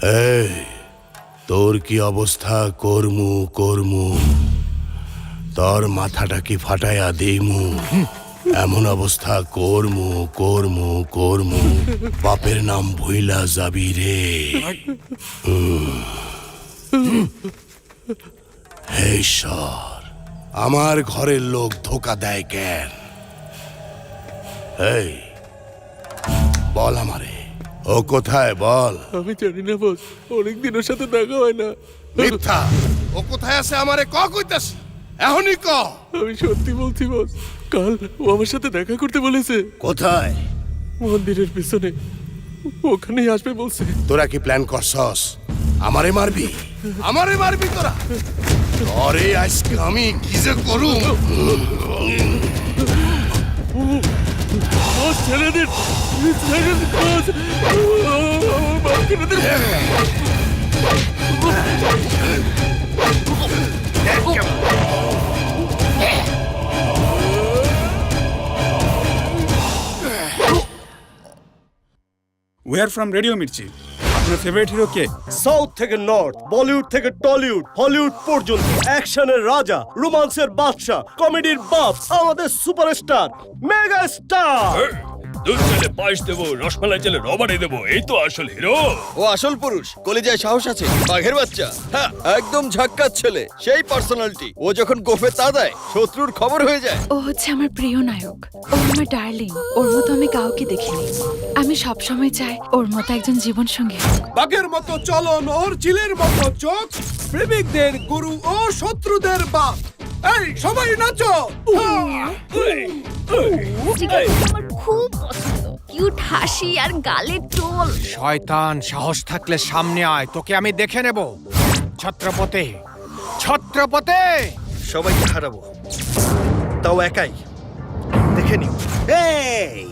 এই তোর কি অবস্থা করমু করমু, তোর মাথাটা কি ফাটাইয়া দিমু, এমন অবস্থা করমু করমু করমু, বাপের নাম ভুইলা যাবি রে। হে ঈশ্বর, আমার ঘরের লোক ধোকা দেয় কেন? এই বল আমারে, ও কোথায় বল। আমি জানি না বস, অনেকদিন ওর সাথে দেখা হয় না। মিথ্যা, ও কোথায় আছে আমারে ক কইতাস, এখনই ক। আমি সত্যি বলছি বস, কাল ও আমার সাথে দেখা করতে বলেছে। কোথায়? মন্দিরের পিছনে, ওখানেই আসবে বলছে। তোরা কি প্ল্যান করছস আমারে মারবি? আমারে মারবি তোরা? আরে আজকে আমি কি যে করুম। বস ছেড়ে দিন, ছেড়ে দিন বস। বাবা ছেড়ে দিন। We are from Radio Mirchi. আপনার ফেভারিট হিরো কে? সাউথ থেকে নর্থ, বলিউড থেকে টলিউড, হলিউড পর্যন্ত অ্যাকশনের রাজা, রোমান্সের বাদশা, কমেডির বাপ, আমাদের সুপারস্টার, মেগা স্টার। দুধ চালে পায়েস দেবো, রসমালাই চালে রবারে দেবো, এই তো আসল হিরো। ও আসল পুরুষ, কলেজায় সাহস আছে, বাঘের বাচ্চা। হ্যাঁ, একদম ঝাক্কাস ছেলে, সেই পার্সোনালিটি। ও যখন গোফে তা দেয়, শত্রুর খবর হয়ে যায়। ও হচ্ছে আমার প্রিয় নায়ক, ও আমার ডার্লিং। ওর মতো আমি কাউকে দেখিনি। আমি সবসময় চাই ওর মতো একজন জীবন সঙ্গী হোক। বাঘের মতো চলন, ওর চিলের মতো চোখ, প্রেমিকদের গুরু ও শত্রুদের বাপ। এই সবাই নাচো। আমার খুব পছন্দ, কিউট হাসি আর গালের টোল। শয়তান, সাহস থাকলে সামনে আয়, তোকে আমি দেখে নেব। ছত্রপতি, ছত্রপতি। সবাইকে হারাবো, তাও একাই। দেখে নিও। এই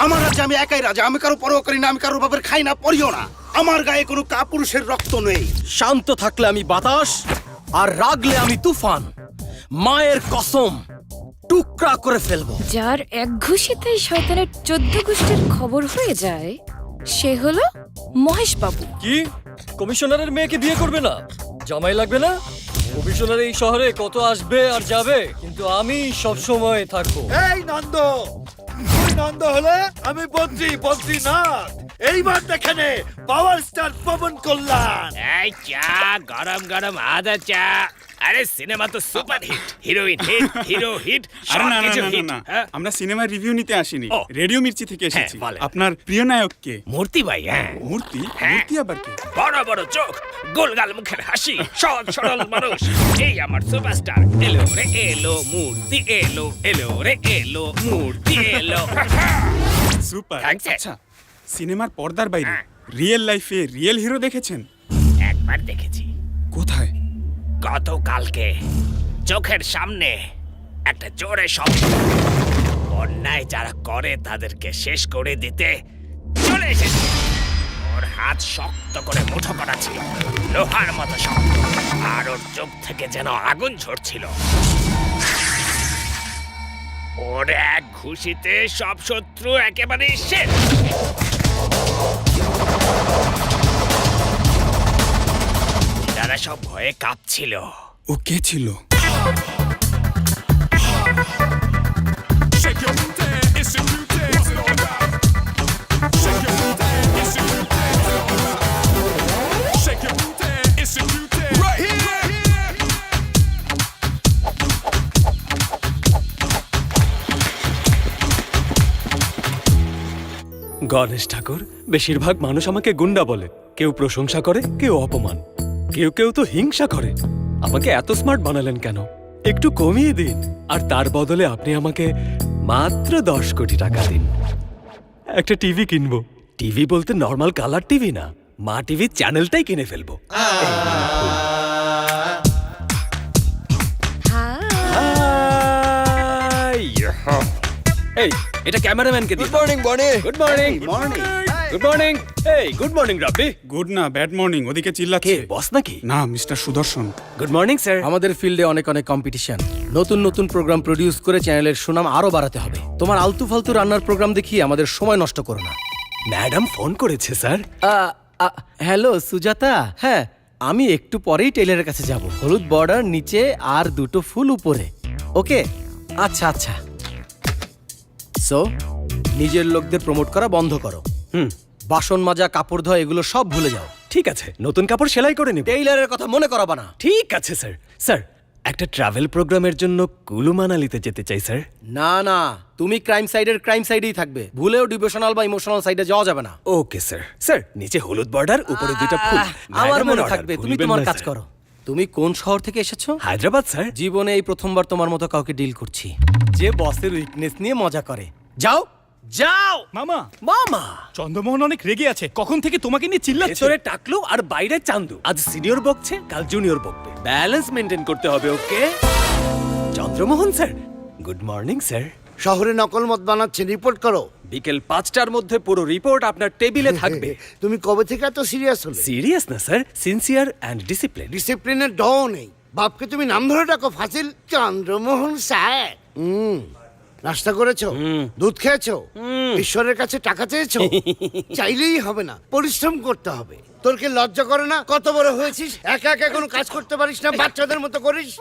আমার রাজ্যে আমি একাই রাজা, আমি কারো পরোয়া করি না, আমি কারো বাপের খাই না, পড়িও না। আমার গায়ে কোনো কাপুরুষের রক্ত নেই। শান্ত থাকলে আমি বাতাস, আর রাগলে আমি তুফান। মায়ের কসম, টুকরা করে ফেলবো। যার এক ঘুষিতেই শয়তানের 14 গোষ্ঠীর খবর হয়ে যায়, সে হলো মহেশ বাবু। কি কমিশনারের মেয়েকে বিয়ে করবে না? জামাই লাগবে না? কমিশনার এই শহরে কত আসবে আর যাবে, কিন্তু আমি সব সময় থাকবো। এই নন্দ, তুই নন্দ হলে আমি বদ্রীনাথ। এইবার দেখে নে পাওয়ার স্টার পবন কল্যাণ। এই চা, গরম গরম আদা চা। আরে সিনেমা তো super hit, heroine hit, hero hit, আরে না না সবকিছু না হিট। না, হ্যাঁ? আমরা সিনেমার রিভিউ নিতে আসিনি, ও। রেডিও মির্চি থেকে এসেছি। হ্যাঁ, বলেন। আপনার প্রিয় নায়ক কে? মূর্তি ভাই। হ্যাঁ, মূর্তি? হ্যাঁ। মূর্তি আবার কি? বড় বড় চোখ, গোলগাল মুখের হাসি, সহজ সরল মানুষ, এই আমার সুপারস্টার। এলো রে এলো মূর্তি, এলো এলো রে এলো মূর্তি, এলো। সুপার। Thanks, sir. আচ্ছা, সিনেমার পর্দার বাইরে হ্যাঁ। রিয়েল লাইফে রিয়েল হিরো দেখেছেন? একবার দেখেছি, কোথায়? গতকালকে চোখের সামনে একটা জোরে শব্দ। অন্যায় যারা করে তাদেরকে শেষ করে দিতে চলে এসেছে। ওর হাত শক্ত করে মুঠো করা ছিল, লোহার মতো শক্ত, আর ওর চোখ থেকে যেন আগুন ঝরছিল। ওর এক ঘুষিতে সব শত্রু একেবারে শেষ। তারা সব ভয়ে কাঁপছিল। ও কে ছিল? গণেশ ঠাকুর, বেশিরভাগ মানুষ আমাকে গুন্ডা বলে। কেউ প্রশংসা করে, কেউ অপমান, কেউ কেউ তো হিংসা করে। আমাকে এত স্মার্ট বানালেন কেন? একটু কমিয়ে দিন, আর তার বদলে আপনি আমাকে মাত্র 10 কোটি টাকা দিন। একটা টিভি কিনবো। টিভি বলতে নর্মাল কালার টিভি না, মা টিভি চ্যানেলটাই কিনে ফেলবো। এই, এটা ক্যামেরাম্যানকে দিই। Good morning Boni. Good morning. Good morning. এই, গুড মর্নিং রাব্বি। গুড না, ব্যাড মর্নিং। ওদিকে কে চিল্লাচ্ছে। বস নাকি? না, mister Sudarshan. Good morning sir. আমাদের ফিল্ডে অনেক অনেক কম্পিটিশন, নতুন নতুন প্রোগ্রাম প্রডিউস করে চ্যানেলের সুনাম আরো বাড়াতে হবে। তোমার আলতু ফালতু রান্নার প্রোগ্রাম দেখিয়ে আমাদের সময় নষ্ট করো না। ম্যাডাম ফোন করেছে স্যার। হ্যালো সুজাতা, হ্যাঁ আমি একটু পরেই টেইলারের কাছে যাব। হলুদ বর্ডার নিচে আর 2টো ফুল উপরে। ওকে, আচ্ছা আচ্ছা। সো নিজের লোকদের প্রমোট করা বন্ধ করো। বাসন মাজা, কাপড় ধোয়া এগুলো সব ভুলে যাও। ঠিক আছে, নতুন কাপড় সেলাই করে নিব। টেইলারের কথা মনে করাবা না। ঠিক আছে স্যার। স্যার, একটা ট্রাভেল প্রোগ্রামের জন্য কুলু মানালিতে যেতে চাই স্যার। না না, তুমি ক্রাইম সাইডেই থাকবে। ভুলেও ডিভোশনাল বা ইমোশনাল সাইডে যাওয়া যাবে না। Okay sir. স্যার, নিচে হলুদ বর্ডার, উপরে 2টা ফুল। আমার মনে order থাকবে, তুমি ভুলবেন তোমার না, কাজ স্যার। করো। তুমি কোন শহর থেকে এসেছো? হায়দ্রাবাদ স্যার। জীবনে এই প্রথমবার তোমার মতো কাউকে ডিল করছি যে বসের উইকনেস নিয়ে মজা করে। যাও যাও। মামা, মামা, চন্দ্রমোহন অনেক রেগে আছে, কখন থেকে তোমাকে নিয়ে চিল্লাচ্ছে। ভেতরে টাকলু আর বাইরে চান্দু। আজ সিনিয়র বকছে, কাল জুনিয়র বকবে। ব্যালেন্স মেনটেন করতে হবে। Okay Chandramohan sir, good morning sir. শহরে নকল মদ বানাচ্ছে, রিপোর্ট করো। বিকেল 5টার মধ্যে পুরো রিপোর্ট আপনার টেবিলে থাকবে। তুমি কবে থেকে এত সিরিয়াস হলে? সিরিয়াস না স্যার, সিনসিয়ার অ্যান্ড ডিসিপ্লিন। ডিসিপ্লিনের ড নেই। বাপকে তুমি নাম ধরে ডাকো, ফাজিল চন্দ্রমোহন স্যার। নাস্তা করেছো? দুধ খেয়েছো? ঈশ্বরের কাছে টাকা চেয়েছো? চাইলেই হবে না, পরিশ্রম করতে হবে। তোর কি লজ্জা করে না? কত বড় হয়েছিস, একা একা কোনো কাজ করতে পারিস না, বাচ্চাদের মতো করিস।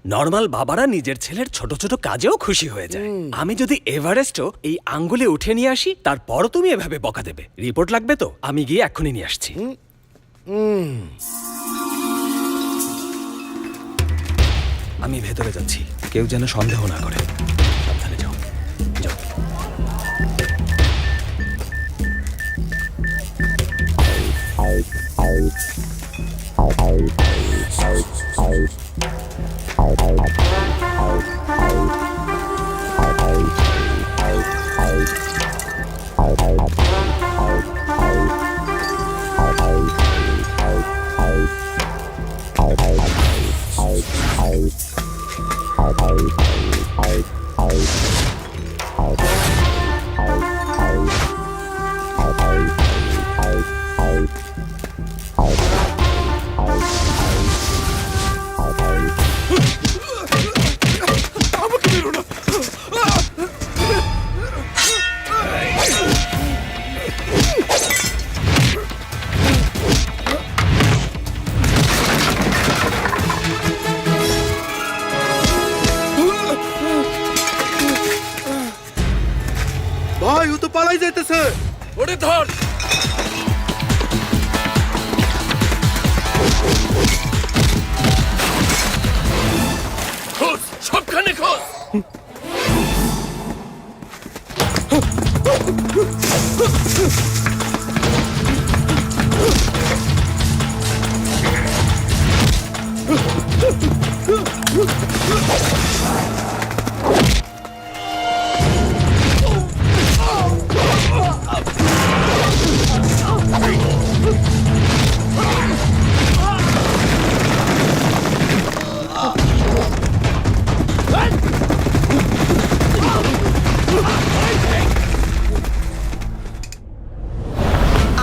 নর্মাল বাবারা নিজের ছেলের ছোট ছোট কাজেও খুশি হয়ে যায়। আমি যদি এভারেস্টও এই আঙ্গুলে উঠে নিয়ে আসি, তারপরও তুমি এভাবে বকা দেবে। রিপোর্ট লাগবে তো? আমি গিয়ে এক্ষুনি নিয়ে আসছি। আমি ভেতরে যাচ্ছি, কেউ যেন সন্দেহ না করে। সাবধানে যাও যাও। ভাই ও তো পালাই যাইতেছে। ওরে ধর। খোঁজ, সবখানে খোঁজ।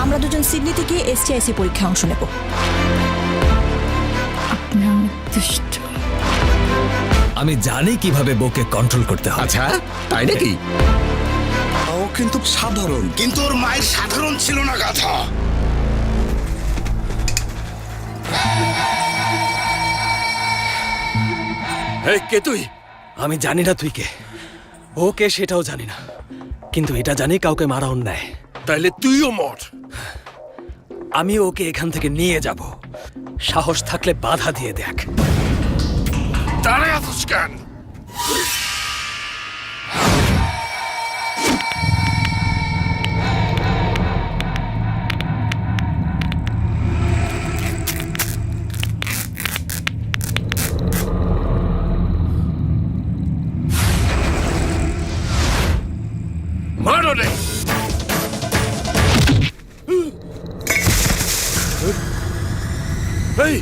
আমরা দুজন সিডনিতে গিয়ে STIC পরীক্ষায় অংশ নেব। আপনি অনেক দুষ্ট। আমি জানি কিভাবে বউকে কন্ট্রোল করতে হয়। আচ্ছা, তাই নাকি? ও কিন্তু সাধারণ। কিন্তু ওর মায়ের সাধারণ ছিল না গাধা। এই কে তুই? আমি জানি না তুই কে। ও কে সেটাও জানি না, কিন্তু এটা জানি কাউকে মারা অন্যায়। তাইলে তুইও মর। আমি ওকে এখান থেকে নিয়ে যাব। সাহস থাকলে বাধা দিয়ে দেখ। দাঁড়ায় আছিস কেন? মারো রে। এই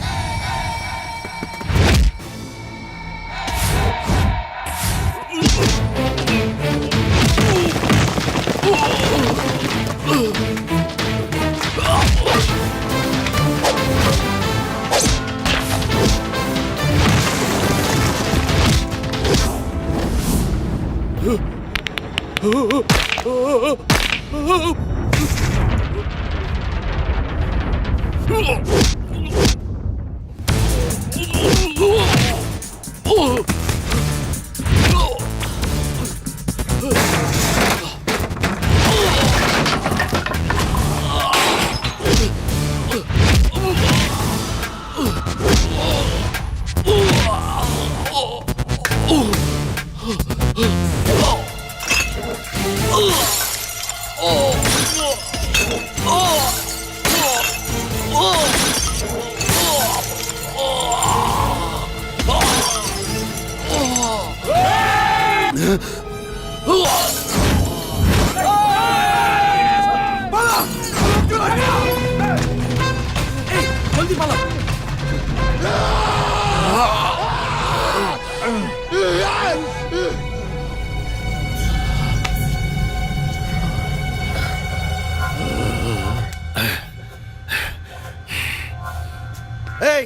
এই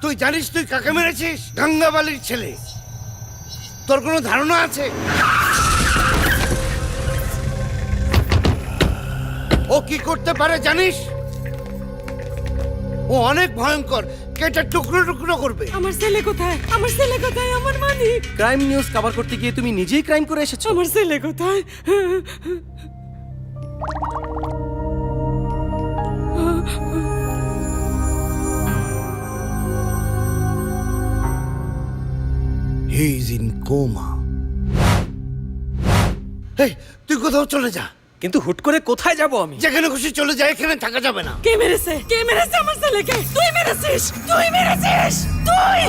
তুই জানিস তুই কাকে মেরেছিস? গঙ্গাবালির ছেলে। তোর কোনো ধারণা আছে? ও কি করতে পারে জানিস? ও অনেক ভয়ঙ্কর, কেটে টুকরো টুকরো করবে। আমার ছেলে কোথায়? আমার ছেলে কোথায়? আমার মালিক। ক্রাইম নিউজ কভার করতে গিয়ে তুমি নিজেই ক্রাইম করে এসেছো। আমার ছেলে কোথায়? He is in coma. এই তুই কোথাও চলে যা। কিন্তু হুট করে কোথায় যাব আমি? যেখানে খুশি চলে যা, এখানে থাকা যাবে না। কে মেরেছে? কে মেরেছে আমার ছেলেকে? তুই মেরেছিস! তুই মেরেছিস! তুই!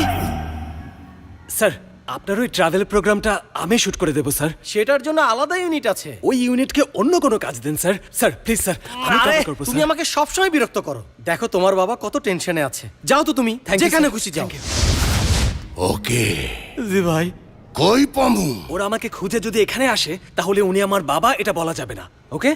স্যার আপনার ওই ট্রাভেল প্রোগ্রামটা আমি শুট করে দেবো স্যার। সেটার জন্য আলাদা ইউনিট আছে। ওই ইউনিটকে অন্য কোনো কাজ দেন স্যার। স্যার প্লিজ স্যার, আমি আরে, cover করবো তুমি স্যার। আমাকে সবসময় বিরক্ত করো। দেখো তোমার বাবা কত টেনশনে আছে। যাও তো তুমি, Thank you, যেখানে sir. খুশি যাও। Thank you. ওকে, জি ভাই, কই পামু? ওরা আমাকে খুঁজে যদি এখানে আসে তাহলে উনি আমার বাবা, এটা বলা যাবে না। ওকে?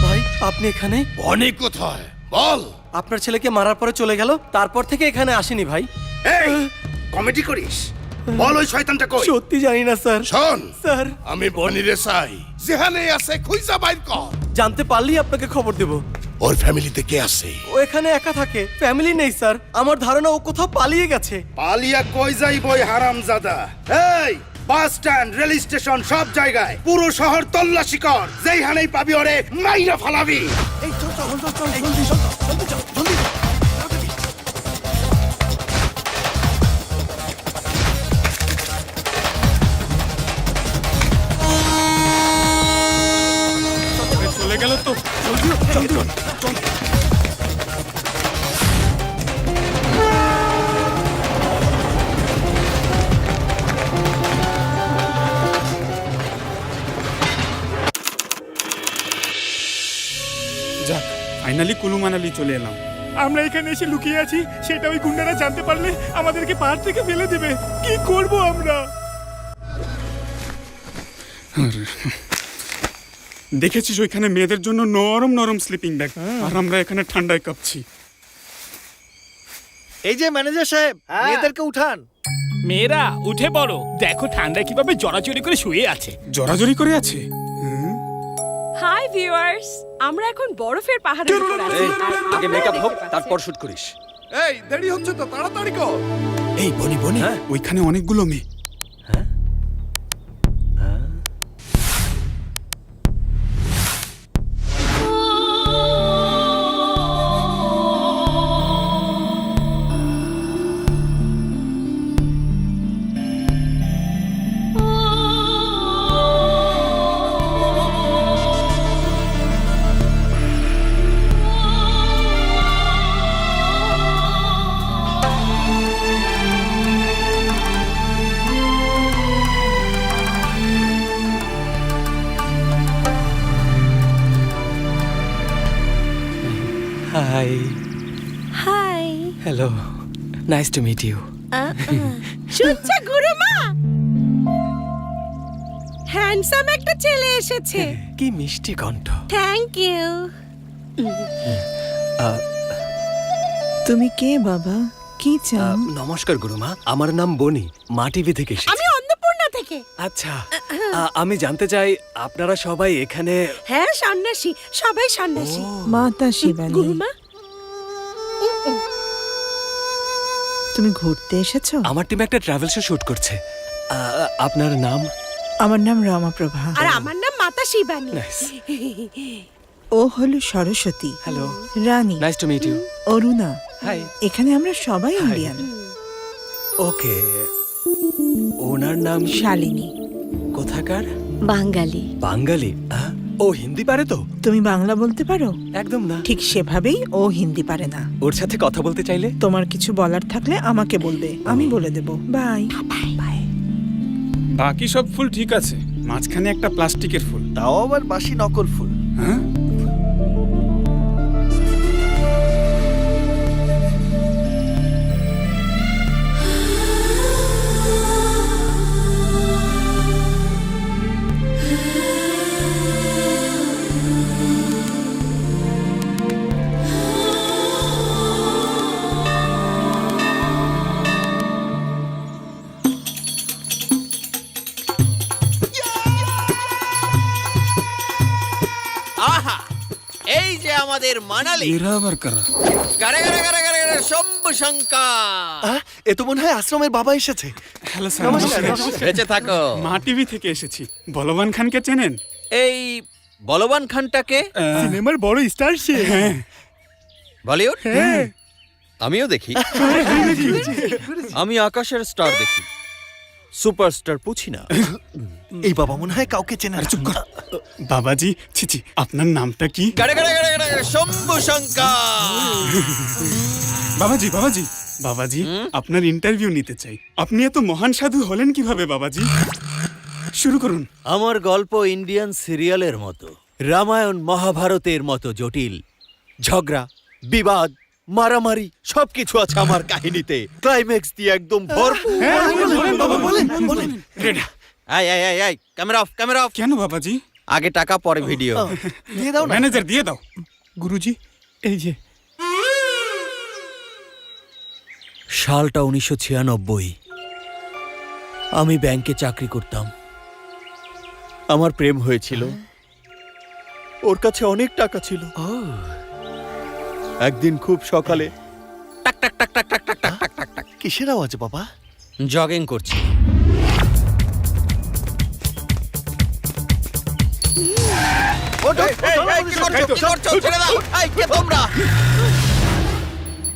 ভাই আপনি এখানে? বনি কোথায় বল? আপনার ছেলেকে মারার পরে চলে গেল, তারপর থেকে এখানে আসেনি ভাই। এই কমেডি করিস? বল ওই শয়তানটা কই? সত্যি জানি না স্যার। শোন, স্যার আমি বনিরে চাই, যেখানে আছে খুঁজা বাইর কর। জানতে পারলেই আপনাকে খবর দেব। ওর ফ্যামিলিতে কে আছে? ও এখানে একা থাকে, ফ্যামিলি নেই স্যার। আমার ধারণা ও কোথাও পালিয়ে গেছে। পালিয়া কই যাইব ওই হারামজাদা? এই বাস স্ট্যান্ড, রেল স্টেশন, সব জায়গায় পুরো শহর তল্লাশি কর। যেইখানেই পাবি ওরে মাইরা ফালাবি। এই চল চল চল চল জলদি চল, জলদি চল, জলদি। চলে গেল তো। যাক, ফাইনালি কুলু মানালি চলে এলাম। আমরা এখানে এসে লুকিয়ে আছি, সেটা ওই গুন্ডারা জানতে পারলে আমাদেরকে পাহাড় থেকে ফেলে দেবে। কি করব আমরা? দেখেছিস ওইখানে মেয়েদের জন্য নরম নরম স্লিপিং ব্যাগ, আর আমরা এখানে ঠান্ডায় কাঁপছি। এই যে ম্যানেজার সাহেব, মেয়েদেরকে উঠান। মেয়েরা উঠে পড়ো, দেখো ঠান্ডায় কিভাবে জড়াজড়ি করে শুয়ে আছে। জড়াজড়ি করে আছে। হাই ভিউয়ার্স, আমরা এখন বরফের পাহাড়ের উপর আছি। আগে মেকআপ হোক, তারপর শুট করিস। এই দেরি হচ্ছে তো, তাড়াতাড়ি কর। এই বনি বনি, ওইখানে অনেকগুলো মেয়ে। Hi. Hi hello, nice to meet you. শুনছে গুরুমা, হ্যান্ডসাম একটা ছেলে এসেছে। কি মিষ্টি কণ্ঠ। Thank you. তুমি কে বাবা? কি চাও? নমস্কার গুরুমা, আমার নাম বনি, মা টিভি থেকে এসেছি। আমি অন্নপূর্ণা থেকে। আচ্ছা আমি জানতে চাই আপনারা সবাই এখানে হ্যাঁ সন্ন্যাসী, সবাই সন্ন্যাসী। মাতা শিবানী, গুরুমা, তুমি ঘুরতে এসেছো? আমার টিম একটা ট্রাভেল শো শুট করছে। আপনার নাম? আমার নাম রমাপ্রভা। আর আমার নাম মাতা শিবানী। নাইস। ও হলো Saraswati, hello, Rani, nice to meet you. Aruna. Hi. এখানে আমরা সবাই ইন্ডিয়ান। ওকে, ওনার নাম শালিনী। কোথাকার? বাঙালি। বাঙালি? ও হিন্দি পারে তো? তুমি বাংলা বলতে পারো? একদম না। ঠিক সেভাবেই ও হিন্দি পারে না। ওর সাথে কথা বলতে চাইলে? তোমার কিছু বলার থাকলে আমাকে বলবে, আমি বলে দেব। Bye bye. বাকি সব ফুল ঠিক আছে, মাঝখানে একটা প্লাস্টিকের ফুল। তাও আবার বাসি নকল ফুল। হ্যাঁ, আহা, এই যে আমাদের মানালি। এরা আবার কারা? গারে গারে গারে গারে গারে শম্ভু শঙ্কর। এ তো মনে হয় আশ্রমের বাবা এসেছে। হ্যালো স্যার, নমস্কার। বেঁচে থাকো। মা টিভি থেকে এসেছি। বলবান খানকে চেনেন? এই বলবান খানটাকে সিনেমার বড় স্টার সে। হ্যাঁ, বলিউড? আমিও দেখি। আমি আকাশের স্টার দেখি, সুপারস্টার পুছি না। এই বাবা মনে হয় কাউকে চেনে না। চুপ কর। বাবাজি, ছিছি, আপনার নামটা কি? গারে গারে গারে গারে গারে শম্ভু শঙ্কর। বাবাজি, বাবাজি, বাবাজি, আপনার ইন্টারভিউ নিতে চাই। আপনি এত মহান সাধু হলেন কিভাবে বাবাজি? শুরু করুন। আমার গল্প ইন্ডিয়ান সিরিয়ালের মতো, রামায়ণ মহাভারতের মতো জটিল। ঝগড়া, বিবাদ, মারামারি সবকিছু আছে আমার কাহিনীতে। ক্লাইম্যাক্স দিয়ে একদম ভরপুর। আয় আয় আয় আয়, ক্যামেরা অফ, ক্যামেরা অফ। কেন বাবাজি? আগে টাকা পরে ভিডিও। দিয়ে দাও না। ম্যানেজার দিয়ে দাও। গুরুজি, এই যে। সালটা 1996। আমি ব্যাংকে চাকরি করতাম। আমার প্রেম হয়েছিল, ওর কাছে অনেক টাকা ছিল। একদিন খুব সকালে টাক টাক টাক টাক টাক টাক টাক টাক টাক টাক কিসের আওয়াজ বাবা? জগিং করছি।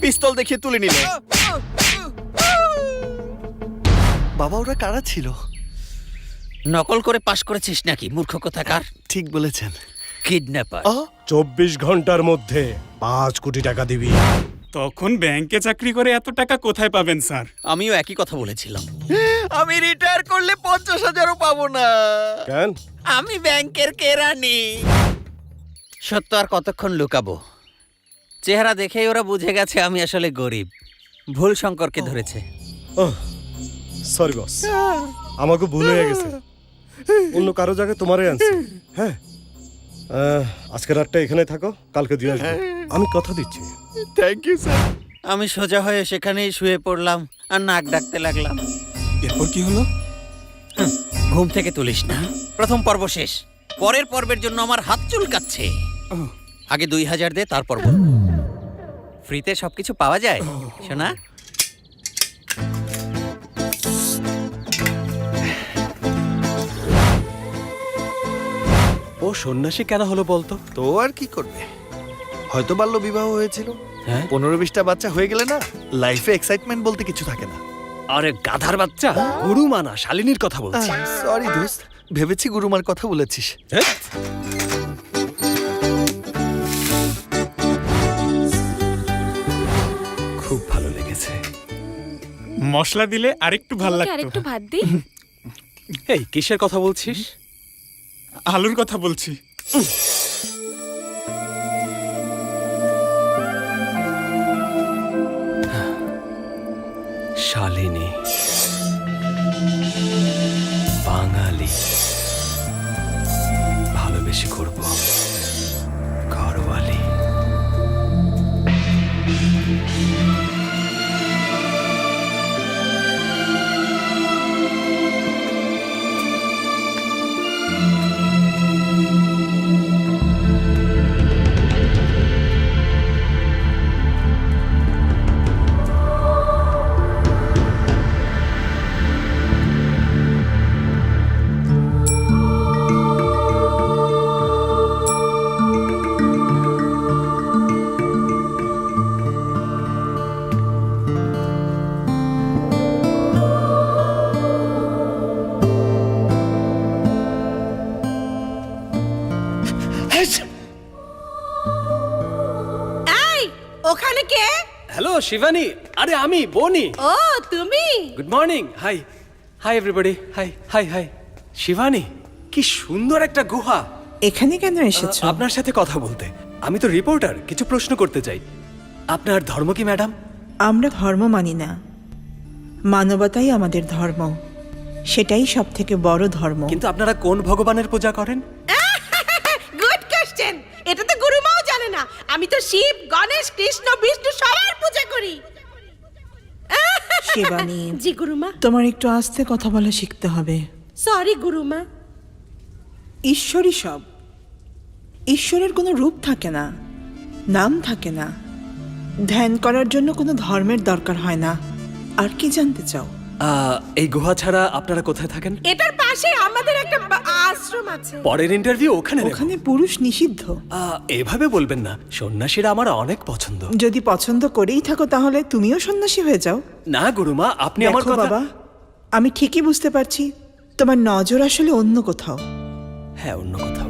পিস্তল দেখিয়ে তুলে নিলে। বাবা ওরা কারা ছিল? নকল করে পাশ করেছিস নাকি মূর্খ কোথাকার? ঠিক বলেছেন। কিডন্যাপার। 24 ঘন্টার মধ্যে 5 কোটি টাকা দিবি। তখন ব্যাংকে চাকরি করে এত টাকা কোথায় পাবেন স্যার? আমিও একই কথা বলেছিলাম। আমি রিটায়ার করলে 50,000ও পাবো না। কেন? আমি ব্যাংকের কেরানি। সত্য আর কতক্ষণ লুকাবো? চেহারা দেখেই ওরা বুঝে গেছে আমি আসলে গরিব। ভুল শঙ্করকে ধরেছে। সরি বস, আমাকে ভুল হয়ে গেছে। অন্য কারো জায়গায় তোমারই আনছি। হ্যাঁ, আজকে রাতটা এখানে থাকো, কালকে দিয়ে আসবো। আমি কথা দিচ্ছি। Thank you sir. আমি সোজা হয়ে সেখানেই শুয়ে পড়লাম আর নাক ডাকতে লাগলাম। এরপর কি হলো? ঘুম থেকে তুলিস না, প্রথম পর্ব শেষ। পরের পর্বের জন্য আমার হাত চুলকাচ্ছে। আগে 2000 দে, তারপর বলবো। ফ্রিতে সবকিছু পাওয়া যায় শোনা। ও সন্ন্যাসী কেন হলো বলতো? তো আর কি করবে, হয়তো বাল্য বিবাহ হয়েছিল। হ্যাঁ? 15-20টা বাচ্চা হয়ে গেলে না, লাইফে এক্সাইটমেন্ট বলতে কিছু থাকে না। আরে গাধার বাচ্চা, গুরু মানা শালিনীর কথা বলছি। সরি দোস্ত, ভেবেছি গুরুমার কথা বলেছিস। খুব ভালো লেগেছে। মশলা দিলে আরেকটু ভালো লাগতো। আরেকটু ভাত দিই। এই কিসের কথা বলছিস? আলুর কথা বলছি। শালিনী, বাঙালি, ভালোবেসে করব, ঘরওয়ালি। হ্যালো শিবানী, আরে আমি বনি। ও তুমি? Good morning. Hi hi everybody. Hi hi hi. Shibani, কি সুন্দর একটা গুহা। এখানে কেন এসেছো? আপনার সাথে কথা বলতে। আমি তো রিপোর্টার, কিছু প্রশ্ন করতে চাই। আপনার ধর্ম কি ম্যাডাম? আমরা ধর্ম মানি না, মানবতাই আমাদের ধর্ম, সেটাই সব থেকে বড় ধর্ম। কিন্তু আপনারা কোন ভগবানের পূজা করেন? Good question. এটা তো গুরুমাও জানে না। আমি তো শিব, গণেশ, কৃষ্ণ, বিষ্ণু সবার পূজা করি। শিবানী, জি গুরুমা। তোমার একটু আস্তে কথা বলা শিখতে হবে। সরি গুরুমা। ঈশ্বরই সব। ঈশ্বরের কোনো রূপ থাকে না, নাম থাকে না, ধ্যান করার জন্য কোনো ধর্মের দরকার হয় না। আর কি জানতে চাও? এই গুহা ছাড়া আপনারা কোথায় থাকেন? এটার পাশে আমাদের একটা আশ্রম আছে। পরের ইন্টারভিউ ওখানে নেব। ওখানে পুরুষ নিষিদ্ধ। এভাবে বলবেন না, সন্ন্যাসীরা আমার অনেক পছন্দ। যদি পছন্দ করেই থাকো তাহলে তুমিও সন্ন্যাসী হয়ে যাও। না গুরুমা, আপনি আমার দেখো কথা। বাবা, আমি ঠিকই বুঝতে পারছি তোমার নজর আসলে অন্য কোথাও। হ্যাঁ, অন্য কোথাও।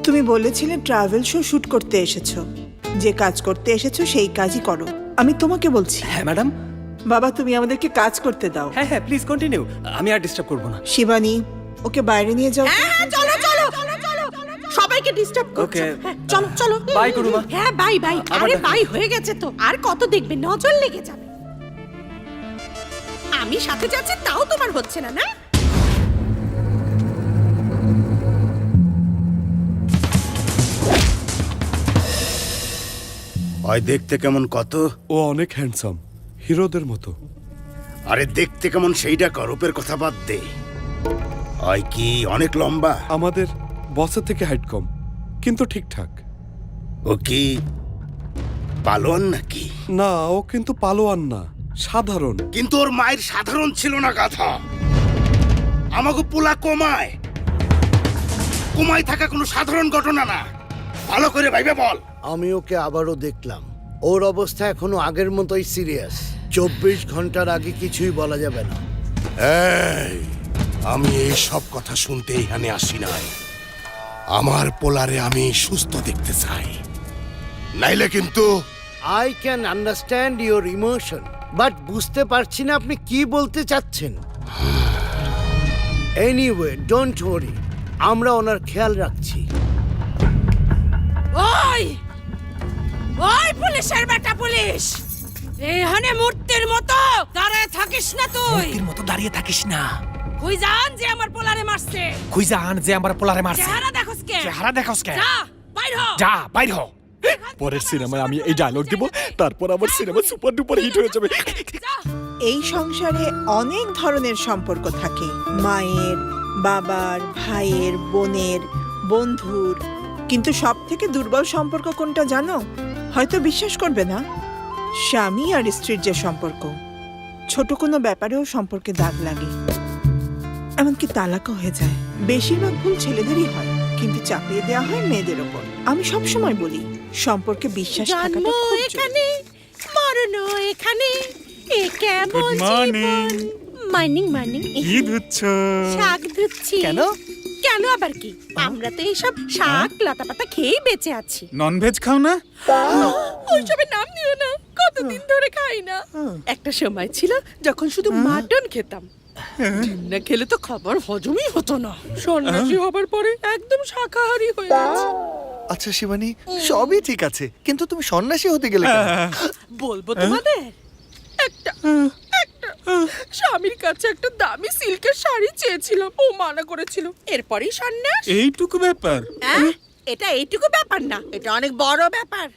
তুমি বলেছিলে ট্রাভেল শো শুট করতে এসেছো, যে কাজ করতে এসেছো সেই কাজই করো। আমি তোমাকে বলছি। হ্যাঁ ম্যাডাম। বাবা, তুমি আমাদেরকে কাজ করতে দাও। হ্যাঁ হ্যাঁ, প্লিজ কন্টিনিউ, আমি আর ডিস্টার্ব করব না। শিবানী, ওকে বাইরে নিয়ে যাও। হ্যাঁ চলো চলো চলো। সবাইকে ডিস্টার্ব করছো। Okay. হ্যাঁ, চলো চলো। Bye, গুরুমা। হ্যাঁ বাই বাই। আবার আরে দেখা। বাই হয়ে গেছে তো, আর কত দেখবে, নজর লেগে যাবে। আমি সাথে যাচ্ছি তাও তোমার হচ্ছে না, না? ওই দেখতে কেমন কত? ও অনেক হ্যান্ডসাম, হিরোদের মতো। আরে দেখতে কেমন সেইটা কর, রূপের কথা বাদ দে। ওই কি অনেক লম্বা? আমাদের বসের থেকে হাইট কম, কিন্তু ঠিকঠাক। ও কি পালোয়ান নাকি? না, ও কিন্তু পালোয়ান না, সাধারণ। কিন্তু ওর মায়ের সাধারণ ছিল না গাধা। আমাকে পোলা কমায় থাকা কোনো সাধারণ ঘটনা না। ভালো করে ভাইবে বল। আমি ওকে আবারও দেখলাম, ওর অবস্থা এখনো আগের মতোই সিরিয়াস। 24 ঘন্টার আগে কিছুই বলা যাবে না। এই, আমি এই সব কথা শুনতে এখানে আসি নাই। আমার পোলারে আমি সুস্থ দেখতে চাই, নাইলে কিন্তু। I can understand your emotion, but বুঝতে পারছি না আপনি কি বলতে চাচ্ছেন। এনিওয়ে, ডোন্ট ওয়ারি, আমরা ওনার খেয়াল রাখছি। ওই ওই পুলিশের বেটা পুলিশ, এখানে মূর্তির মতো দাঁড়ায় থাকিস না। তুই মতো দাঁড়িয়ে থাকিস না। কই জান যে আমার পোলারে মারছে? খুঁজা আন যে আমার পোলারে মারছে। চেহারা দেখোস কে? চেহারা দেখোস কে? যা বাইর হ। যা বাইর হ। পরের সিনেমায় আমি এই ডায়লগ দিব, তারপর আমার সিনেমা সুপার ডুপার হিট হয়ে যাবে। এই সংসারে অনেক ধরনের সম্পর্ক থাকে, মায়ের, বাবার, ভাইয়ের, বোনের, বন্ধুর। কিন্তু সব থেকে দুর্বল সম্পর্ক কোনটা জানো? হয়তো বিশ্বাস করবে না, স্বামী আর স্ত্রীর যে সম্পর্ক, ছোট কোনো ব্যাপারেও সম্পর্কে দাগ লাগে, এমনকি তালাকও হয়ে যায়। বেশিরভাগ ভুল ছেলেদেরই হয়, কিন্তু চাপিয়ে দেওয়া হয় মেয়েদের ওপর। আমি সব সময় বলি, সম্পর্কে বিশ্বাস জন্ম থাকাটা খুব জরুরি। এখানে, মরণ এখানে, এ কেমন Good morning. Morning morning. কি ধুচ্ছ? শাক ধুচ্ছি। কেন? কেন আবার কি? আমরা তো এইসব শাক লতা পাতা খেয়েই বেঁচে আছি। ননভেজ খাও না? ওইসবের নাম নিও না, কতদিন ধরে খাই না। একটা সময় ছিল যখন শুধু মাটন খেতাম, ডিম না খেলে তো খাবার হজমই হতো না। সন্ন্যাসী হবার পরে একদম শাকাহারি হয়ে গেছি। আচ্ছা শিবানী, সবই ঠিক আছে, কিন্তু তুমি সন্ন্যাসী হতে গেলে কেন? বলবো তোমাদের, একটা স্বামীর কাছে একটা দামি সিল্কের শাড়ি চেয়েছিলাম, ও মানা করেছিল। এরপরই সন্ন্যাস। এইটুকু ব্যাপার? এটা এইটুকু ব্যাপার না, এটা অনেক বড় ব্যাপার।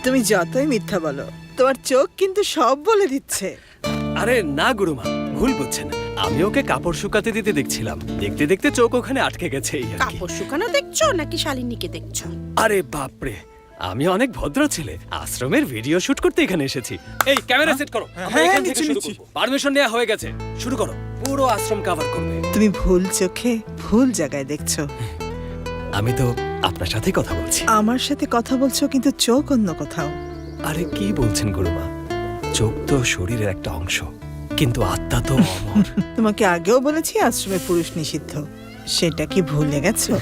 তুমি যতই মিথ্যা বলো, তোমার চোখ কিন্তু সব বলে দিচ্ছে। আরে না গুরুমা, ভুল বুঝছেন। আমি ওকে কাপড় শুকাতে দিতে দেখছিলাম, দেখতে দেখতে চোখ ওখানে আটকে গেছে এই আর কি। কাপড় শুকানো দেখছো নাকি শালিনীকে দেখছো? আরে বাপরে, আমি অনেক ভদ্র ছেলে, আশ্রমের ভিডিও শুট করতে এখানে এসেছি। এই ক্যামেরা সেট করো, আমরা হ্যাঁ, এখান থেকে নিচ্ছি, শুরু নিচ্ছি। করব। পারমিশন নেওয়া হয়ে গেছে, শুরু করো। পুরো আশ্রম কভার করবে। তুমি ভুল চোখে ভুল জায়গায় দেখছো। আমি তো আপনার সাথে কথা বলছি। আমার সাথে কথা বলছো, কিন্তু চোখ অন্য কোথাও। আরে কি বলছেন গুরুমা, চোখ তো শরীরের একটা অংশ, কিন্তু আত্মা তো অমর। তোমাকে আগেও বলেছি আশ্রমে পুরুষ নিষিদ্ধ, সেটা কি ভুলে গেছো?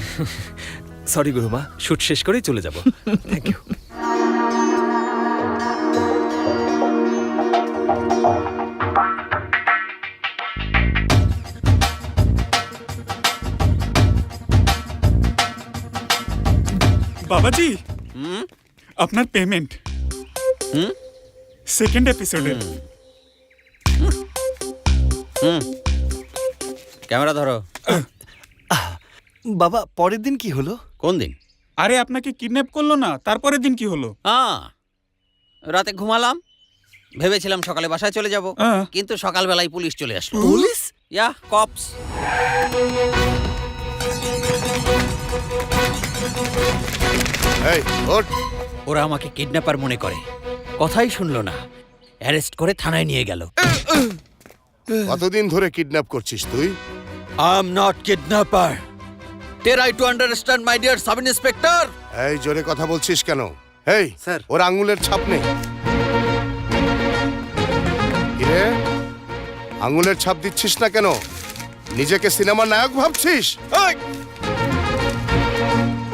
সরি গুরুমা, শুট শেষ করেই চলে যাব। Thank you. বাবাজি, আপনার পেমেন্ট সেকেন্ড এপিসোডে। ক্যামেরা ধরো। বাবা পরের দিন কি হলো? কোন দিন? আরে আপনাকে কিডন্যাপ করলো না, তারপরের দিন কি হলো? রাতে ঘুমালাম, ভেবেছিলাম সকালে বাসায় চলে যাব, কিন্তু সকালবেলায় পুলিশ চলে আসলো। পুলিশ? ইয়া, কপস। এই ওঠ। ওরা আমাকে কিডন্যাপার মনে করে, কথাই শুনলো না, অ্যারেস্ট করে থানায় নিয়ে গেল। কতদিন ধরে কিডন্যাপ করছিস তুই? I am not kidnapper. Try to understand my dear sub inspector. এই জোরে কথা বলছিস কেন? এই স্যার। ওর আঙ্গুলের ছাপ নেই। কিরে, আঙ্গুলের ছাপ দিচ্ছিস না কেন? নিজেকে সিনেমার নায়ক ভাবছিস?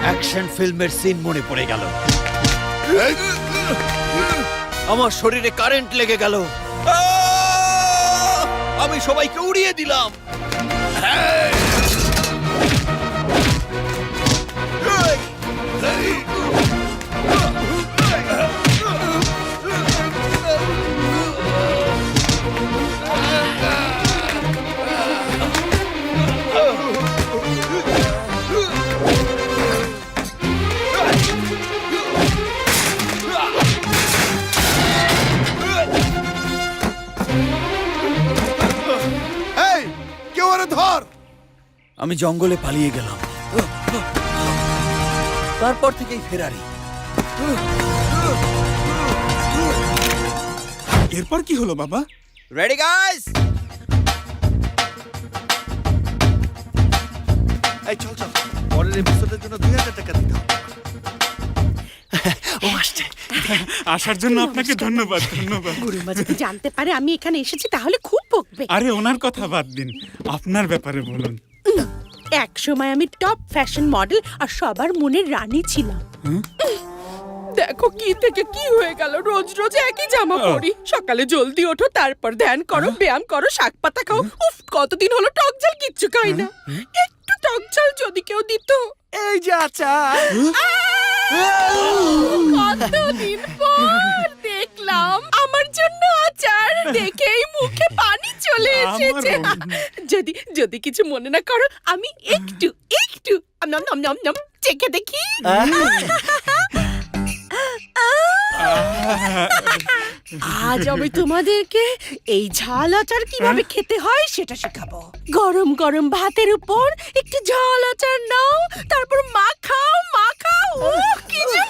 অ্যাকশন ফিল্মের সিন মনে পড়ে গেল। এই, আমার শরীরে কারেন্ট লেগে গেল। আমি সবাইকে উড়িয়ে দিলাম। এই, কেউ ওরে ধর। আমি জঙ্গলে পালিয়ে গেলাম, তারপর থেকেই ফেরারি। এরপর কি হলো বাবা? Ready guys? এই চল চল, পরের এপিসোডের জন্য 2000 টাকা দিতে হবে। ও আসছে। আসার জন্য আপনাকে ধন্যবাদ। ধন্যবাদ। গুরুমা যদি জানতে পারে আমি এখানে এসেছি তাহলে খুব বকবে। আরে ওনার কথা বাদ দিন, আপনার ব্যাপারে বলুন। এক সময় আমি টপ ফ্যাশন মডেল আর সবার মনের রানী ছিলাম। দেখো কি থেকে কি হয়ে গেল, রোজ রোজ একই জামা পরি। সকালে জলদি ওঠো, তারপর ধ্যান করো, ব্যায়াম করো, শাক পাতা খাও। উফ, কতদিন হলো টক ঝাল কিচ্ছু খাই না। একটু টক ঝাল যদি কেউ দিত। এই যে আচার। কতদিন পর দেখলাম আমার জন্য আচার, দেখেই মুখে পানি চলে এসেছে। যদি যদি কিছু মনে না করো, আমি একটু একটু নম নম নম নম চেখে দেখি। আজ আমি তোমাদেরকে এই ঝাল আচার কিভাবে খেতে হয় সেটা শেখাবো। গরম গরম ভাতের উপর একটু ঝাল আচার নাও, তারপর মাখাও মাখাও। কি যে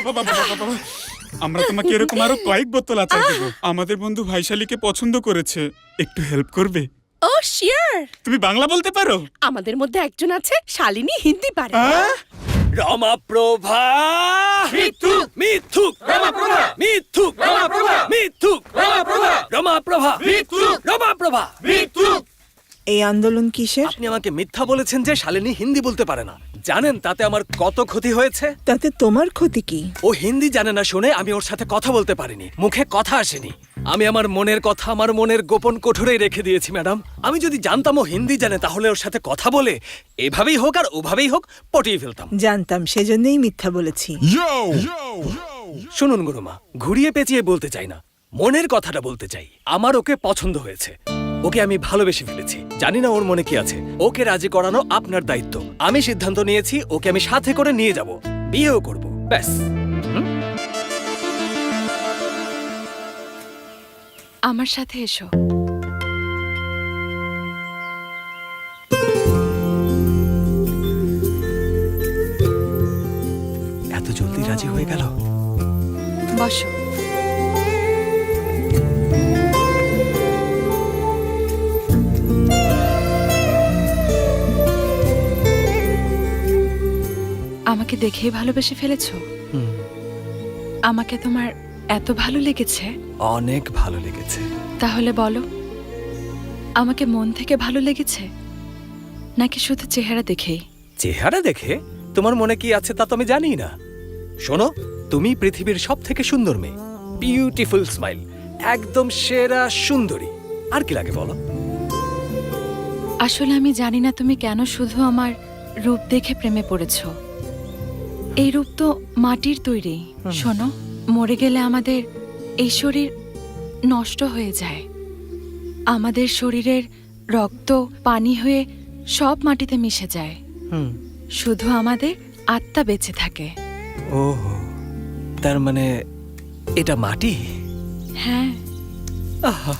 বাবা, আমরা তোমাকে এরকম আরো কয়েক বোতল আচার দেবো। আমাদের বন্ধু ভাইশালীকে পছন্দ করেছে, একটু হেল্প করবে? ও শিওর। তুমি বাংলা বলতে পারো? আমাদের মধ্যে একজন আছে শালিনী হিন্দি পারে। রমাপ্রভা মিথুক মিথুক রমাপ্রভা মিথুক রমাপ্রভা মিথুক রমাপ্রভা রমাপ্রভা মিথুক রমাপ্রভা মিথুক। এই আন্দোলন কিসের? আপনি আমাকে মিথ্যা বলেছেন যে শালিনী হিন্দি বলতে পারে না। জানেন তাতে আমার কত ক্ষতি হয়েছে? তাতে তোমার ক্ষতি কি? ও হিন্দি জানে না শুনে আমি ওর সাথে কথা বলতে পারিনি, মুখে কথা আসেনি। আমি আমার মনের কথা আমার মনের গোপন কোঠরেই রেখে দিয়েছি ম্যাডাম। আমি যদি জানতাম ও হিন্দি জানে তাহলে ওর সাথে কথা বলে এভাবেই হোক আর ওভাবেই হোক পটিয়ে ফেলতাম। জানতাম, সেজন্যই মিথ্যা বলেছি। শুনুন গুরুমা, ঘুরিয়ে পেঁচিয়ে বলতে চাই না, মনের কথাটা বলতে চাই। আমার ওকে পছন্দ হয়েছে, ওকে আমি ভালোবেসে ফেলেছি। জানি না ওর মনে কি আছে, ওকে রাজি করানো আপনার দায়িত্ব। আমি সিদ্ধান্ত নিয়েছি ওকে আমি সাথে করে নিয়ে যাব, বিয়েও করব, ব্যাস। আমার সাথে এসো। এত জলদি রাজি হয়ে গেল? বসো। আমাকে দেখেই ভালোবেসে ফেলেছো? আমাকে তোমার এত ভালো লেগেছে? অনেক ভালো লেগেছে। তাহলে বলো, আমাকে মন থেকে ভালো লেগেছে নাকি শুধু চেহারা দেখেই? চেহারা দেখে তোমার মনে কি আছে তা তো আমি জানি না। শোনো, তুমি পৃথিবীর সব থেকে সুন্দর মেয়ে, বিউটিফুল স্মাইল, একদম সেরা সুন্দরী। আর কি লাগে বলো? আসলে আমি জানি না তুমি কেন শুধু আমার রূপ দেখে প্রেমে পড়েছো। এই রূপ তো মাটির তৈরি। শোনো, মরে গেলে আমাদের এই শরীর নষ্ট হয়ে যায়। আমাদের শরীরের রক্ত পানি হয়ে সব মাটিতে মিশে যায়। শুধু আমাদের আত্মা বেঁচে থাকে। ও, তার মানে এটা মাটি? হ্যাঁ। আহা,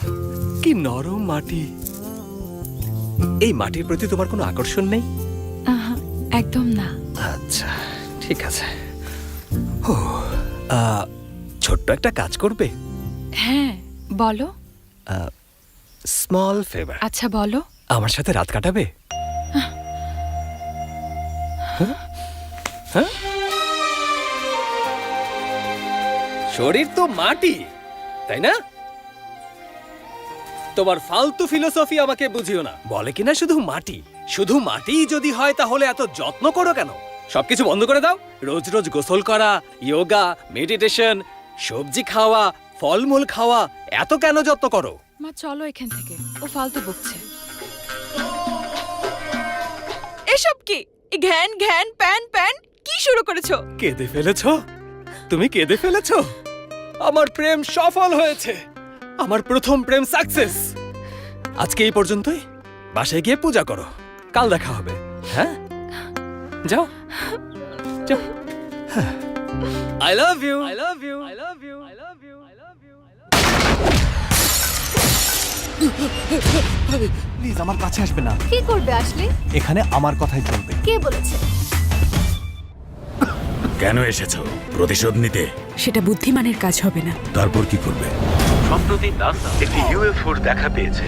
কি নরম মাটি। এই মাটির প্রতি তোমার কোনো আকর্ষণ নেই? আহা, একদম না। আচ্ছা, ঠিক আছে। ও, ছোট্ট একটা কাজ করবে? হ্যাঁ, বলো। Small favour. আচ্ছা, বলো। আমার সাথে রাত কাটাবে? হ্যাঁ? শরীর তো মাটি, তাই না? তোমার ফালতু ফিলোসফি আমাকে বুঝিও না। বলে কিনা শুধু মাটি। শুধু মাটি যদি হয় তাহলে এত যত্ন করো কেন? সবকিছু বন্ধ করে দাও। রোজ রোজ গোসল করা, যোগা, মেডিটেশন, সবজি খাওয়া, ফলমূল খাওয়া, এত কেন যত্ন করো? মা, চলো এখান থেকে। ও ফালতু বকছে। এসব কি? ঘ্যান ঘ্যান প্যান প্যান কি শুরু করেছো? কেঁদে ফেলেছো? তুমি কেঁদে ফেলেছো? আমার প্রেম সফল হয়েছে। আমার প্রথম প্রেম সাকসেস। আজকে এই পর্যন্তই। বাসায় গিয়ে পূজা করো। কাল দেখা হবে। হ্যাঁ, যাও যাও। I love you, I love you, I love you, I love you, I love you, I love you. Please আমার কাছে আসবে না। কি করবে আসলে? এখানে আমার কথাই চলবে। কে বলেছে? কেন এসেছো? প্রতিশোধ নিতে? সেটা বুদ্ধিমানের কাজ হবে না। তারপর কি করবে? সম্প্রতি নাসা একটি ইউএফওর দেখা পেয়েছে।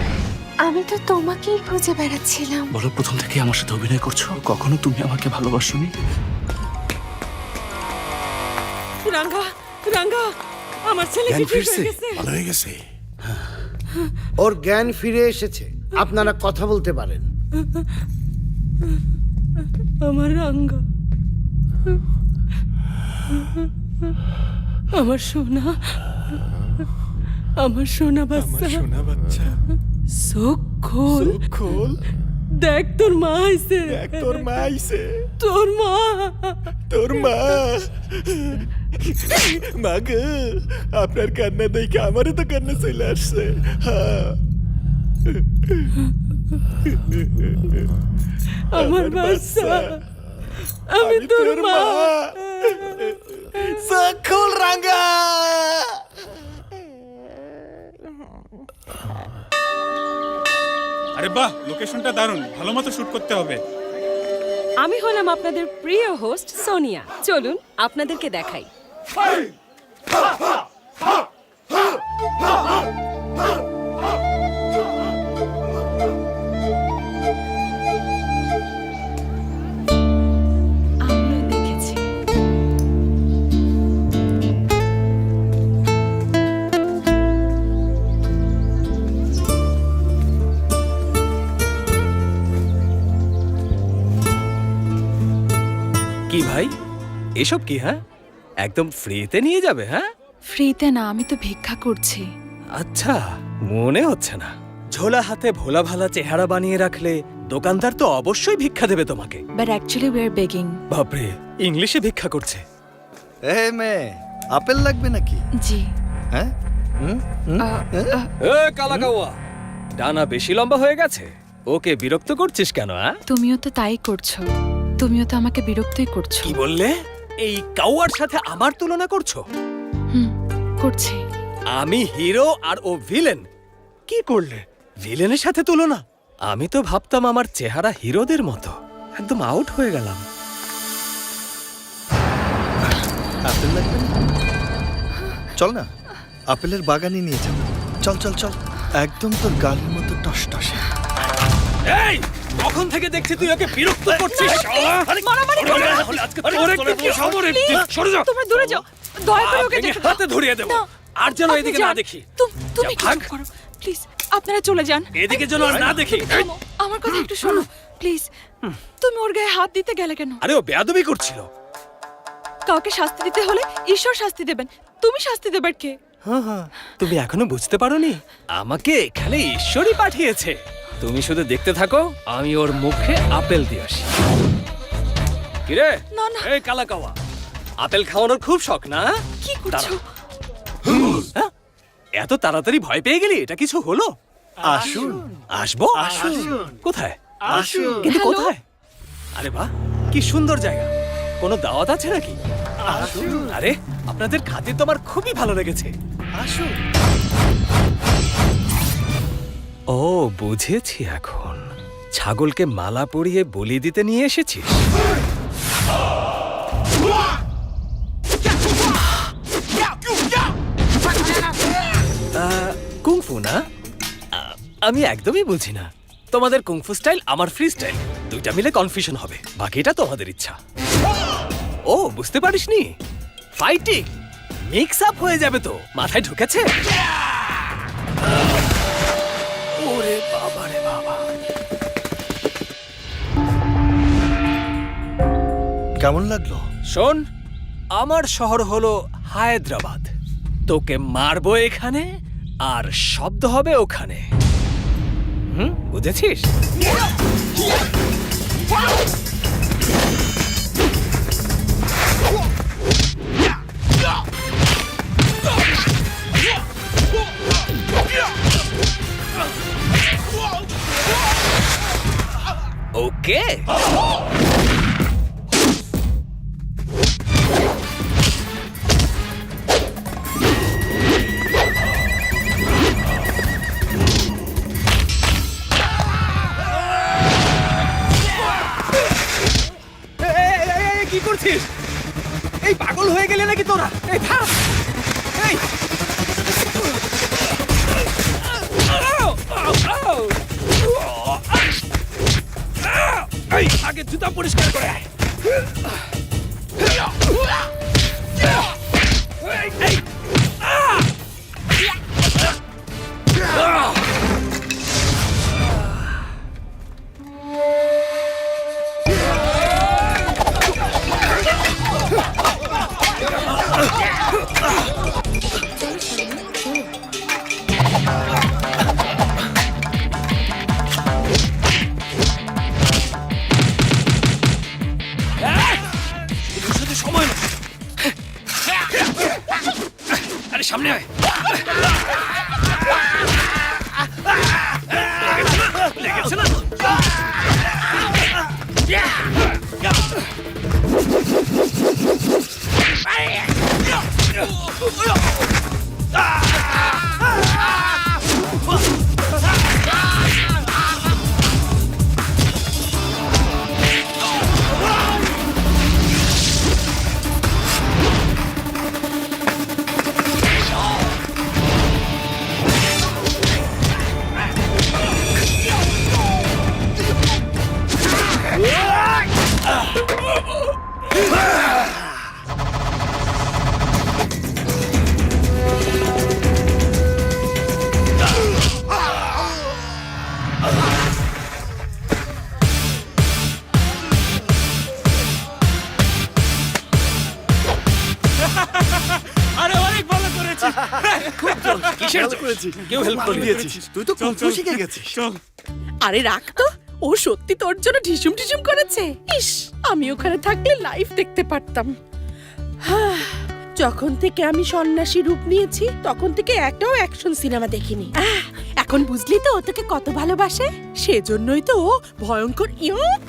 আমি তো তোমাকেই খুঁজে বেড়াচ্ছিলাম। বলো, প্রথম থেকে আমার সাথে অভিনয় করছো? কখনো তুমি আমাকে ভালোবাসোনি? রাঙ্গা, রাঙ্গা, আমার ছেলে কি ঠিক হয়ে গেছে? ভালো হয়ে গেছে। ওর জ্ঞান ফিরে এসেছে। আপনারা কথা বলতে পারেন। আমার রাঙ্গা, আমার সোনা, আমার সোনা বাচ্চা, সোনা বাচ্চা, চোখ খোল, খোল। দেখ তোর মা আইছে, দেখ তোর মা আইছে। তোর মা, তোর মা। মা গো, আপনার কান্না দেখে আমারও তো কান্না চলে আসছে। আমার বাচ্চা, আমি তোর মা। সকল রাঙ্গা। আরে বাহ, লোকেশনটা দারুণ। ভালো মতো শুট করতে হবে। আমি হলাম আপনাদের প্রিয় হোস্ট সোনিয়া। চলুন আপনাদেরকে দেখাই। আমিও দেখেছি। কি ভাই, এসব কি? হ্যাঁ, একদম ফ্রিতে নিয়ে যাবে? হ্যাঁ, ফ্রিতে না, আমি তো ভিক্ষা করছি। আচ্ছা, মনে হচ্ছে না। ঝোলা হাতে ভোলা ভালা চেহারা বানিয়ে রাখলে দোকানদার তো অবশ্যই ভিক্ষা দেবে তোমাকে। But actually we are begging. বাপরে, ইংলিশে ভিক্ষা করছে। এ মেয়ে, আপেল লাগবে নাকি? জি। হ্যাঁ, এ কালা কাওয়া, ডানা বেশি লম্বা হয়ে গেছে। ওকে বিরক্ত করছিস কেন? তুমিও তো তাই করছো। তুমিও তো আমাকে বিরক্তই করছো। কি বললে? এই কাওয়ার সাথে আমার তুলনা করছো? হুম, করছি। আমি হিরো আর ও ভিলেন। কি করলে? ভিলেনের সাথে তুলনা? আমি তো ভাবতাম আমার চেহারা হিরোদের মতো। একদম আউট হয়ে গেলাম। আপেল লাগবে না? চল না, আপেলের বাগানে নিয়ে যাব। চল চল চল, একদম তোর গালের মতো টসটসে। এই কখন থেকে দেখছি তুই ওকে বিরক্ত করছিস শালা। মারামারি ওরে করো না। হলে আজকে তোর একটু খবর একটু সরে যা। তোমরা দূরে যাও, দয়া করে ওকে ভেঙে যেতে দাও। হাতে ধরিয়ে দেবো। না, আর যেন আপনি এদিকে না যান। দেখি। তুমি যা, ভাগ। কিছু করো প্লিজ, আপনারা চলে যান। এদিকে যেন আর না দেখি। থামো, আমার কথা একটু শোনো প্লিজ। তুমি ওর গায়ে হাত দিতে গেলে কেন? আরে ও বেয়াদবি করছিল। কাউকে শাস্তি দিতে হলে ঈশ্বর শাস্তি দেবেন, তুমি শাস্তি দেবার কে? তুমি এখনো বুঝতে পারোনি? আমাকে এখানে ঈশ্বরই পাঠিয়েছে। তুমি শুধু দেখতে থাকো, আমি ওর মুখে আপেল দিয়ে আসি। কিরে? না, না। এই কালাকাওয়া, আপেল খাওয়ানোর খুব শখ না? কি করছো? হ্যাঁ? এত তাড়াতাড়ি ভয় পেয়ে গেলি? এটা কিছু হলো? আসুন আসবো? কোথায়? আসুন কিন্তু হ্যালো? কোথায়? আরে বাহ, কি সুন্দর জায়গা। কোনো দাওয়াত আছে নাকি? আরে আপনাদের খাতির তো আমার খুবই ভালো লেগেছে। আসুন ও, বুঝেছি এখন। ছাগলকে মালা পরিয়ে বলি দিতে নিয়ে এসেছিস। কুংফু না? আমি একদমই বুঝি না। তোমাদের কুংফু স্টাইল, আমার ফ্রি স্টাইল, দুইটা মিলে কনফিউশন হবে। বাকিটা তোমাদের ইচ্ছা। ও, বুঝতে পারিসনি? ফাইটিং মিক্স আপ হয়ে যাবে তো। মাথায় ঢুকেছে? ওরে বাবা রে বাবা। কেমন লাগলো? শোন, আমার শহর হলো হায়দ্রাবাদ। তোকে মারবো এখানে, আর শব্দ হবে ওখানে। বুঝেছিস? ওকে। কি করছিস? এই পাগল হয়ে গেলে নাকি তোরা? এই থাম! এই! এই, আগে জুতা পরিষ্কার করে আয়। এই, এই! শুধু সময় না। আরে সামনে আয়। লেগেছে না? আরে অনেক ভালো করেছিস। কিসের করেছি? কেউ হেল্প করে দিয়েছিস? তুই তো কুংফু শিখে গেছিস। আরে রাখ তো, ও সত্যি তোর জন্য ঢিসুম ঢিসুম করেছে। ইস, আমি ওখানে থাকলে লাইভ দেখতে পারতাম। হাহ, যখন থেকে আমি সন্ন্যাসী রূপ নিয়েছি তখন থেকে একটাও অ্যাকশন সিনেমা দেখিনি। এখন বুঝলি তো ও তোকে কত ভালোবাসে। সেজন্যই তো ও ভয়ঙ্কর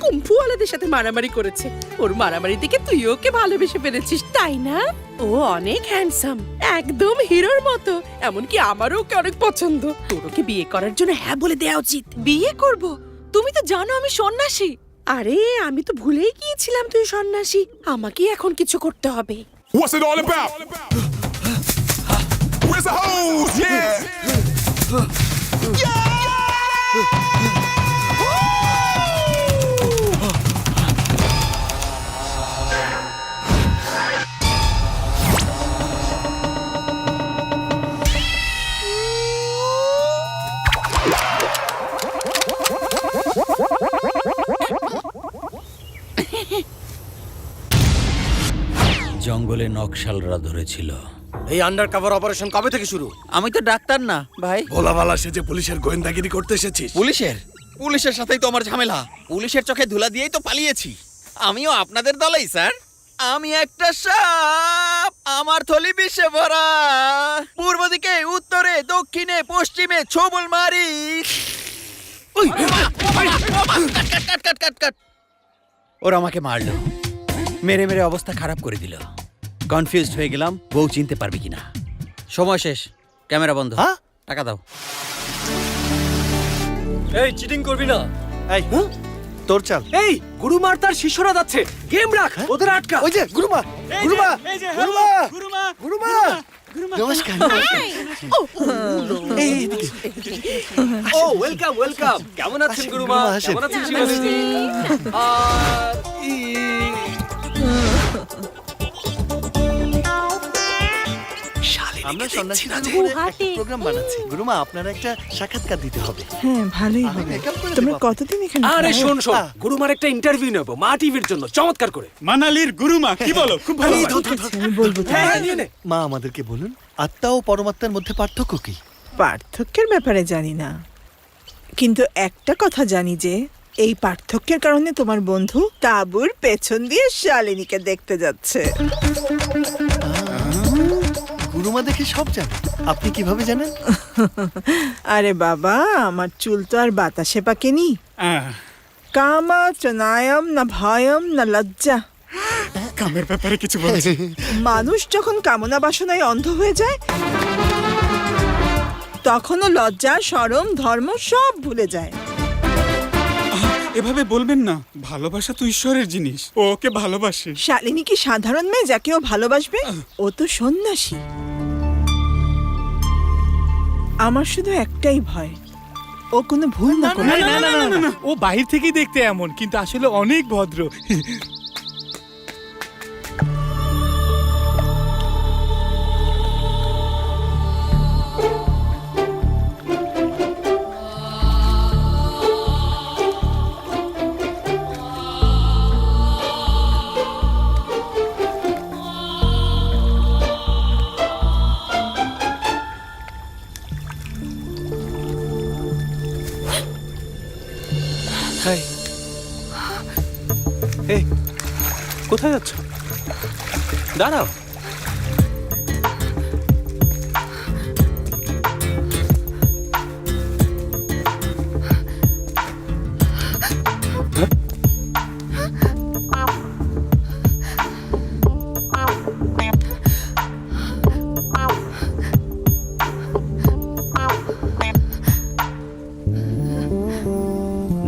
কুম্ফুওয়ালাদের সাথে মারামারি করেছে। ওর মারামারি দেখে তুই ওকে ভালোবেসে ফেলেছিস, তাই না? ও অনেক হ্যান্ডসাম, একদম হিরোর মতো। এমনকি আমারও ওকে অনেক পছন্দ। তোর ওকে বিয়ে করার জন্য হ্যাঁ বলে দেওয়া উচিত। বিয়ে করব? তুমি তো জানো আমি সন্ন্যাসী। আরে আমি তো ভুলেই গিয়েছিলাম তুই সন্ন্যাসী। আমাকেই এখন কিছু করতে হবে। What's it all about? Where's the hose? Yeah! জঙ্গলে নকশালরা ধরেছিল। এই আন্ডার কভার অপারেশন কবে থেকে শুরু? আমি তো ডাক্তার না ভাই। ভোলাভালা সেজে পুলিশের গোয়েন্দাগিরি করতে এসেছিস? পুলিশের সাথেই তো আমার ঝামেলা। পুলিশের চোখে ধুলা দিয়েই তো পালিয়েছি। আমিও আপনাদের দলেই স্যার। আমি একটা সাপ, আমার থলি বিষে ভরা। পূর্ব দিকে, উত্তরে, দক্ষিণে, পশ্চিমে ছোবল মারি। ওরা আমাকে মারলো, মেরে মেরে অবস্থা খারাপ করে দিল। কনফিউজড হয়ে গেলাম, বউ চিনতে পারবে কিনা। সময় শেষ, ক্যামেরা বন্ধ। টাকা দাও। এই চিটিং করবি না। এই তোর চাল। এই গুরুমার তার শিষ্যরা যাচ্ছে, গেম রাখ, ওদের আটকা। ওই যে গুরুমা, গুরুমা, গুরুমা, গুরুমা। নমস্কার। ও ওয়েলকাম ওয়েলকাম। কেমন আছেন গুরুমা? কেমন আছেন শিবাজি? আমরা সন্ন্যাসী প্রোগ্রাম বানাচ্ছি। গুরুমা, আপনারা একটা সাক্ষাৎকার দিতে হবে। হ্যাঁ, ভালোই হবে। makeup করে তোমরা দেবো। কতদিন এখানে আরে থাকবে? শোন শোন, গুরুমার একটা ইন্টারভিউ নেব মা টিভির জন্য, চমৎকার করে। মানালির গুরুমা কি বলো? খুব ভালো। আমি বলবো তো। হ্যাঁ নিয়ে নে। মা, আমাদেরকে বলুন, আত্মা ও পরমাত্মার মধ্যে পার্থক্য কি? পার্থক্যের ব্যাপারে জানি না, কিন্তু একটা কথা জানি যে এই পার্থক্যের কারণে তোমার বন্ধু তাঁবুর পেছন দিয়ে শালিনীকে দেখতে যাচ্ছে। গুরুমা দেখে সব জানে। আপনি কিভাবে জানেন? আরে বাবা, আমার চুল তো আর বাতাসে পাকেনি। কামা চনায়ম না ভয়ম না লজ্জা। কামের ব্যাপারে কিছু বলছি। মানুষ যখন কামনা বাসনায় অন্ধ হয়ে যায়, তখনও লজ্জা, শরম, ধর্ম সব ভুলে যায়। এভাবে বলবেন না, ভালোবাসা তো ঈশ্বরের জিনিস, ও ওকে ভালোবাসে। শালিনী কি সাধারণ মেয়ে যাকে ও ভালোবাসবে? ও তো সন্ন্যাসী। আমার শুধু একটাই ভয়, ও কোনো ভুল না করে। না, ও বাইরে থেকেই দেখতে এমন, কিন্তু আসলে অনেক ভদ্র। হাই। এই কোথায় যাচ্ছ? দাঁড়াও।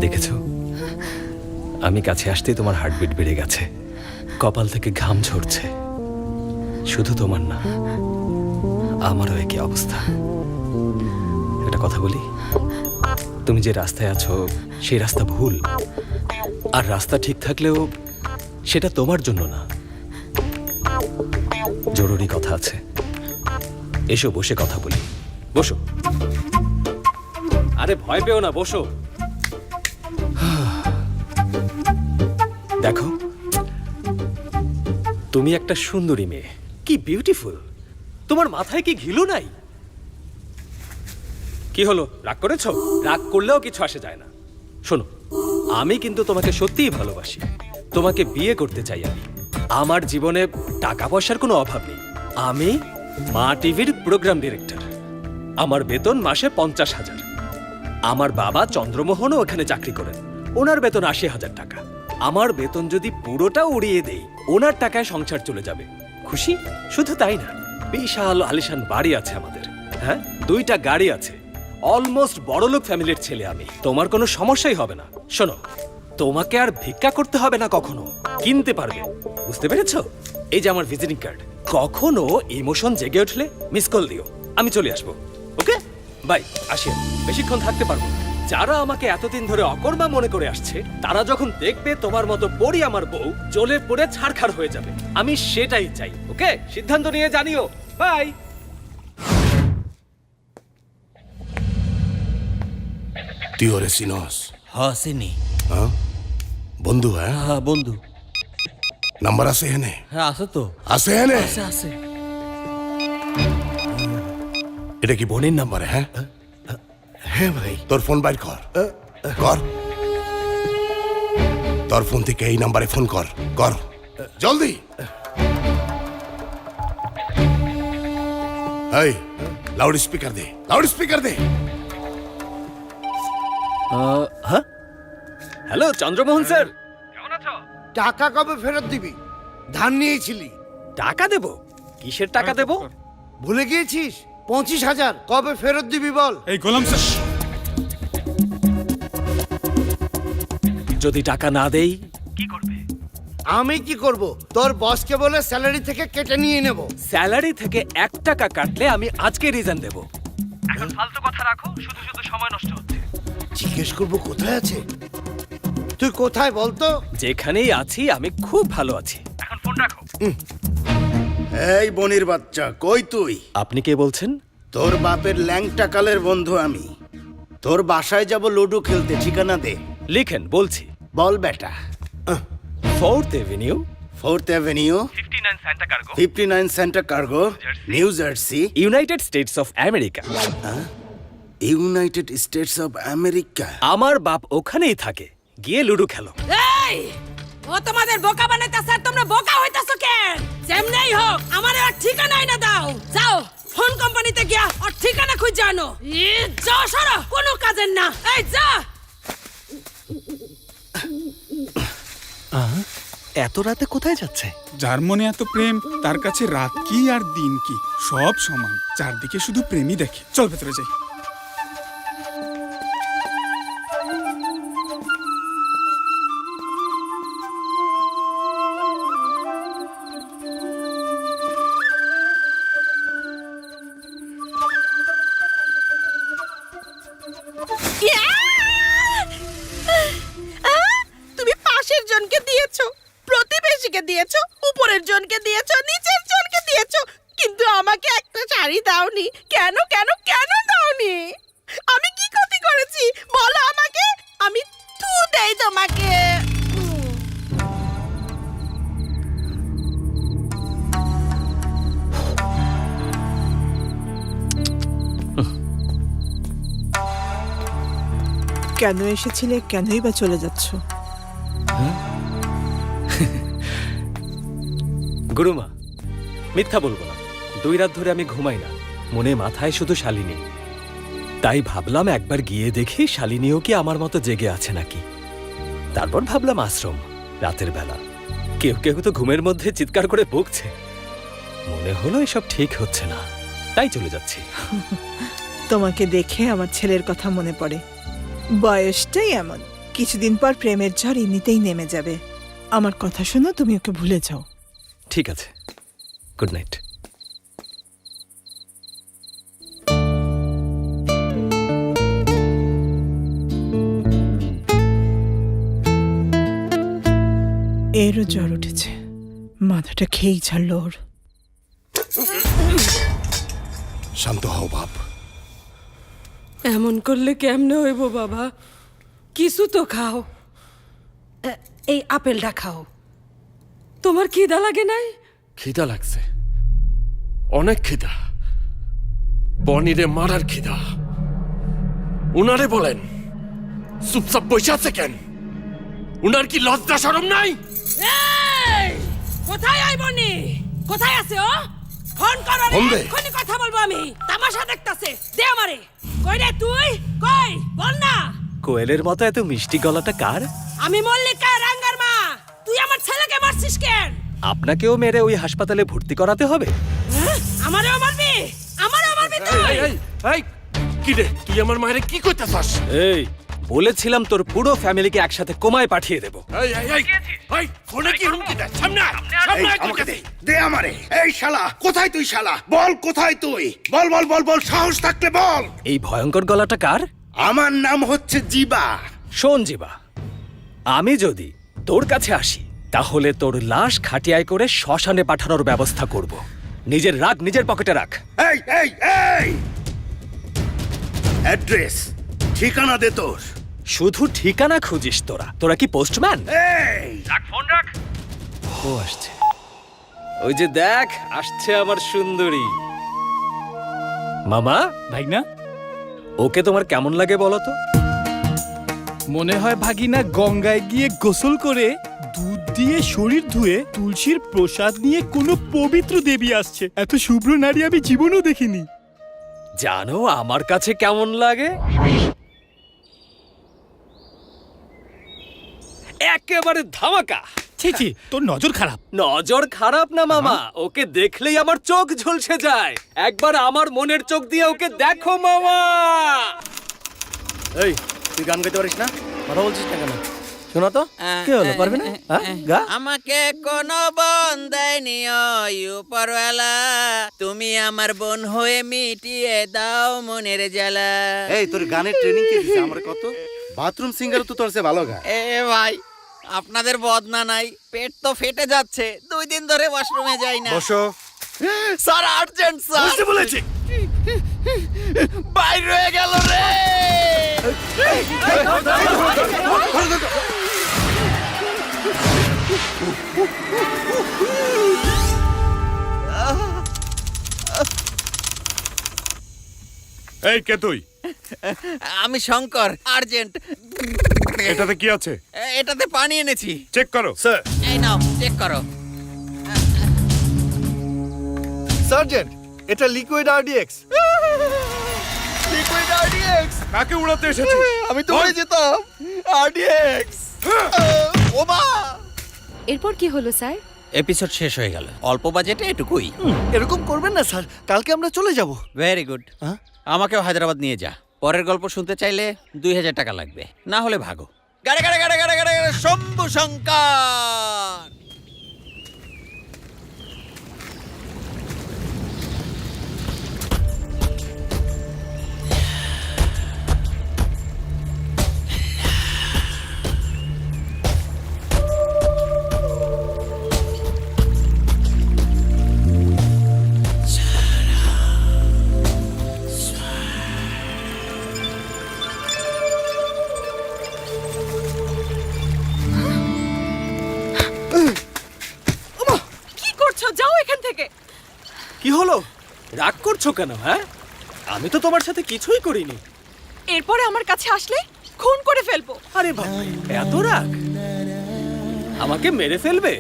দেখেছো, আমি কাছে আসতেই তোমার হার্টবিট বেড়ে গেছে, কপাল থেকে ঘাম ঝরছে। শুধু তোমার না, আমারও একই অবস্থা। একটা কথা বলি, তুমি যে রাস্তায় আছো সেই রাস্তা ভুল, আর রাস্তা ঠিক থাকলেও সেটা তোমার জন্য না। জরুরি কথা আছে, এসো বসে কথা বলি। বসো। আরে ভয় পেও না, বসো। দেখো, তুমি একটা সুন্দরী মেয়ে, কি বিউটিফুল। তোমার মাথায় কি ঘিলু নাই? কি হলো, রাগ করেছো? রাগ করলেও কিছু আসে যায় না। শোনো, আমি কিন্তু তোমাকে সত্যিই ভালোবাসি, তোমাকে বিয়ে করতে চাই আমি। আমার জীবনে টাকা পয়সার কোনো অভাব নেই। আমি মা টিভির প্রোগ্রাম ডিরেক্টর। আমার বেতন মাসে 50,000। আমার বাবা চন্দ্রমোহনও ওখানে চাকরি করেন, ওনার বেতন 80,000 টাকা। আমার বেতন যদি পুরোটা উড়িয়ে দেই, ওনার টাকায় সংসার চলে যাবে। খুশি? শুধু তাই না, বিশাল আলিশান বাড়ি আছে আমাদের। হ্যাঁ, 2টা গাড়ি আছে। অলমোস্ট বড়লোক ফ্যামিলির ছেলে আমি। তোমার কোনো সমস্যাই হবে না। শোনো, তোমাকে আর ভিক্ষা করতে হবে না, কখনো কিনতে পারবে। বুঝতে পেরেছো? এই যে আমার ভিজিটিং কার্ড। কখনো ইমোশন জেগে উঠলে মিস কল দিও, আমি চলে আসবো। ওকে, বাই। আসি, বেশিক্ষণ থাকতে পারবো না। যারা আমাকে এতদিন ধরে অকর্মা মনে করে আসছে, তারা যখন দেখবে তোমার মতো পড়ি আমার বউ, জ্বলে পড়ে ছারখার হয়ে যাবে। আমি সেটাই চাই। ওকে, সিদ্ধান্ত নিয়ে জানিও। বাই। তুই ওরে চিনস? হাসিনি। বন্ধু? হ্যাঁ, হ্যাঁ বন্ধু। নাম্বার আছে এনে? হ্যাঁ আছে তো। আছে এনে? আছে আছে। এটা কি বোনের নাম্বার? হ্যাঁ হ্যাঁ ভাই। তোর ফোন বাইর কর। কর। তোর ফোন থেকে এই নাম্বারে ফোন কর। কর জলদি। এই লাউড স্পিকার দে, লাউড স্পিকার দে। হ্যাঁ হ্যালো চন্দ্রমোহন স্যার, টাকা কবে ফেরত দিবি? ধার নিয়েছিলি। টাকা দেব? কিসের টাকা দেব? ভুলে গিয়েছিস? 25,000 কবে ফেরত দিবি বল? এই গোলাম স্যার, যদি টাকা না দেই? আমি কি করব? তোর বসকে বলে স্যালারি থেকে কেটে নিয়ে নেব। স্যালারি থেকে 1 টাকা কাটলে আমি আজকে রিজাইন দেব। এখন ফালতু কথা রাখো, শুধু শুধু সময় নষ্ট হচ্ছে। জিজ্ঞেস করব কোথায় আছে? তুই কোথায় বলতো? যেখানেই আছি আমি খুব ভালো আছি। এখন ফোন রাখো। এই বনির বাচ্চা, কই তুই? আপনি কে বলছেন? তোর বাপের ল্যাংটা কালের বন্ধু আমি। তোর বাসায় যাব লুডো খেলতে, ঠিকানা দে। লিখেন, বলছি। বল বেটা। 4th Avenue, 4th avenue, 59 centre cargo, new jersey, United states of America. United states of America. আমার বাপ ওখানেই থাকে। গিয়ে লুডো খেলো। এই ও তোমাদের বোকা বানাইতাছে আর তোমরা বোকা হইতাছো কেন? যেমনেই হোক আমার আর ঠিকানাই না দাও। যাও ফোন কোম্পানিতে গিয়া আর ঠিকানা খুঁজে আনো। যাও সরো, কোনো কাজের না। এই যা। এত রাতে কোথায় যাচ্ছে? যার মনে এত প্রেম তার কাছে রাত কি আর দিন কি সব সমান। চারদিকে শুধু প্রেমই দেখে। চল ভেতরে যাই। তুমি পাশের জনকে দিয়েছো, প্রতিবেশীকে দিয়েছো, উপরের জনকে দিয়েছো, নিচের জনকে দিয়েছো, কিন্তু আমাকে একটা শাড়ি দাওনি। কেন কেন কেন দাওনি? আমি কি ক্ষতি করেছি বলো আমাকে? আমি তু দেই তোমাকে। কেন এসেছিলে, কেনই বা চলে যাচ্ছ? গুরুমা, মিথ্যা বলবো না, 2 রাত ধরে আমি ঘুমাই না। মনে মাথায় শুধু শালিনী। তাই ভাবলাম একবার গিয়ে দেখি শালিনীও কি আমার মতো জেগে আছে নাকি। তারপর ভাবলাম আশ্রম, রাতের বেলা কেউ কেউ তো ঘুমের মধ্যে চিৎকার করে বকছে। মনে হলো এসব ঠিক হচ্ছে না, তাই চলে যাচ্ছি। তোমাকে দেখে আমার ছেলের কথা মনে পড়ে। বয়সটাই এমন, কিছুদিন পর প্রেমের ঝড় এমনিতেই নেমে যাবে। আমার কথা শোনো, তুমি ওকে ভুলে যাও। ঠিক আছে, গুড নাইট। এরও জ্বর উঠেছে, মাথাটা খেয়েই ছাড়লো ওর। শান্ত হও বাপ। এমন করলে কেমনে হইব বাবা? কিছু তো খাও। এই আপেলটা খাও। তোমার খিদা লাগে নাই? খিদা লাগছে, অনেক খিদা। বনিরে মারার খিদা। উনারে বলেন চুপচাপ বসে আছে কেন? উনার কি লজ্জা শরম নাই? এই কোথায় আইবনি? কোথায় আছে ও? ফোন করো রে, এক্ষুনি কথা বলবো আমি। তামাশা দেখতাছে, দে আমারে। কই রে তুই? কই বল না। কোয়েলের মতো এত মিষ্টি গলাটা কার? আমি মল্লিকা রাঙ্গার মা। তুই আমার ছেলেকে মারছিস কেন? আপনাকেও মেরে ওই হাসপাতালে ভর্তি করাতে হবে? আমারেও মারবি? আমারেও মারবি তুই? এই কি রে, তুই আমার মায়ের কি কইতাছস? এই বলেছিলাম তোর পুরো ফ্যামিলিকে একসাথে কোমায় পাঠিয়ে দেব। এই ফোনে কি হুমকি দেয়? সামনে আয়, এই আমাকে দে, দে আমারে। এই শালা, কোথায় তুই শালা? বল কোথায় তুই? বল বল বল বল, সাহস থাকলে বল। এই ভয়ঙ্কর গলাটা কার? আমার নাম হচ্ছে জিবা। শোন জিবা, আমি যদি তোর কাছে আসি তাহলে তোর লাশ খাটিয়ায় করে শ্মশানে পাঠানোর ব্যবস্থা করব। নিজের রাগ নিজের পকেটে রাখ। এই এই এই, অ্যাড্রেস, ঠিকানা দে তোর। শুধু ঠিকানা খুঁজিস তোরা? তোরা কি পোস্টম্যান? এই রাখ ফোন রাখ। ও আসছে, ওই যে দেখ আসছে আমার সুন্দরী। মামা, ভাগনা, ওকে তোমার কেমন লাগে বলো তো? মনে হয় ভাগিনা গঙ্গায় গিয়ে গোসল করে দুধ দিয়ে শরীর ধুয়ে তুলসীর প্রসাদ নিয়ে কোনো পবিত্র দেবী আসছে। এত শুভ্র নারী আমি জীবনেও দেখিনি। জানো আমার কাছে কেমন লাগে? একেবারে ধামাকা। ছি ছি, তোর নজর খারাপ। নজর খারাপ না মামা, ওকে দেখলেই আমার চোখ ঝলসে যায়। একবার আমার মনের চোখ দিয়ে ওকে দেখো মামা। এই, তুই গান গাইতে পারিস না? কথা বলছিস না কেন? শোনা তো, কি হলো, পারবি না? গা। আমাকে কোনো বোন দেয়নি ওই উপরওয়ালা, তুমি আমার বোন হয়ে মিটিয়ে দাও মনের জ্বালা। এই তোর গানের ট্রেনিং কে দিছে? আমার কত বাথরুম সিঙ্গার তো তোর সে ভালো গায়। এ ভাই, আপনাদের বদনা নাই, পেট তো ফেটে যাচ্ছে, 2 দিন ধরে ওয়াশরুমে যাই না। বসো। Sir urgent sir. বুঝতে বলেছি। বাইরে হয়ে গেল রে। এই কে তুই? আমি শঙ্কর, আর্জেন্ট। এটাতে কি আছে? এটাতে পানি এনেছি। চেক করো। স্যার, এই নাও চেক করো। সার্জেন্ট, এটা লিকুইড আরডিএক্স। Liquid RDX. কাকে উড়াতে এসেছিস? আমি তো উড়ে যেতাম। আরডিএক্স। ওমা! এরপর কি হলো স্যার? এপিসোড শেষ হয়ে গেল। অল্প বাজেটে এটুকুই। এরকম করবেন না স্যার, কালকে আমরা চলে যাব। Very good. আমাকেও হায়দ্রাবাদ নিয়ে যা। পরের গল্প শুনতে চাইলে 2000 টাকা লাগবে, না হলে ভাগো। গাড়ে গাড়ে গাড়ে গাড়ে গাড়ে গাড়ে, শম্ভু শঙ্কর। কি করছো? যাও এখান থেকে। কি হলো? রাগ করছো কেন? হ্যাঁ, আমি তো তোমার সাথে কিছুই করিনি। এরপরে আমার কাছে আসলে খুন করে ফেলবো। আরে বাবা, এত রাগ? আমাকে মেরে ফেলবে?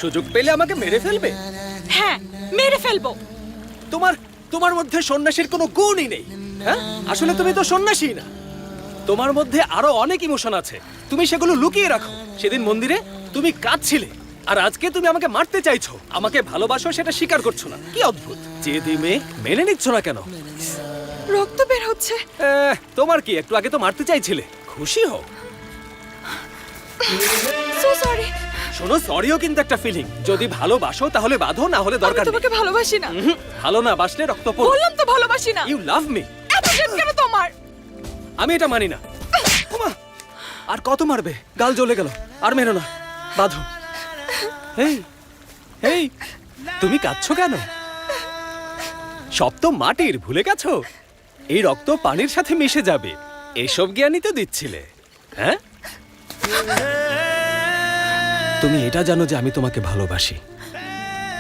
সুযোগ পেলে আমাকে মেরে ফেলবে? হ্যাঁ, মেরে ফেলবো। তোমার মধ্যে সন্ন্যাসীর কোনো গুণই নেই। হ্যাঁ, আসলে তুমি তো সন্ন্যাসী না। তোমার মধ্যে আরো অনেক ইমোশন আছে, তুমি সেগুলো লুকিয়ে রাখো। সেদিন মন্দিরে তুমি কাঁদছিলে, আর আজকে তুমি আমাকে মারতে চাইছো। আমাকে ভালোবাসো সেটা স্বীকার করছো না। কি অদ্ভুত! যে দিমে মেনে নিচ্ছ না কেন? রক্ত বের হচ্ছে। তোমার কি, একটু আগে তো মারতে চাইছিলে। খুশি হও। So sorry. শোনো, সরিও কিন্তু একটা ফিলিং। যদি ভালোবাসো তাহলে বাঁধো, না হলে আমি দরকার নেই। তোমাকে ভালোবাসি না। ভালো না বাসলে রক্ত পড়বে। বললাম তো ভালোবাসি না। You love me. এত জেদ কেন তোমার? আমি এটা মানি না। ওমা, আর কত মারবে? গাল জ্বলে গেল। আর মেরো না, বাঁধো। এই এই, তুমি কাঁদছো কেন? সব তো মাটির, ভুলে গেছো? এই রক্ত পানির সাথে মিশে যাবে, এসব জ্ঞানই তো দিচ্ছিলে। হ্যাঁ, তুমি এটা জানো যে আমি তোমাকে ভালোবাসি,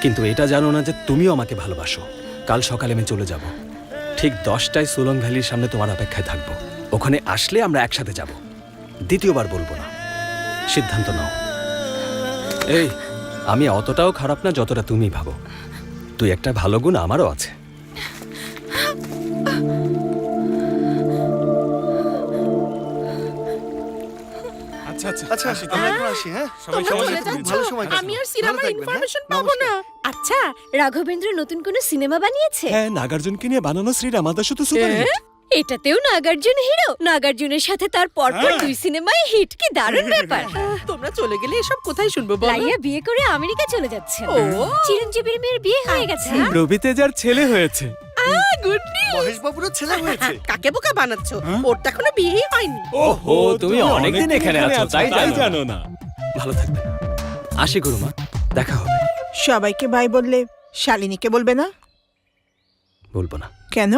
কিন্তু এটা জানো না যে তুমিও আমাকে ভালোবাসো। কাল সকালে আমি চলে যাব। ঠিক 10টায় সোলং ভ্যালির সামনে তোমার অপেক্ষায় থাকবো। ওখানে আসলে আমরা একসাথে যাব। দ্বিতীয়বার বলবো না। সিদ্ধান্ত নাও। এই, আমি অতটাও খারাপ না যতটা তুমি ভাবো। তুই একটা ভালো গুণ আমারও আছে। আচ্ছা আচ্ছা আচ্ছা, আমরা এখন আসি। হ্যাঁ, সবাই তোমরা সবাই চলে যাচ্ছ। ভালো সময় কাটাবো। আমি আর সিনেমার ভালো থাকবেন, হ্যাঁ? ইনফরমেশন পাবো না। আচ্ছা, রাঘবেন্দ্র নতুন কোনো সিনেমা বানিয়েছে? হ্যাঁ, নাগার্জুনকে নিয়ে বানানো শ্রী রামাদাসু তো সুপারহিট। এটাতেও নাগার্জুন হিরো। নাগার্জুনের সাথে তার পরপর 2 সিনেমায় হিট, কি দারুণ ব্যাপার। তোমরা চলে গেলে এসব কোথায় শুনবো বলো? লাইয়া বিয়ে করে আমেরিকা চলে যাচ্ছে। ও। চিরঞ্জীবীর মেয়ের বিয়ে হয়ে গেছে। রবি তেজার ছেলে হয়েছে। Good news. মহেশ বাবুরও ছেলে হয়েছে। কাকে বোকা বানাচ্ছ? ওর তো এখনো বিয়েই হয়নি। ওহো, তুমি অনেকদিন এখানে আছো, তাই জানো না। ভালো থাকবে। আসি গুরুমা, দেখা হবে। সবাইকে বাই বললে শালিনীকে বলবে না? বলবো না। কেন?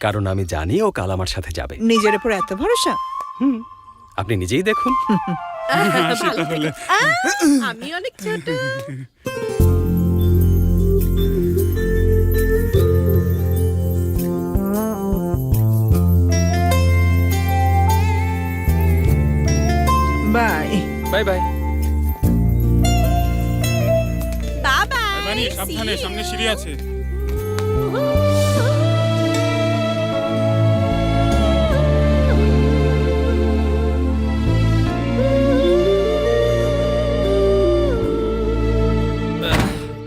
কারণ আমি জানি ও কাল আমার সাথে যাবে। নিজের উপর এত ভরসা? আপনি নিজেই দেখুন। ভালো থেকো। আমি অনেক ছোট। বাই। Bye bye. বাবা সাবধানে, সামনে সিঁড়ি আছে।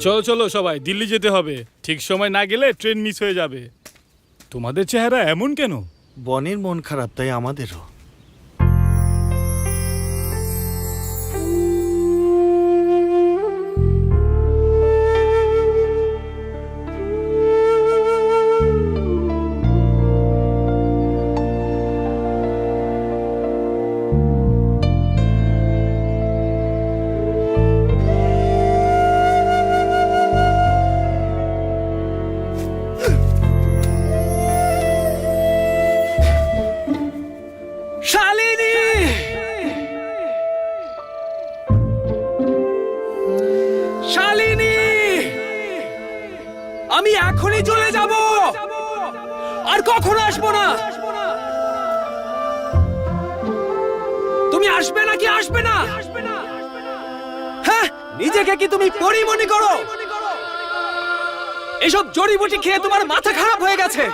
চলো চলো সবাই, দিল্লি যেতে হবে। ঠিক সময় না গেলে ট্রেন মিস হয়ে যাবে। তোমাদের চেহারা এমন কেন? বনের মন খারাপ, তাই আমাদেরও। শালিনী! শালিনী! আমি এখনই চলে যাব, আর কখনো আসবো না। তুমি আসবে নাকি আসবে না? হ্যাঁ, নিজেকে কি তুমি পরী মনে করো? এসব জড়িবুটি খেয়ে তোমার মাথা খারাপ হয়ে গেছে।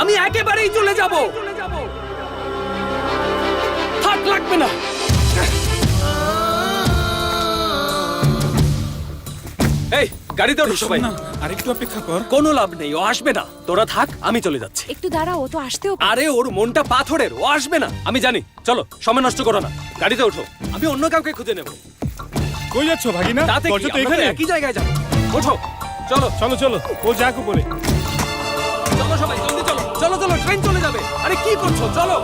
আমি একেবারেই চলে যাব, থাক লাগবে না। এই গাড়িতে ওঠো সবাই। আরেকটু অপেক্ষা কর। কোনো লাভ নেই, ও আসবে না। তোরা থাক, আমি চলে যাচ্ছি। একটু দাঁড়াও, ও তো আসতেও পারে। আরে ওর মনটা পাথরের, ও আসবে না। আমি জানি। চলো, সময় নষ্ট করো না, গাড়িতে ওঠো। আমি অন্য কাউকে খুঁজে নেব। কই যাচ্ছ ভাগিনা? তাতে কি, দরজা তো আমরা এখানে। একই জায়গায় যাবো। ওঠো, চলো চলো চলো, ও যাক উপরে। চলো সবাই, জলদি চলো। চলো চলো, ট্রেন চলে যাবে। আরে কি করছো, চলো।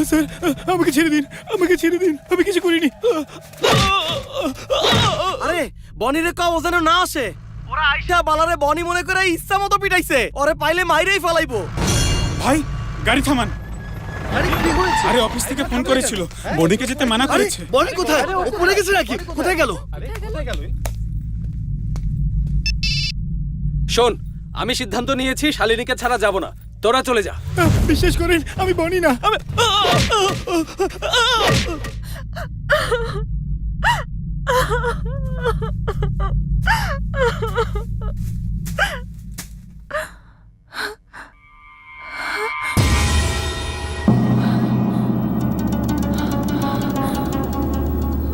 স্যার, আমাকে ছেড়ে দিন, আমাকে ছেড়ে দিন, আমি কিছু করিনি। আরে বনিরে কও ও যেন না আসে। ওরা আইসা বালারে বনি মনে করে ইচ্ছা মতো পিটাইছে। ওরে পাইলে মাইরেই ফেলাইবো। ভাই, গাড়ি থামান। আরে অফিস থেকে ফোন করেছিল, বনিকে যেতে মানা করেছে। বনি কোথায়? ও পড়ে গেছে নাকি? কোথায় গেল? শোন, আমি সিদ্ধান্ত নিয়েছি শালিনীকে ছাড়া যাব না। তোরা চলে যা। বিশ্বাস করেন, আমি বনি না।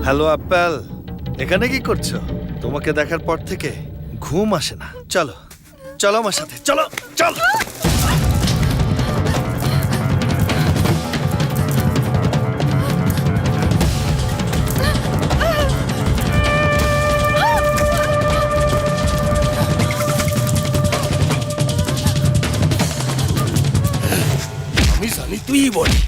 হ্যালো অ্যাপেল, এখানে কি করছো? তোমাকে দেখার পর থেকে ঘুম আসে না। চলো চলো আমার সাথে, চলো চলো। আমি জানি তুই বলি।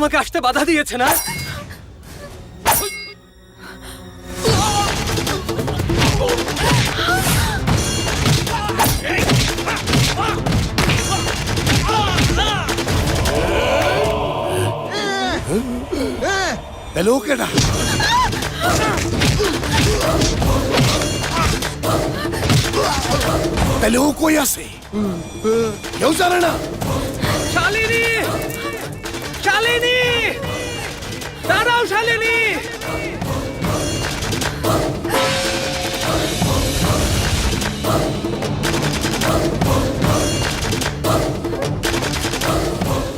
আমাকে আসতে বাধা দিয়েছে না? তাহলে ও কেডা? তাহলে ও কই আছে? কেউ জানে না। শালিনী! শালিনী! দাঁড়াও শালিনী!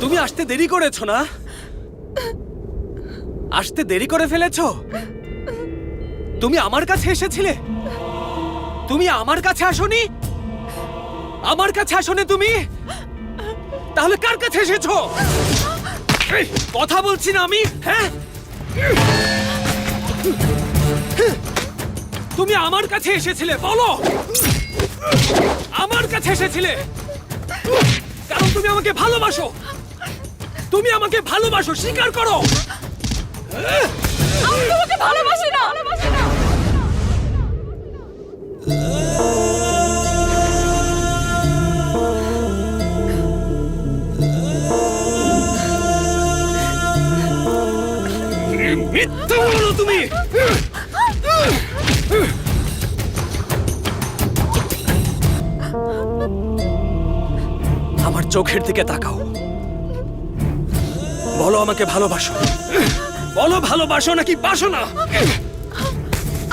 তুমি আসতে দেরি করেছো না? আসতে দেরি করে ফেলেছো? তুমি আমার কাছে এসেছিলে? তুমি আমার কাছে আসোনি? আমার কাছে আসোনি তুমি? তাহলে কার কাছে এসেছো? এই, কথা বলছি না আমি, হ্যাঁ? তুমি আমার কাছে এসেছিলে, বলো। আমার কাছে এসেছিলে কারণ তুমি আমাকে ভালোবাসো। তুমি আমাকে ভালোবাসো, স্বীকার করো। আমি তোমাকে ভালোবাসি না। মিথ্যা বলো তুমি। আমার চোখের দিকে তাকাও, বলো আমাকে ভালোবাসো। বলো ভালোবাসো নাকি বাসো না?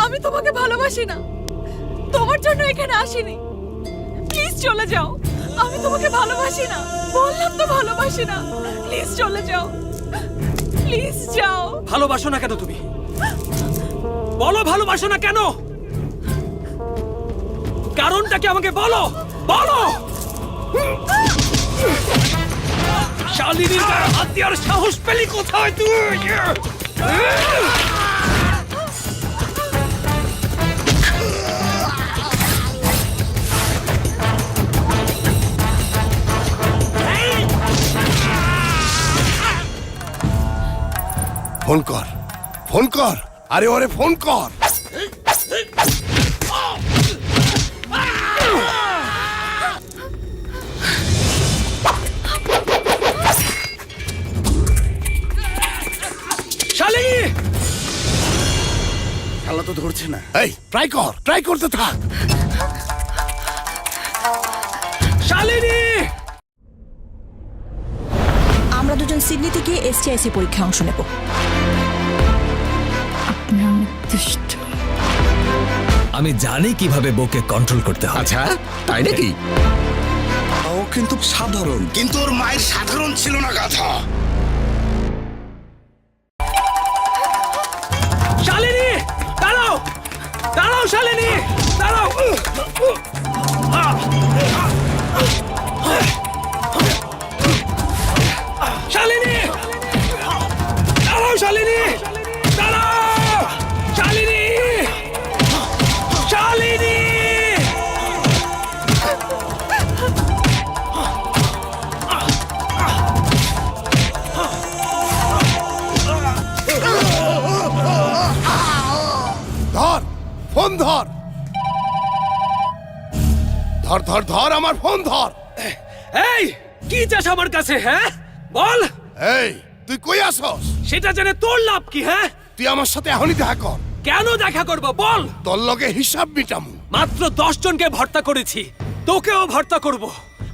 আমি তোমাকে ভালোবাসি না, তোমার জন্য এখানে আসিনি। প্লিজ চলে যাও। আমি তোমাকে ভালোবাসি না, বললাম তো ভালোবাসি না। প্লিজ চলে যাও, প্লিজ যাও। ভালোবাসো না কেন তুমি? বলো ভালোবাসো না কেন? কারণটা কি আমাকে বলো, বলো। শালিনীর গায়ে হাত দেওয়ার সাহস পেলি কোথায় তুই? ফোন কর, ফোন কর, আরে ওরে ফোন কর। শালিনী! শালা তো ধরছে না। এই ট্রাই কর, ট্রাই করতে থাক। শালিনী! আমরা দুজন সিডনিতে গিয়ে STIC পরীক্ষায় অংশ নেব। আমি জানি কিভাবে বউকে কন্ট্রোল করতে হয়। আচ্ছা, তাই নাকি? ও কিন্তু সাধারণ, কিন্তু ওর মায়ের সাধারণ ছিল না গাধা। শালিনী! দাঁড়াও! দাঁড়াও শালিনী! দাঁড়াও! শালিনী! দাঁড়াও শালিনী! দাঁড়াও! শালিনী! শালিনী! ধর, ফোন ধর। ধর ধর ধর, আমার ফোন ধর। এই, কি চাস আমার কাছে, হ্যাঁ? বল। এই, তুই কই আসস? সেটা জেনে তোর লাভ কি, হ্যাঁ? তুই আমার সাথে এখনই দেখা কর। কেন দেখা করব বল? তোর লগে হিসাব মিটামু। মাত্র 10 জনকে ভর্তা করেছি, তোকেও ভর্তা করব।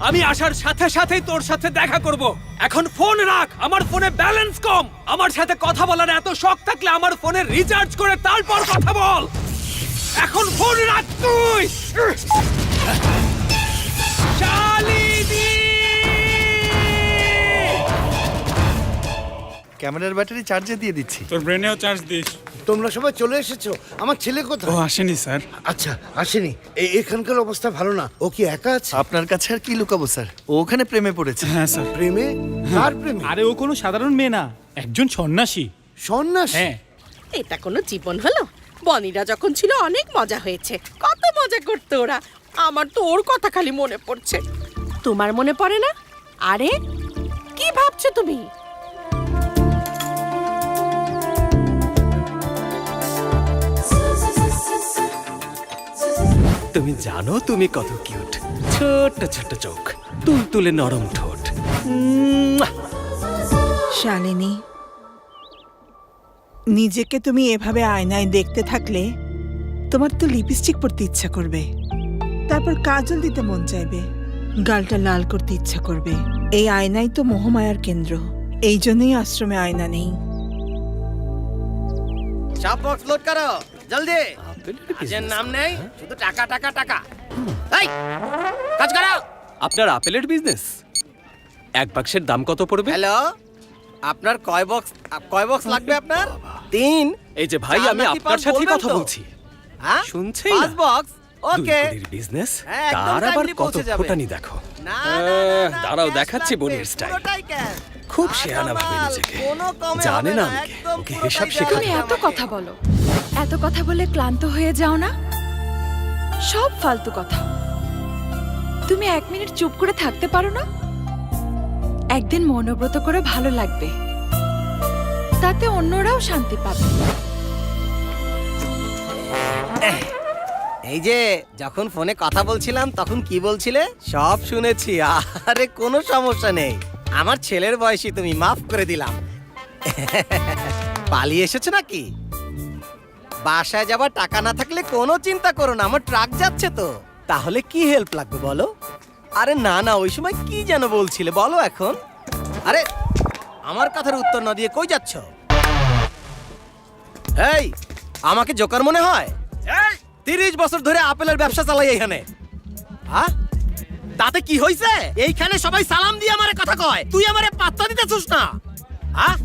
আমি আসার সাথে সাথেই তোর সাথে দেখা করব। এখন ফোন রাখ, আমার ফোনে ব্যালেন্স কম। আমার সাথে কথা বলার এত শখ থাকলে আমার ফোনে রিচার্জ করে তারপর কথা বল। এখন ফোন রাখ তুই। শালিনী! ক্যামেরার ব্যাটারি চার্জে দিয়ে দিচ্ছি। তোর ব্রেনেও চার্জ দিস। তোমরা সবাই চলে এসেছো। আমার ছেলে কোথায়? আসেনি স্যার। আচ্ছা, আসেনি। এখানকার অবস্থা ভালো না। ও কি একা আছে? আপনার কাছে আর কি লুকাবো স্যার, ও ওখানে প্রেমে পড়েছে। হ্যাঁ স্যার। প্রেমে? কার প্রেমে? আরে ও কোনো সাধারণ মেয়ে না, একজন সন্ন্যাসী। সন্ন্যাস? হ্যাঁ। এটা কোনো জীবন হলো? বনিরা যখন ছিল অনেক মজা হয়েছে, কত মজা করতো ওরা। আমার তো ওর কথা খালি মনে পড়ছে। তোমার মনে পড়ে না? আরে কি ভাবছো তুমি? তুমি জানো তুমি কত কিউট, ছোট্ট ছোট্ট চোখ, তুলতুলে নরম ঠোঁট। মুয়া! শালিনী, নিজেকে তুমি এভাবে আয়নায় দেখতে থাকলে তোমার তো লিপস্টিক পরতে ইচ্ছা করবে, তারপর কাজল দিতে মন চাইবে, গালটা লাল করতে ইচ্ছা করবে। এই আয়নাই তো মোহমায়ার কেন্দ্র, এই জন্যই আশ্রমে আয়না নেই। সব বক্স লোড করো জলদি। কাজের নাম নেই, শুধু টাকা টাকা টাকা। এই কাজ করো। আপনার আপেলের বিজনেস? এক বাক্সের দাম কত পড়বে? হ্যালো, আপনার কয় বক্স লাগবে আপনার? 3। এই যে ভাই, আমি নাকি আপনার পাঁচ সাথেই বলবেন কথা তো? বলছি। হ্যাঁ শুনছেই না? 5 বক্স, ওকে। বিজনেস, হ্যাঁ, একদম তার আবার timely কত পৌঁছে যাবে। ফোটানি দেখো। না, না, না, না, দাঁড়াও cash দেখাচ্ছি লাগবে, বোনের স্টাইল। পুরোটাই cash। খুব আর শেয়ানা ভাবে কামাল, নিজেকে, কোনো কমে জানে হবে না না, আমাকে, একদম ওকে পুরোটাই হিসাব দেওয়া শেখাতে তুমি হবে এত আমাকে। কথা বলো, এত কথা বলে ক্লান্ত হয়ে যাও না? সব ফালতু কথা। তুমি 1 মিনিট চুপ করে থাকতে পারো না? একদিন মনোব্রত করে ভালো লাগবে, তাতে অন্যরাও শান্তি পাবে। এই যে যখন ফোনে কথা বলছিলাম তখন কি বলছিলে সব শুনেছি। আরে কোনো সমস্যা নেই, আমার ছেলের বয়সী তুমি, মাফ করে দিলাম। পালিয়ে এসেছো নাকি? বাসায় যাবার টাকা না থাকলে কোনো চিন্তা করো না, আমার ট্রাক যাচ্ছে তো। তাহলে কি হেল্প লাগবে বলো? আরে না না, ওই সময় কি যেন বলছিলে বলো এখন। আরে আমার কথার উত্তর না দিয়ে কই যাচ্ছ? এই আমাকে জোকার মনে হয়? 30 বছর ধরে আপেলের ব্যবসা চালাই এখানে। হ্যাঁ, তাতে কি হইছে? এইখানে সবাই সালাম দিয়ে আমারে কথা কয়, তুই আমারে পাত্তা দিতেছস না? হ্যাঁ,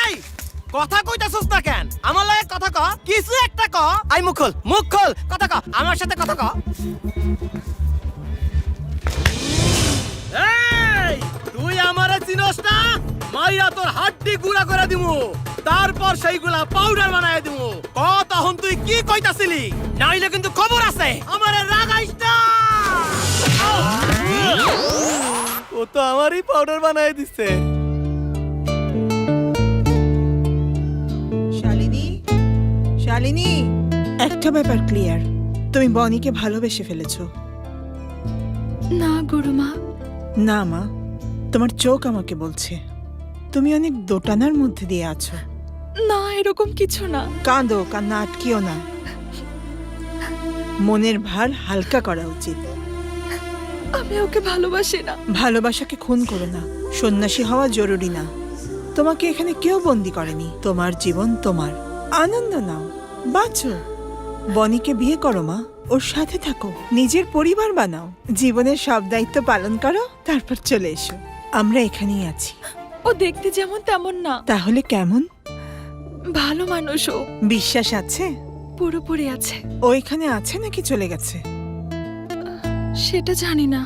এই কথা কইতাছস না কেন? আমার লাগে কথা ক, কিছু একটা ক। আই মুখ খোল, কথা ক, আমার সাথে কথা ক। এই তুই আমারে চিনস না? মাইয়া তোর হাড্ডি গুঁড়া করে দিমু, তারপর সেইগুলা পাউডার বানায় দিমু। ক তখন তুই কি কইতাছিলি? নাইলে কিন্তু খবর আছে, আমারে রাগাইস না। ও তো আমারই পাউডার বানায় দিছে। শালিনী, শালিনী, একটা ব্যাপার ক্লিয়ার, তুমি বনিকে ভালোবেসে ফেলেছো। না গুরুমা। না মা, তোমার চোখ আমাকে বলছে তুমি অনেক দোটানার মধ্যে দিয়ে আছো। না, এরকম কিছু না। কাঁদো, কান্না আটকিও না, মনের ভার হালকা করা উচিত। আমি ওকে ভালোবাসি না। ভালোবাসাকে খুন করো না, সন্ন্যাসী হওয়া জরুরি না। তোমাকে এখানে কেউ বন্দি করেনি, তোমার জীবন তোমার, আনন্দ নাও, বাঁচো। বনিকে বিয়ে করো মা, ওর সাথে থাকো, নিজের পরিবার বানাও, জীবনের সব দায়িত্ব পালন করো, তারপর চলে এসো। আমরা এখানেই আছি। ও দেখতে যেমন তেমন না। তাহলে কেমন? ভালো মানুষ ও। বিশ্বাস আছে? পুরোপুরি আছে। ও এখানে আছে নাকি চলে গেছে? সেটা জানি না,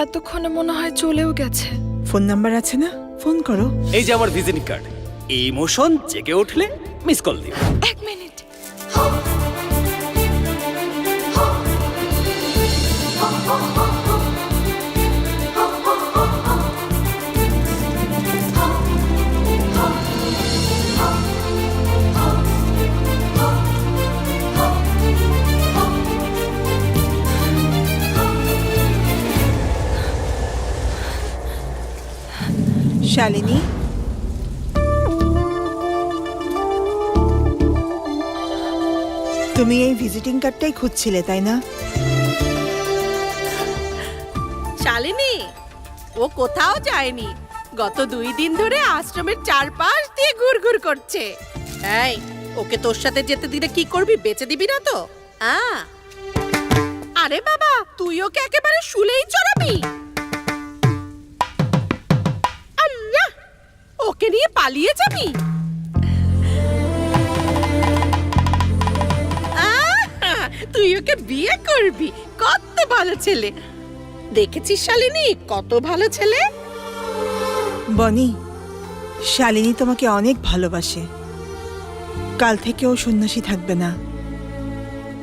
এতক্ষণে মনে হয় চলেও গেছে। ফোন নাম্বার আছে না? ফোন করো। এই যে আমার ভিজিটিং কার্ড, ইমোশন জেগে উঠলে মিস কল দিও। 1 মিনিট। শালিনী, তুমি এই ভিজিটিং কার্ডটাই খুঁজছিলে তাই না? শালিনী, ও কোথাও যায়নি, গত 2 দিন ধরে আশ্রমের চারপাশ দিয়ে ঘুরঘুর করছে। এই ওকে তোর সাথে যেতে দিলে কি করবি? বেচে দিবি না তো? আরে বাবা, তুই ওকে একেবারে শুলেই চড়াবি? আল্লাহ, ওকে নিয়ে পালিয়ে যাবি? তুই ওকে বিয়ে করবি? কত ভালো ছেলে, দেখেছিস শালিনী, কত ভালো ছেলে। বনি, শালিনী তোমাকে অনেক ভালোবাসে। কাল থেকে ও সন্ন্যাসী থাকবে না,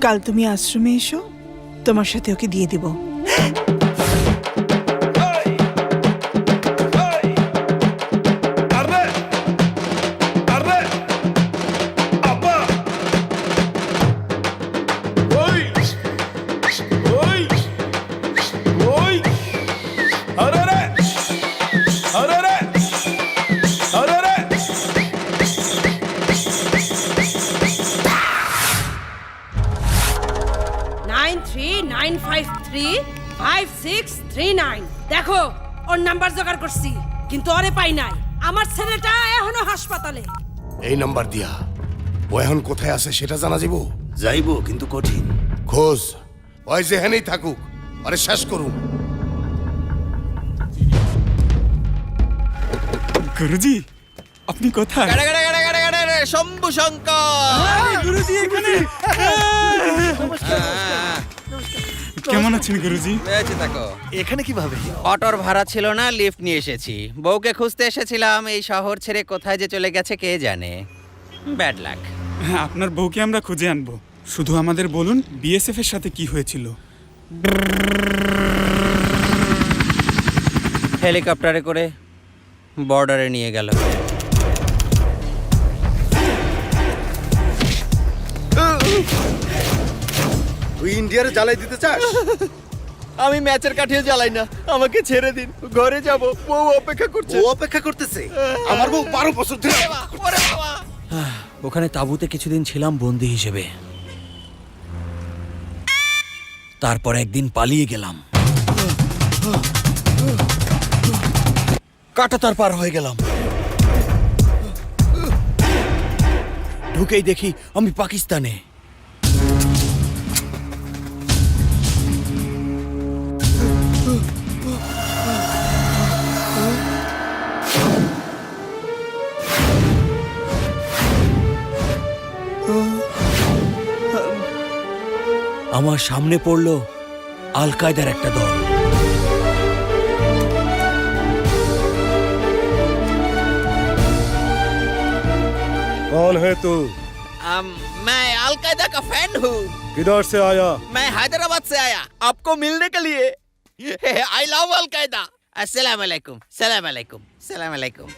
কাল তুমি আশ্রমে এসো, তোমার সাথে ওকে দিয়ে দিব। 9535639। দেখো ওর নাম্বার জোগাড় করছি, কিন্তু ওরে পাই নাই। আমার ছেলেটা এখনো হাসপাতালে। এই নাম্বার দিয়া ও এখন কোথায় আছে সেটা জানা যাব? যাইবো কিন্তু কঠিন। খোঁজ, ওই যেখানেই থাকুক আরে শেষ করুন। গুরুজি আপনি কোথায়? শম্ভু শঙ্কর, গুরুজি এখানে। কেমন আছেন গুরুজি? এখানে কিভাবে? অটোর ভাড়া ছিল না, লিফট নিয়ে এসেছি। বউকে খুঁজতে এসেছিলাম, এই শহর ছেড়ে কোথায় যে চলে গেছে কে জানে। Bad luck. হ্যাঁ, আপনার বউকে আমরা খুঁজে আনবো। শুধু আমাদের বলুন বিএসএফ এর সাথে কি হয়েছিল। হেলিকপ্টারে করে বর্ডারে নিয়ে গেল। তুই ইন্ডিয়ার জ্বালাই দিতে চাস? আমি ম্যাচের কাঠিয়ে জ্বালাই না, আমাকে ছেড়ে দিন, ঘরে যাব। বউ অপেক্ষা করছে। ও অপেক্ষা করতেছে? আমার বউ 12 বছর ধরে ওখানে তাঁবুতে কিছুদিন ছিলাম বন্দি হিসেবে। তারপর একদিন পালিয়ে গেলাম, কাঁটাতার পার হয়ে গেলাম। ঢুকেই দেখি আমি পাকিস্তানে। আমার সামনে পড়লো আল কায়দার একটা দল। कौन है तू? मैं अल कायदा का फैन हूँ। किधर से आया? मैं हैदराबाद से आया आपको मिलने के लिए। आई लव अल कायदा। अस्सलाम वालेकुम, सलाम वालेकुम, सलाम वालेकुम।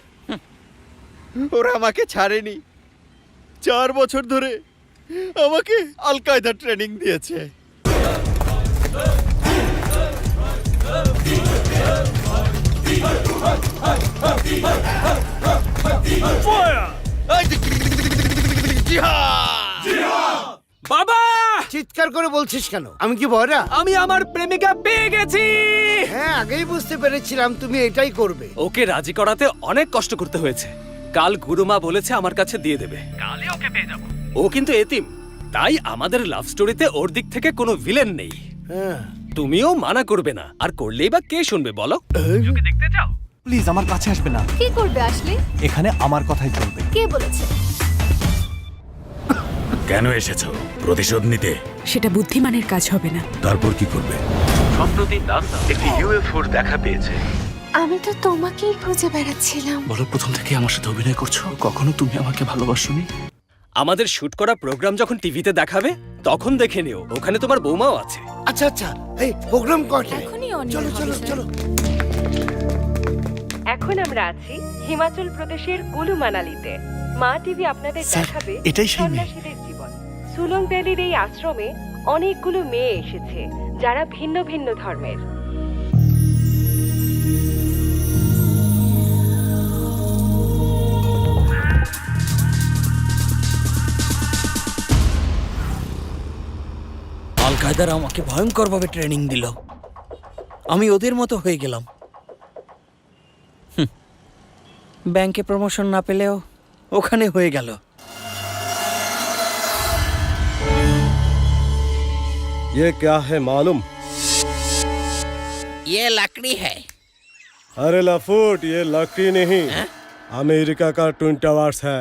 ওরা আমাকে ছাড়েনি, 4 বছর ধরে আমাকে আল কায়দা ট্রেনিং দিয়েছে। বাবা, চিৎকার করে বলছিস কেন? আমি কি বয়রা? আমি আমার প্রেমিকা পেয়ে গেছি। হ্যাঁ, আগেই বুঝতে পেরেছিলাম তুমি এটাই করবে। ওকে রাজি করাতে অনেক কষ্ট করতে হয়েছে। কাল গুরুমা বলেছে আমার কাছে দিয়ে দেবে, কালই ওকে পেয়ে যাব। ও কিন্তু এতিম, তাই আমাদের লাভ স্টোরিতে ওর দিক থেকে কোনো ভিলেন নেই। হ্যাঁ, তুমিও মানা করবে না, আর করলেই বা কে শুনবে বলো? দেখতে চাও? প্লিজ আমার কাছে আসবে না। কি করবে আসলে? এখানে আমার কথাই চলবে। কে বলেছে? কেন এসেছো? প্রতিশোধ নিতে? সেটা বুদ্ধিমানের কাজ হবে না। তারপর কি করবে? সম্প্রতি নাসা একটি ইউএফওর দেখা পেয়েছে। আমি তো তোমাকেই খুঁজে বেড়াচ্ছিলাম। বলো, প্রথম থেকে আমার সাথে অভিনয় করছো? কখনো তুমি আমাকে ভালোবাসোনি? আমাদের শুট করা প্রোগ্রাম যখন টিভিতে দেখাবে তখন দেখে নিও, ওখানে তোমার বৌমাও আছে। আচ্ছা আচ্ছা, এই প্রোগ্রাম কয়টায়? এখনই অনেক চলো চলো চলো। এখন আমরা আছি হিমাচল প্রদেশের কুলু মানালিতে। মা টিভি আপনাদের দেখাবে এটাই সেই মেয়ে। সন্ন্যাসীদের জীবন। সুলং ভ্যালির এই আশ্রমে অনেকগুলো মেয়ে এসেছে যারা ভিন্ন ভিন্ন ধর্মের। আল কায়দার আমাকে ভয়ঙ্করভাবে ট্রেনিং দিল, আমি ওদের মতো হয়ে গেলাম। ব্যাংকে প্রমোশন না পেলেও ওখানে হয়ে গেল। ये क्या है मालूम? ये लकड़ी है। अरे लफूट, ये लकड़ी नहीं, अमेरिका का ट्विन टावर्स है।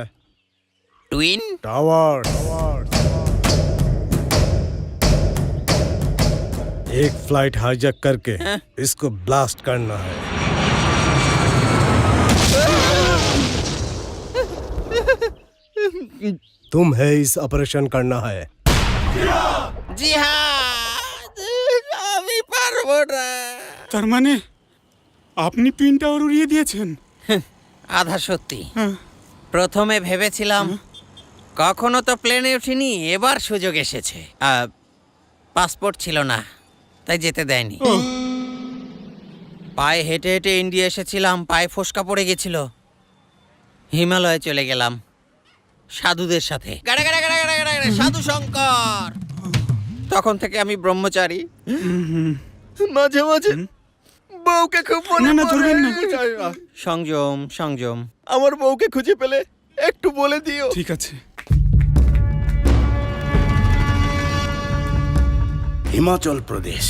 ट्विन टावर, एक फ्लाइट हाईजैक करके इसको ब्लास्ट करना है। तुम्हें इस ऑपरेशन करना है। জি হ্যাঁ, আমি পারবো না। তার মানে আপনি টুইন টাওয়ার উড়িয়ে দিয়েছেন? আধা সত্যি। প্রথমে ভেবেছিলাম কখনো তো প্লেনে উঠিনি, এবার সুযোগ এসেছে। পাসপোর্ট ছিল না, তাই যেতে দেয়নি। পায়ে হেঁটে হেঁটে ইন্ডিয়া এসেছিলাম, পায়ে ফোসকা পড়ে গেছিল। হিমালয়ে চলে গেলাম সাধুদের সাথে। সাধু শঙ্কর, তখন থেকে আমি ব্রহ্মচারী। মাঝে মাঝে বউকে খুব মনে পড়ে। সংযম সংযম। আমার বউকে খুঁজে পেলে একটু বলে দিও। ঠিক আছে। হিমাচল প্রদেশ,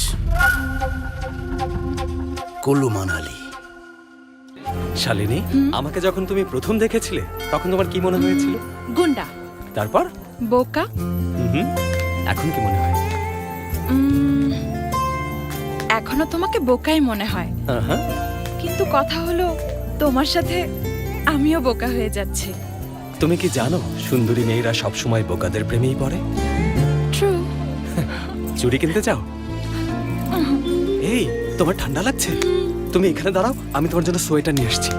কুলু মানালি। শালিনী, আমাকে যখন তুমি প্রথম দেখেছিলে তখন তোমার কি মনে হয়েছিল? গুন্ডা, তারপর? বোকা। এখন কি মনে হয়? এখনো তোমাকে বোকাই মনে হয়, কিন্তু কথা হলো তোমার সাথে আমিও বোকা হয়ে যাচ্ছি। তুমি কি জানো সুন্দরী মেয়েরা সবসময় বোকাদের প্রেমেই পড়ে? ট্রু। চুড়ি কিনতে চাও? এই, তোমার ঠান্ডা লাগছে? তুমি এখানে দাঁড়াও, আমি তোমার জন্য সোয়েটার নিয়ে আসছি।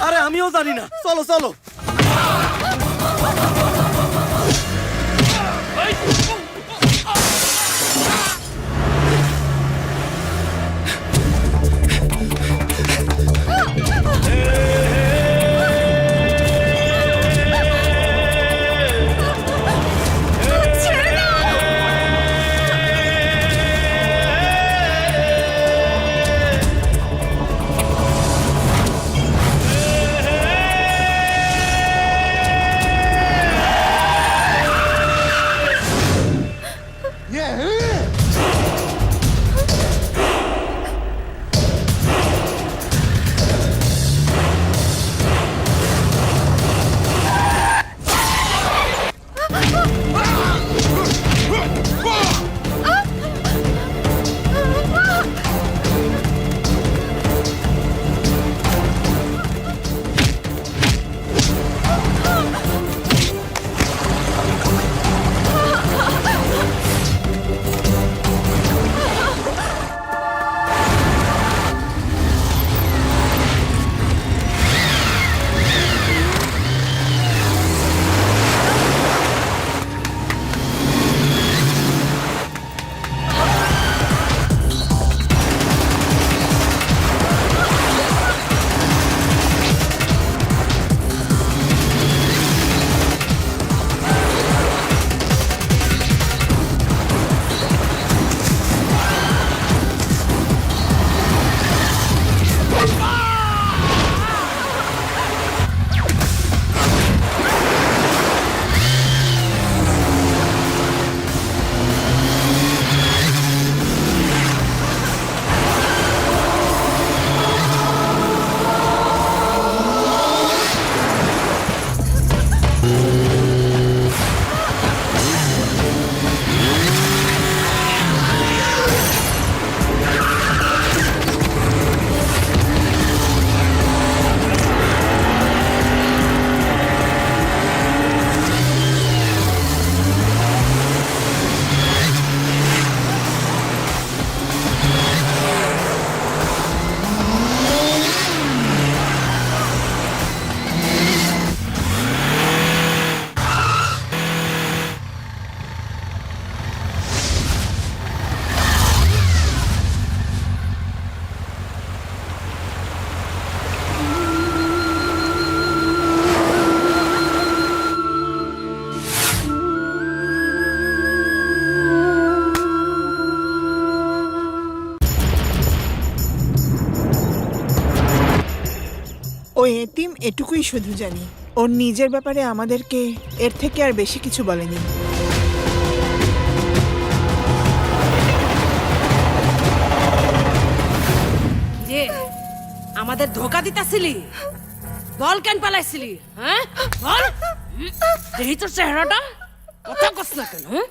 আরে আমিও জানি না, চলো চলো। এটুকুই শুধু জানি, ওর নিজের ব্যাপারে আমাদেরকে এর থেকে আর বেশি কিছু বলেনি। যে আমাদের ধোকা দিতাছিলি, বল কেন পালাইছিলি? হ্যাঁ বল, দেখি তোর চেহারাটা, কথা কস না কেন? হ্যাঁ?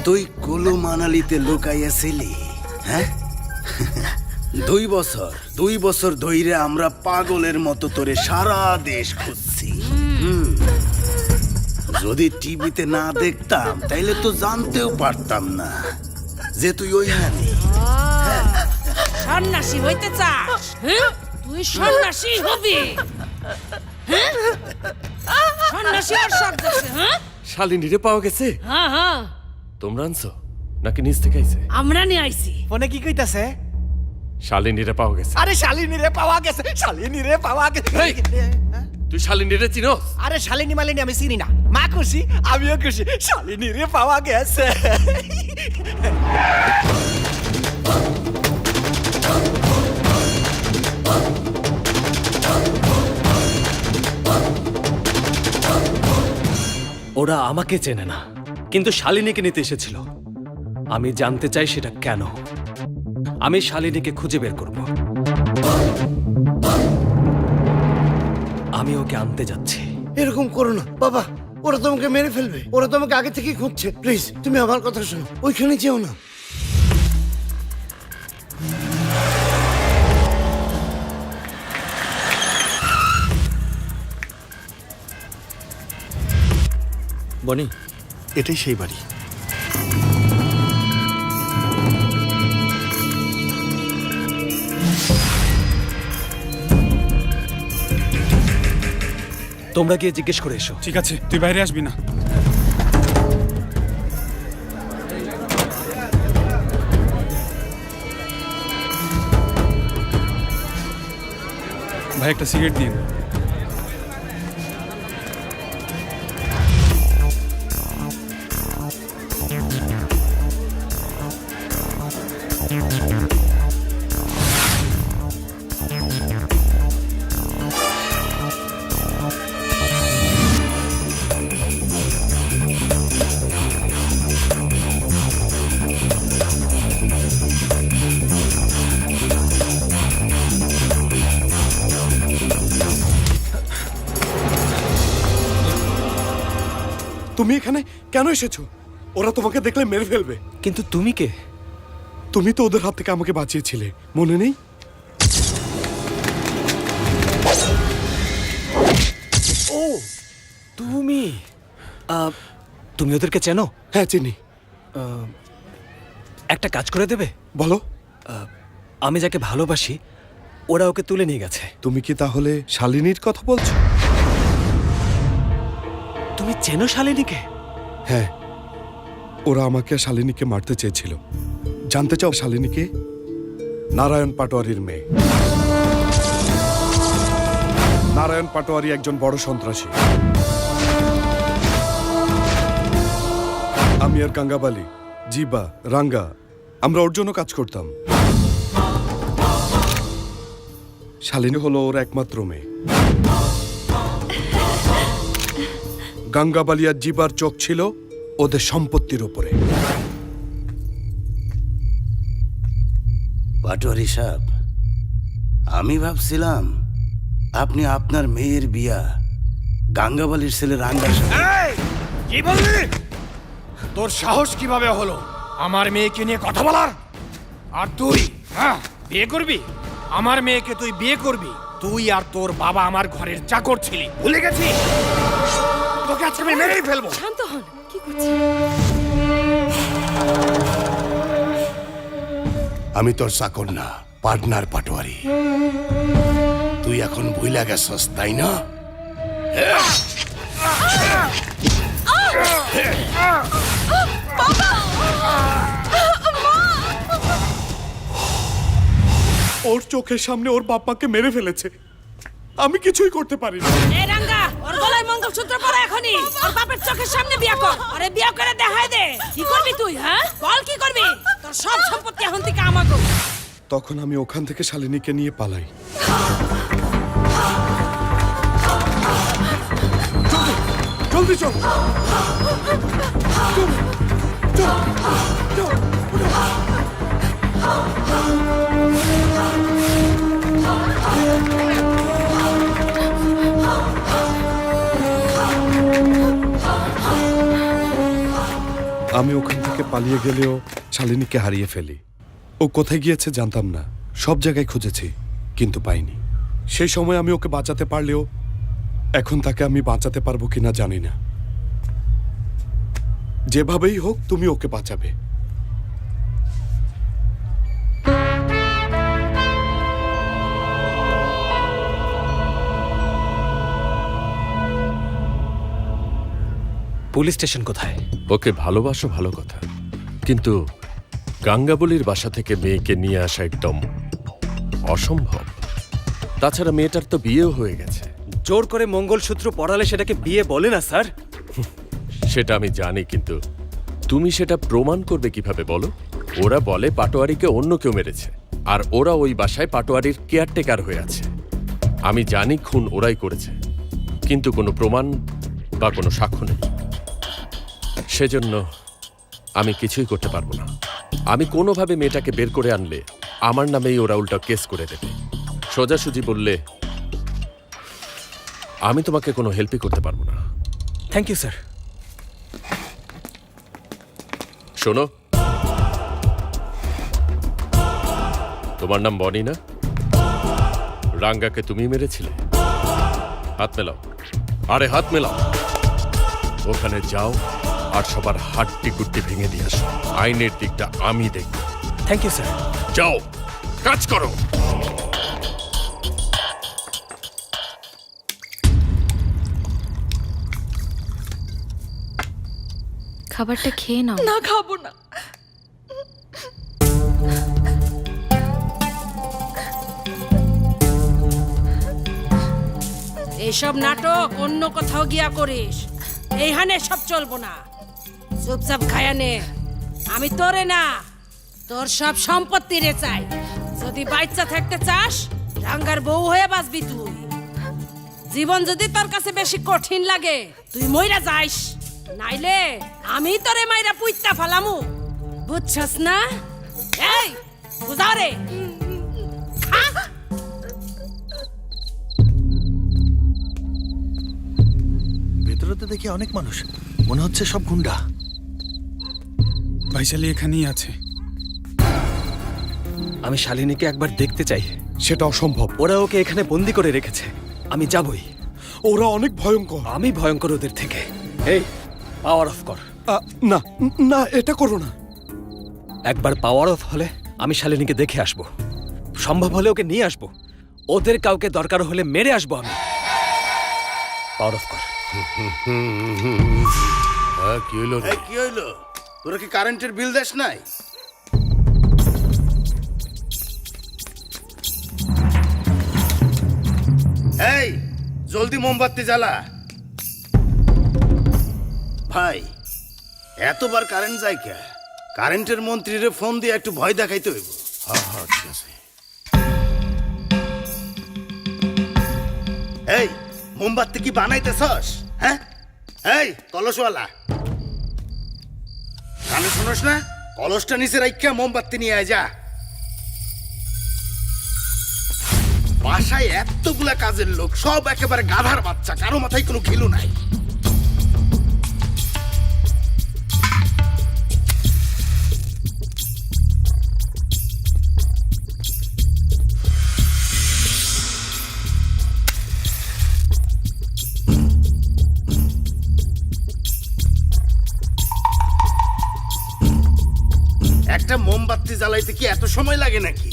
তুই কুলু মানালিতে লুকাইয়াছিলি, হ্যাঁ? 2 বছর ধইরে আমরা পাগলের মতো তোরে সারা দেশ খুঁজছি। যদি টিভিতে না দেখতাম তাইলে তো জানতেও পারতাম না যে তুই ওইখানে। সন্ন্যাসী হইতে চাস? হ্যাঁ? তুই সন্ন্যাসী হবি? হ্যাঁ? সন্ন্যাসী আর শখ যাচ্ছে? হ্যাঁ শালিনীরে পাওয়া গেছে? হ্যাঁ হ্যাঁ, তোমরা আনছো নাকি নিচ থেকে আইছে? আমরা নিয়ে আইছি। ফোনে কি কইতাছে? শালিনীরে পাওয়া গেছে। আরে শালিনীরে পাওয়া গেছে, শালিনীরে পাওয়া গেছে। এই, তুই শালিনীরে চিনোস? আরে শালিনী মালিনী আমি চিনি না। মা খুশি, আমিও খুশি, শালিনীরে পাওয়া গেছে। ওরা আমাকে চেনে না, কিন্তু শালিনীকে নিতে এসেছিল। আমি জানতে চাই সেটা কেন। আমি শালিনীকে খুঁজে বের করব। আমি ওকে আনতে যাচ্ছি। এরকম করো না বাবা, ওরা তোমাকে মেরে ফেলবে। ওরা তোমাকে আগে থেকেই খুঁজছে। প্লিজ তুমি আমার কথা শোনো, ওইখানে যেও না। বনি, এটাই সেই বাড়ি। তোমরা গিয়ে জিজ্ঞেস করে এসো। ঠিক আছে, তুই বাইরে আসবি না। ভাই একটা সিগারেট দিন। তুমি এখানে কেন এসেছো? ওরা তোমাকে দেখলে মেরে ফেলবে। কিন্তু তুমি কে? তুমি তো ওদের হাত থেকে আমাকে বাঁচিয়েছিলে, মনে নেই? ও তুমি তুমি ওদেরকে চেনো? হ্যাঁ চিনি। একটা কাজ করে দেবে? বলো। আমি যাকে ভালোবাসি ওরা ওকে তুলে নিয়ে গেছে। তুমি কি তাহলে শালিনীর কথা বলছো? তুমি চেনো শালিনীকে? হ্যাঁ, ওরা আমাকে শালিনীকে মারতে চেয়েছিল। জানতে চাও শালিনীকে? নারায়ণ পাটোয়ারির মেয়ে। নারায়ণ পাটোয়ারি একজন বড় সন্ত্রাসী। আমি আর গাঙ্গাবালি, জিবা, রাঙ্গা আমরা ওর জন্য কাজ করতাম। শালিনী হলো ওর একমাত্র মেয়ে। গাঙ্গাবালি আর জিবার চোখ ছিল ওদের সম্পত্তির উপরে। পাটোয়ারি সাহেব, আমি ভাবছিলাম আপনি আপনার মেয়ের বিয়া গাঙ্গাবালির ছেলে রাঙ্গার সাথে। কি বললি? তোর সাহস কিভাবে হলো আমার মেয়েকে নিয়ে কথা বলার? আর তুই বিয়ে করবি? আমার মেয়েকে তুই বিয়ে করবি? তুই আর তোর বাবা আমার ঘরের চাকর ছিলি, ভুলে গেছিস? তোকে আজকে আমি মেরেই ফেলবো। শান্ত হন, কি করছিস? আমি তোর চাকর না, পার্টনার পাটোয়ারি। তুই এখন ভুইলা গেছস, তাই না? ওর চোখের সামনে ওর বাপ্পাকে মেরে ফেলেছে। আমি কিছুই করতে পারি না। এ রাঙ্গা, ওর গলায় মঙ্গল মঙ্গলসূত্র পরা এখনই ওর বাপের চোখের সামনে বিয়া কর আরে বিয়া করে দেখাই দে কি করবি তুই হ্যাঁ বল কি করবি তোর সব সম্পত্তি এখন থেকে আমাকে তখন আমি ওখান থেকে শালিনীকে নিয়ে পালাই। জলদি চল। আমি ওখান থেকে পালিয়ে গেলেও শালিনীকে হারিয়ে ফেলি। ও কোথায় গিয়েছে জানতাম না, সব জায়গায় খুঁজেছি কিন্তু পাইনি। সেই সময় আমি ওকে বাঁচাতে পারলেও এখন তাকে আমি বাঁচাতে পারবো কিনা জানি না। যেভাবেই হোক তুমি ওকে বাঁচাবে। পুলিশ স্টেশন কোথায়? ওকে ভালোবাসো ভালো কথা, কিন্তু গাঙ্গাবলীর বাসা থেকে মেয়েকে নিয়ে আসা একদম অসম্ভব। তাছাড়া মেয়েটার তো বিয়েও হয়ে গেছে। জোর করে মঙ্গলসূত্র পরালে সেটাকে বিয়ে বলে না স্যার। সেটা আমি জানি, কিন্তু তুমি সেটা প্রমাণ করবে কিভাবে বলো? ওরা বলে পাটোয়ারিকে অন্য কেউ মেরেছে, আর ওরা ওই বাসায় পাটোয়ারির কেয়ারটেকার হয়ে আছে। আমি জানি খুন ওরাই করেছে, কিন্তু কোনো প্রমাণ বা কোনো সাক্ষ্য নেই। সেজন্য আমি কিছুই করতে পারবো না। আমি কোনোভাবে মেয়েটাকে বের করে আনলে আমার নামেই ওরা উল্টা কেস করে দেবে। সোজাসুজি বললে আমি তোমাকে কোনো হেল্পই করতে পারবো না। Thank you sir. শোনো, তোমার নাম বনি না? রাঙ্গাকে তুমি মেরেছিলে? হাত মেলাও, আরে হাত মেলাও। ওখানে যাও আর সবার হাড্ডি গুড্ডি ভেঙে দিয়ে আসো। আইনের দিকটা আমি দেখব। Thank you sir. যাও, কাজ করো। খাবারটা খেয়ে নাও। না খাবো না এইসব নাটক অন্য কোথাও গিয়া করিস, এইখানে সব চলবো না। চুপচাপ খায়া নে। আমি তোরে না, তোর সব সম্পত্তি রে চাই। যদি বাচ্চা থাকতে চাস রাঙ্গার বউ হয়ে বাঁচবি তুই। জীবন যদি তোর কাছে বেশি কঠিন লাগে তুই মইরা যাইস, নাইলে আমি তোরে মাইরা পুইত্তা ফালামু। বুঝছস না? এই বুঝাও রে। ভেতরে তো দেখি অনেক মানুষ, মনে হচ্ছে সব গুন্ডা। ভাইশালী এখানেই আছে। আমি শালিনীকে একবার দেখতে চাই। সেটা অসম্ভব। ওরা ওকে এখানে বন্দি করে রেখেছে। আমি যাবই। ওরা অনেক ভয়ঙ্কর। আমি ভয়ঙ্কর ওদের থেকে। এই পাওয়ার অফ কর। না না, এটা করো না। একবার পাওয়ার অফ হলে আমি শালিনীকে দেখে আসব, সম্ভব হলে ওকে নিয়ে আসব। ওদের কাউকে দরকার হলে মেরে আসবো আমি। পাওয়ার অফ কর। কি হইলো? কি হইলো? তোরা কি কারেন্টের বিল দেশ নাই? এই জলদি মোমবাতি জ্বালা। ভাই এতবার কারেন্ট যায় কে? কারেন্টের মন্ত্রীরে ফোন দিয়ে একটু ভয় দেখাইতে হইব। হ্যাঁ ঠিক আছে। এই মোমবাতি কি বানাইতেছস? হ্যাঁ এই কলসওয়ালা, কানে শুনোস না? কলসটা নিচে রাইখা মোমবাতি নিয়ে আয় যা। বাসায় এতগুলা কাজের লোক, সব একেবারে গাধার বাচ্চা, কারো মাথায় কোনো ঘিলু নাই। একটা মোমবাতি জ্বালাইতে কি এত সময় লাগে নাকি?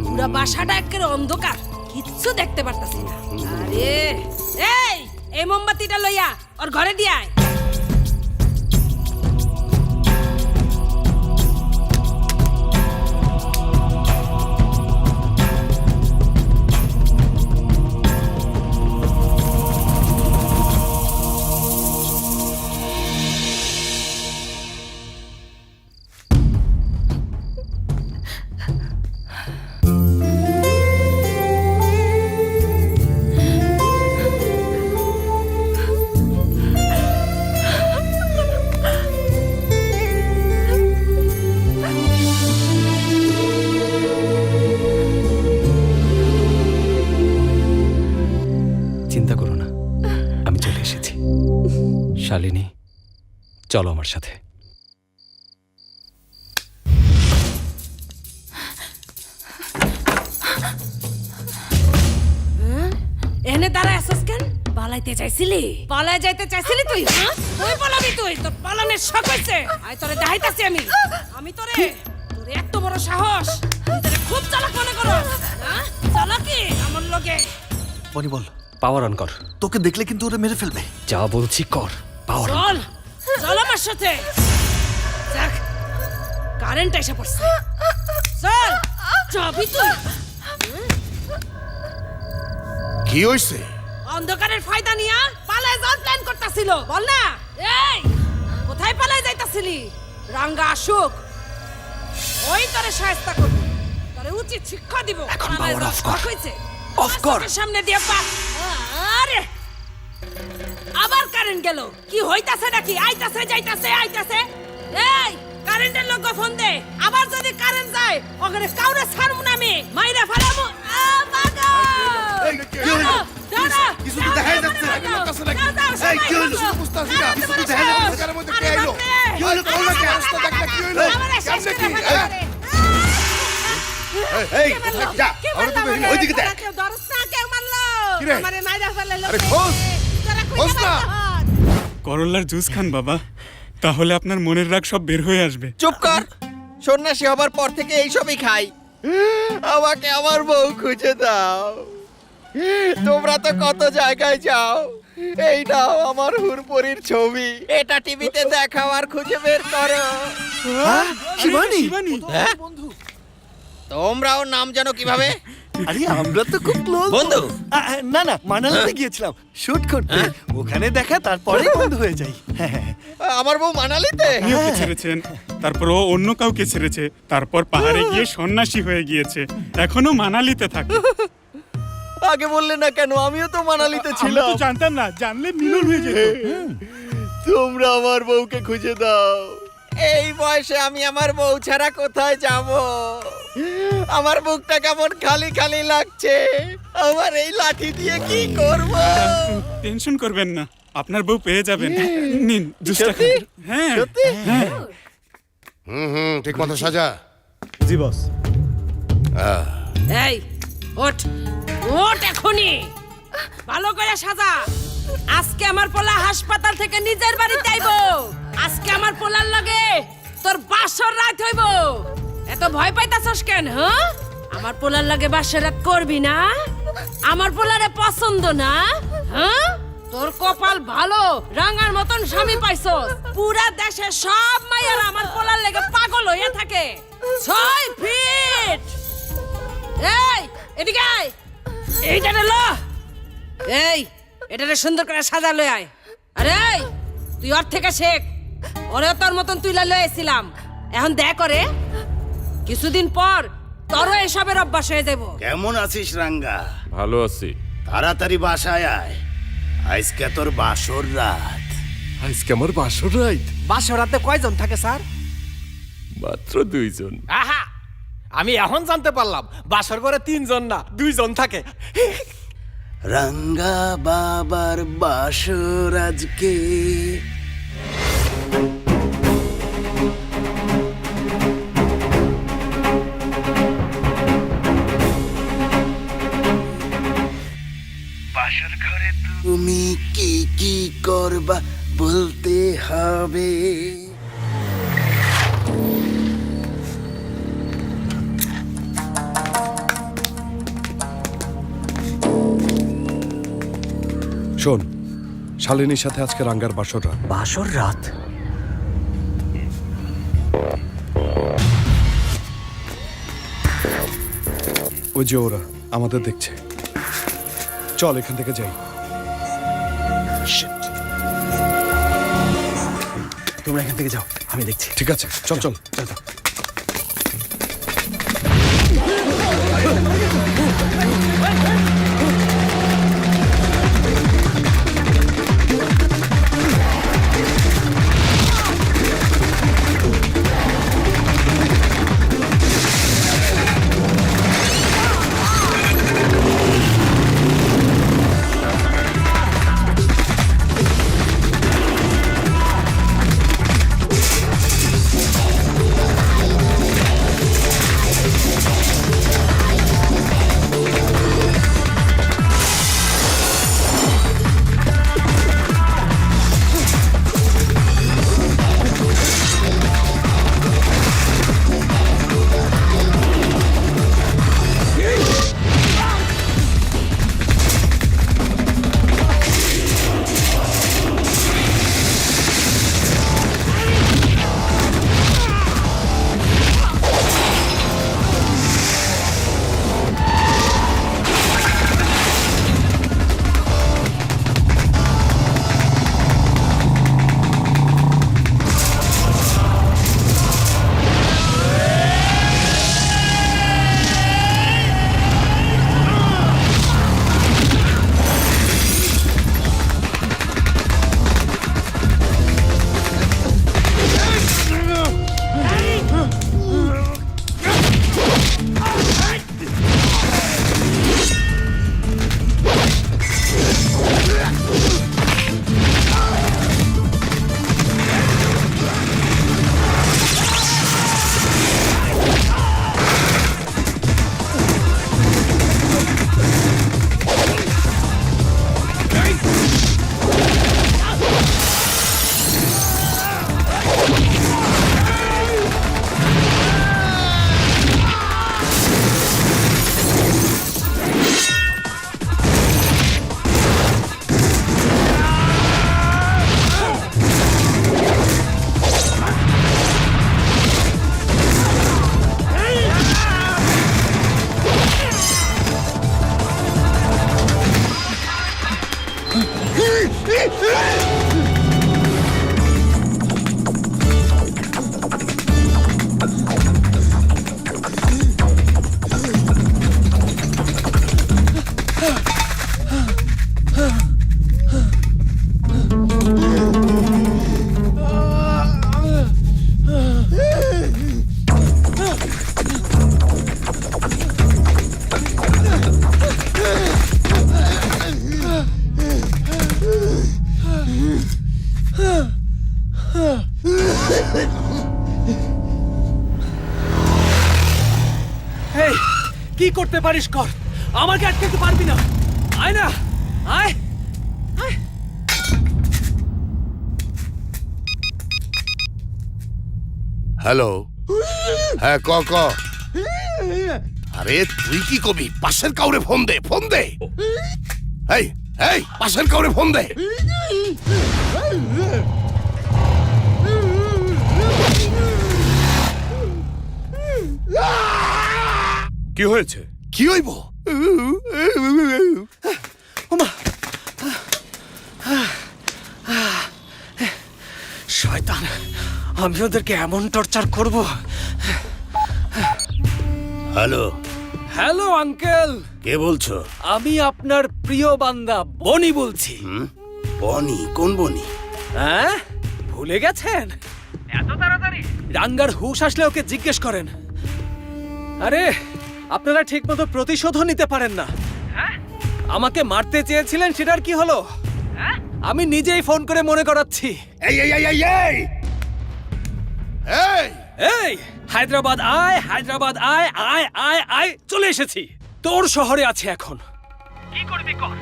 পুরা বাসাটা একেবারে অন্ধকার, কিচ্ছু দেখতে পারতাছি না। আরে এই মোমবাতিটা লইয়া ওর ঘরে দিয়ে আয়। চলো আমার সাথে। এনে দাঁড়ায় আসছ কেন? পালাইতে চাইছিলি? পালাই যাইতে চাইছিলি তুই? হ্যাঁ, তুই পালাবি, তুই তোর পালানের শখ হইছে। আই তোরে দেখাইতাছি আমি তোরে এত বড় সাহস, তুই তোরে খুব চালাক মনে করস। হ্যাঁ, চালাকি আমার লগে। বনি বল, পাওয়ার অন কর। তোকে দেখলে কিন্তু ওরা মেরে ফেলবে। যা বলছি কর, পাওয়ার অন। চল চল আমার সাথে। যাক, কারেন্ট এসে পড়ছে। চল যাবি তুই? কি হইছে? অন্ধকারের ফায়দা নিয়া পালায় যাওয়ার প্ল্যান করতেছিল। বল না, এই কোথায় পালায় যাইতাছিলি? রাঙ্গা আসুক, ওই তোরে শায়েস্তা করব, তোরে উচিত শিক্ষা দিব। এখন পালায় power যাওয়ার off কর। শখ হইছে। Off কর। চোখের সামনে দিয়ে পা। আরে আবার কারেন্ট গেল। কি হইতাছে নাকি? আইতাছে যাইতাছে আইতাছে। এই কারেন্টের লোক ফোন দে। আবার যদি কারেন্ট যায় ওখানে কাউরে ছাড়ব না আমি, মাইরা ফেলাবো। বাগা কিছু তো দেখাই যাচ্ছে না। এই কি হইলো? বুঝতাছি না। কিছু তো দেখা যাচ্ছে কার মধ্যে কে আইলো? কি হইলো? কোন না কে আসতো দেখ না কি হইলো? কেমনে কি? এই যা, আর তো বেরিয়ে ওইদিকে দেখ। কেউ দরস না, কেউ মারলো কিরে? আমারে মাইরা ফেলালো। আরে খোঁজ, খোঁজ না। করল্লার জুস খান বাবা, তাহলে আপনার মনের রাগ সব বের হয়ে আসবে। চুপ কর। সন্ন্যাসী হবার পর থেকে এইসবই খাই। আমাকে আমার বউ খুঁজে দাও। তোমরা তো কত জায়গায় যাও। এই নাও আমার হুরপরির ছবি, এটা টিভিতে দেখাও আর খুঁজে বের করো। শিবানী, হ্যাঁ? তোমরাও নাম জানো কিভাবে? আরে আমরা তো খুব ক্লোজ বন্ধু? না না, মানালিতে গিয়েছিলাম শুট করতে, ওখানে দেখা, তারপরে বন্ধু হয়ে যাই। আমার বউ মানালিতে? ওকে ছেড়েছেন, তারপর ও অন্য কাউকে ছেড়েছে, তারপর পাহাড়ে গিয়ে সন্ন্যাসী হয়ে গিয়েছে, এখনো মানালিতে থাকে। আগে বললে না কেন? আমিও তো মানালিতে আমরা ছিলাম। তো জানতাম না, জানলে মিলন হয়ে যেত। তোমরা আমার বউকে খুঁজে দাও। এই বয়সে আমি আমার বউ ছাড়া কোথায় যাব? আমার বুকটা কেমন খালি খালি লাগছে। আমার এই লাঠি দিয়ে কি করব? টেনশন করবেন না, আপনার বউ পেয়ে যাবেন। নিন জুসটা খান। হ্যাঁ হ্যাঁ। ঠিক মতো সাজা। জি বস। এই ওঠ, ওঠ এখনই, ভালো করে সাজা। আজকে আমার পোলা হাসপাতাল থেকে নিজের বাড়িতে আইবো। আজকে আমার পোলার লগে তোর বাসর রাত হইব। এত ভয় পাইতাছস কেন? হ্যাঁ, আমার পোলার লগে বাসর রাত করবি না? আমার পোলারে পছন্দ না? হ্যাঁ, তোর কপাল ভালো, রাঙার মতন স্বামী পাইছস। পুরা দেশে সব মাইয়ারা আমার পোলার লেগে পাগল হইয়া থাকে। 6 ফিট। এই এদিকে আয়, এইটারে ল। এই এটারে সুন্দর করে সাজা লই আয়। আরে এই, তুই ওর থেকে শেখ। ওরেও তোর মতন তুইলা লয়েছিলাম, এখন দেখ করে কিছুদিন পর তোরও এসবের অভ্যাস হয়ে যাব। কেমন আছিস রাঙ্গা? ভালো আছি। তাড়াতাড়ি বাসায় আয়, আজকে তোর বাসর রাত। আজকে আমার বাসর রাইত। বাসরাতে কয়জন থাকে স্যার? মাত্র 2 জন। আহা, আমি এখন জানতে পারলাম বাসর ঘরে 3 জন না 2 জন থাকে। রাঙ্গা বাবার বাসর আজকে। বাসর ঘরে তুমি কি কি করবা বলতে হবে। শোন, শালিনীর সাথে আজকে রাঙ্গার বাসর রাত। বাসর রাত? ওই যে ওরা আমাদের দেখছে, চল এখান থেকে যাই। তোমরা এখান থেকে যাও, আমি দেখছি। ঠিক আছে, চল চল চল। এই কি করতে পারিস কর, আমাকে আটকাতে পারবি না। আয় না, আয়। হ্যালো, হ্যাঁ ক ক। আরে তুই কি কবি? পাশের কাউরে ফোন দে, ফোন দে। এই এই পাশের কাউরে ফোন দে। কি হয়েছে? কি হইব? শয়তান, আমি ওদেরকে এমন টর্চার করব। হ্যালো, হ্যালো আঙ্কেল, কে বলছো? আমি আপনার প্রিয় বান্দা বনি বলছি। বনি? কোন বনি? হ্যাঁ, ভুলে গেছেন? এত তাড়াতাড়ি? রাঙ্গার হুশ আসলে ওকে জিজ্ঞেস করেন। আরে আপনারা ঠিকমতো প্রতিশোধও নিতে পারেন না। আমাকে মারতে চেয়েছিলেন, সেটার কি হলো? আমি নিজেই ফোন করে মনে করাচ্ছি। এই এই এই এই এই এই এই হায়দ্রাবাদ আয়, হায়দ্রাবাদ আয়, আয় আয় আয়, চলে এসেছি। তোর শহরে আছে এখন, কি করবি কর।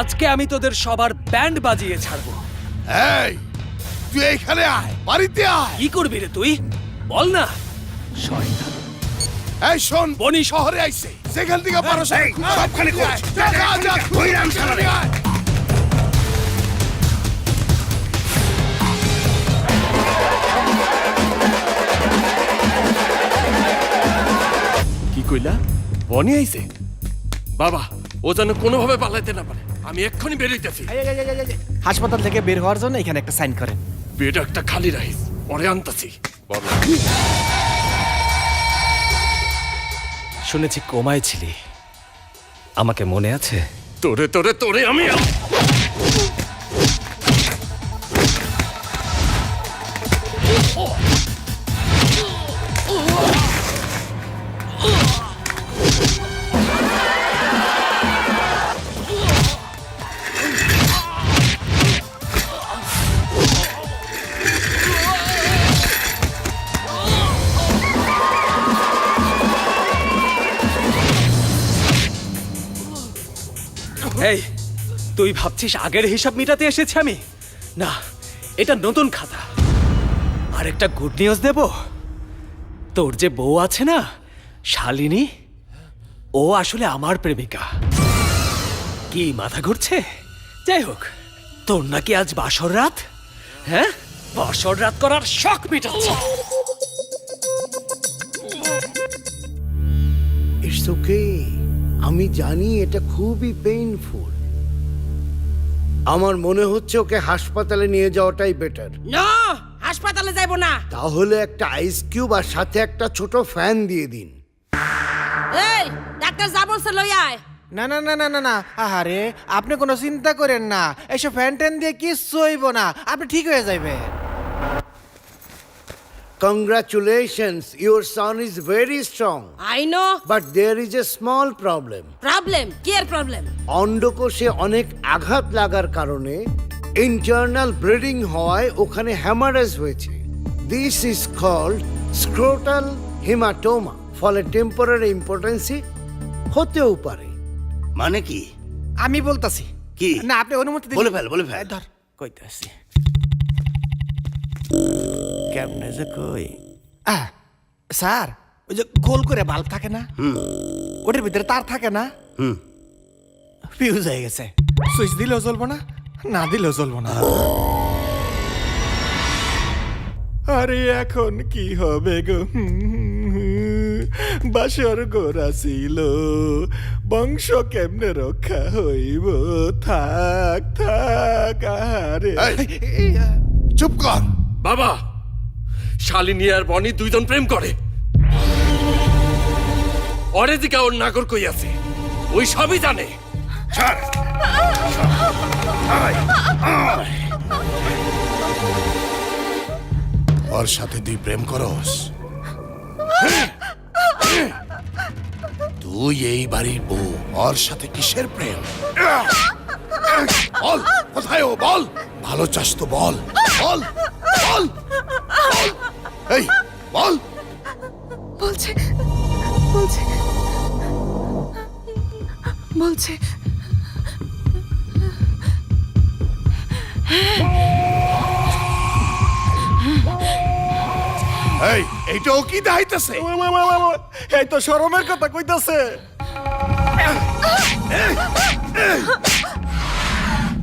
আজকে আমি তোদের সবার ব্যান্ড বাজিয়ে ছাড়বো। এই তুই এখানে আয়, বাড়িতে আয়। কি করবি রে তুই, বল না। শয়তান। এই শোন, বনি শহরে আইছে, সেখান থেকে পারো সবখানে খোঁজ। যা যা যা, হইরাম শালারে। কি কইলা? বনি আইছে? বাবা, ও যেন কোনোভাবে পালাইতে না পারে। আমি এক্ষুনি বেরোইতেছি। হাসপাতাল থেকে বের হওয়ার জন্য এখানে একটা সাইন করেন। বেড একটা খালি রাইস, পরে আনতাছি। শুনেছি কোমায় ছিলি, আমাকে মনে আছে? তোরে তোরে তোরে আমি এই তুই ভাবছিস আগের হিসাব মিটাতে এসেছি আমি? না, এটা নতুন খাতা। আর একটা গুড নিউজ দেব, তোর যে বউ আছে না শালিনী, ও আসলে আমার প্রেমিকা। কি মাথা ঘুরছে? যাই হোক, তোর নাকি আজ বাসর রাত। হ্যাঁ, বাসর রাত করার শখ মেটাচ্ছে। ইটস ওকে, আমি জানি এটা খুবই পেইনফুল। আমার মনে হচ্ছে ওকে হাসপাতালে নিয়ে যাওয়াটাই বেটার। না, হাসপাতালে যাইব না। তাহলে একটা আইস কিউব আর সাথে একটা ছোট ফ্যান দিয়ে দিন। এই ডাক্তার যা বলছে লই আয়। না না না না না না, আরে আপনি কোনো চিন্তা করেন না, এসব ফ্যান ট্যান দিয়ে কিচ্ছু হইব না, আপনি ঠিক হয়ে যাইবে। Congratulations, your son is very strong. I know. But there is a small problem. Problem? কি এর প্রবলেম? অন্ডকোষে অনেক আঘাত লাগার কারণে ইন্টারনাল ব্লিডিং হওয়ায় ওখানে হ্যামারেজ হয়েছে। This is called scrotal haematoma. ফলে টেম্পোরারি ইম্পর্টেন্সি হতেও পারে। মানে কি? আমি বলতাছি কি? না, আপনি অনুমতি দিন। বলে ফেল, বলে ফেল। ধর কইতাছি। কেমনে যে কই। স্যার, ওই যে গোল করে বাল্ব থাকে না, ওটার ভিতরে তার থাকে না, ফিউজ হয়ে গেছে। সুইচ দিলেও চলবো না, না দিলেও চলবো না। আরে এখন কি হবে গো? বাসর গোরা ছিল, বংশ কেমনে রক্ষা হইব? থাক থাক, আরে চুপ কর বাবা। শালিনী আর বনি দুইজন প্রেম করে। ওরে দিকে ওর নাগর কই আছে, ওই সবই জানে। ছাড়। আয়, আয়। ওর সাথে তুই প্রেম করস? তুই এই বাড়ির বউ, ওর সাথে কিসের প্রেম? বল, কোথায় ও? বল, ভালো চাস তো বল, বল বল। এই বল। বলছে বলছে বলছে এই এইটাও কি দাইতেছে? এই তো শরমের কথা কইতাছে।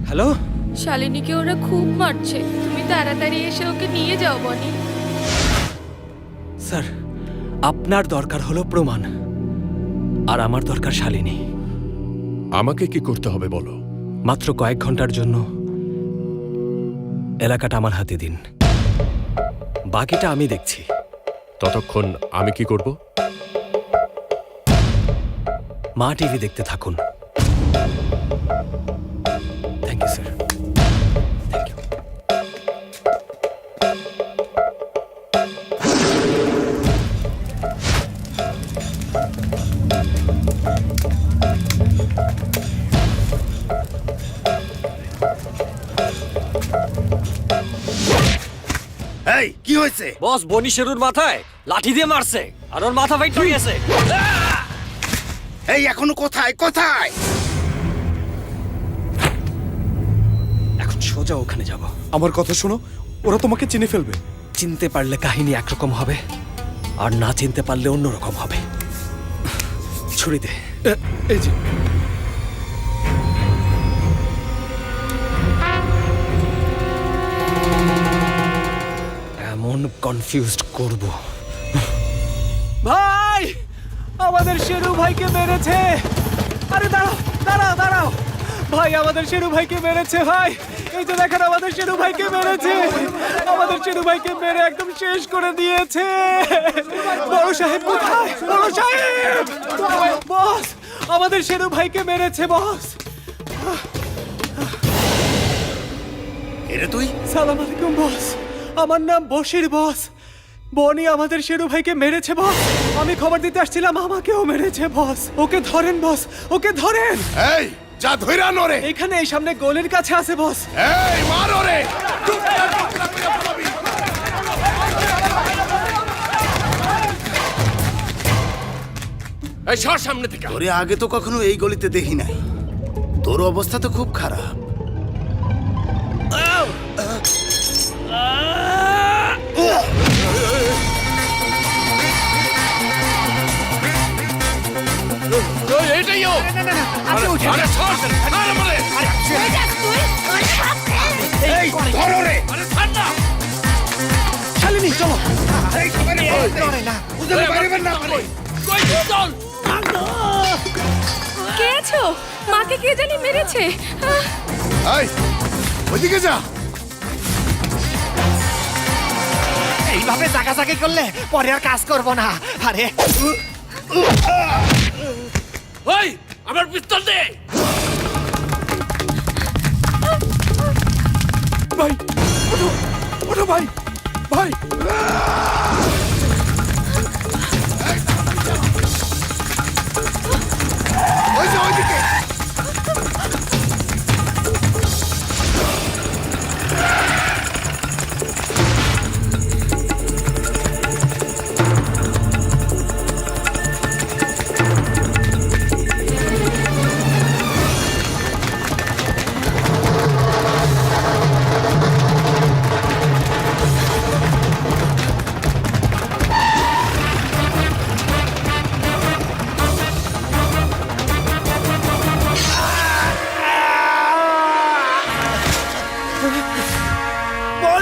হ্যালো শালিনীকে ওরা খুব মারছে, তুমি তাড়াতাড়ি এসে ওকে নিয়ে যাও বনি। স্যার, আপনার দরকার হলো প্রমাণ, আর আমার দরকার শালিনী। আমাকে কি করতে হবে বলো? মাত্র কয়েক ঘন্টার জন্য এলাকাটা আমার হাতে দিন, বাকিটা আমি দেখছি। ততক্ষণ আমি কি করব? মা টিভি দেখতে থাকুন। Thank you sir, thank you. এই কি হয়েছে? বস, বনি শেরুর মাথায় লাঠি দিয়ে মারছে, আর ওর মাথা ফাইট হয়ে গেছে। এই এখনো কোথায় কোথায়? এখন সোজা ওখানে যাব। আমার কথা শোনো, ওরা তোমাকে চিনে ফেলবে। চিনতে পারলে কাহিনী একরকম হবে, আর না চিনতে পারলে অন্যরকম হবে। ছুরি দে। এই যে এমন কনফিউজড করব। ভাই, আমাদের শেরু ভাইকে মেরেছে। আরে দাঁড়াও দাঁড়াও দাঁড়াও, ভাই আমাদের শেরু ভাইকে মেরেছে। ভাই এই যে দেখেন, আমাদের শেরু ভাইকে মেরেছে। আমাদের শেরু ভাইকে মেরে একদম শেষ করে দিয়েছে। বড় সাহেব কোথায়? বড় সাহেব! বস, আমাদের শেরু ভাইকে মেরেছে বস। এরে তুই? সালাম আলাইকুম বস, আমার নাম বশির বস। বনি আমাদের শেরু ভাইকে মেরেছে বস। আমি খবর দিতে আসছিলাম, আমাকেও মেরেছে বস। ওকে ধরেন বস, ওকে ধরেন। এই যা ধইরা নরে। এখানে এই সামনে গোলের কাছে আছে বস। এই মার ওরে। এই সর সামনে থেকে। তোরে আগে তো কখনো এই গলিতে দেখি নাই, তোর অবস্থা তো খুব খারাপ। এইটাই ও। আরে সর, আরে মারে। এই ধর ওরে। আরে ছাড় না। শালিনী চলো। এই সবাই ধরে না। উদলে পারবেন না আপনি। কই চল। কে আছো? মাকে কে জানি মেরেছে। এই ওইদিকে যা। এইভাবে জাগাজাগি করলে পরে আর কাজ করব না। আরে ওই আমার পিস্তল দে। ভাই ওঠো, ওঠো ভাই, ভাই। ওই যে ওইদিকে।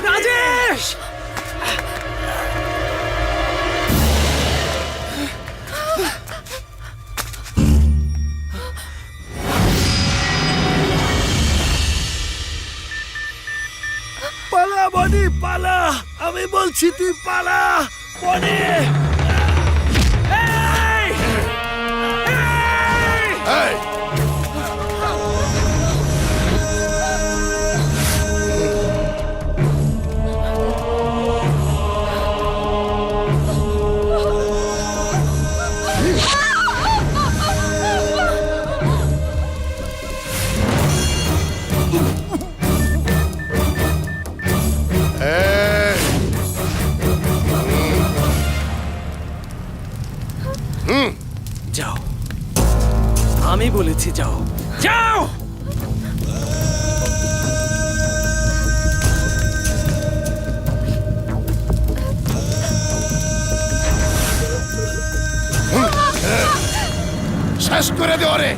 রাজেশ! পালা বনি পালা, আমি বলছি তুই পালা বনি। এই এই বলেছি যাও, যাও। শেষ করে দে ওরে।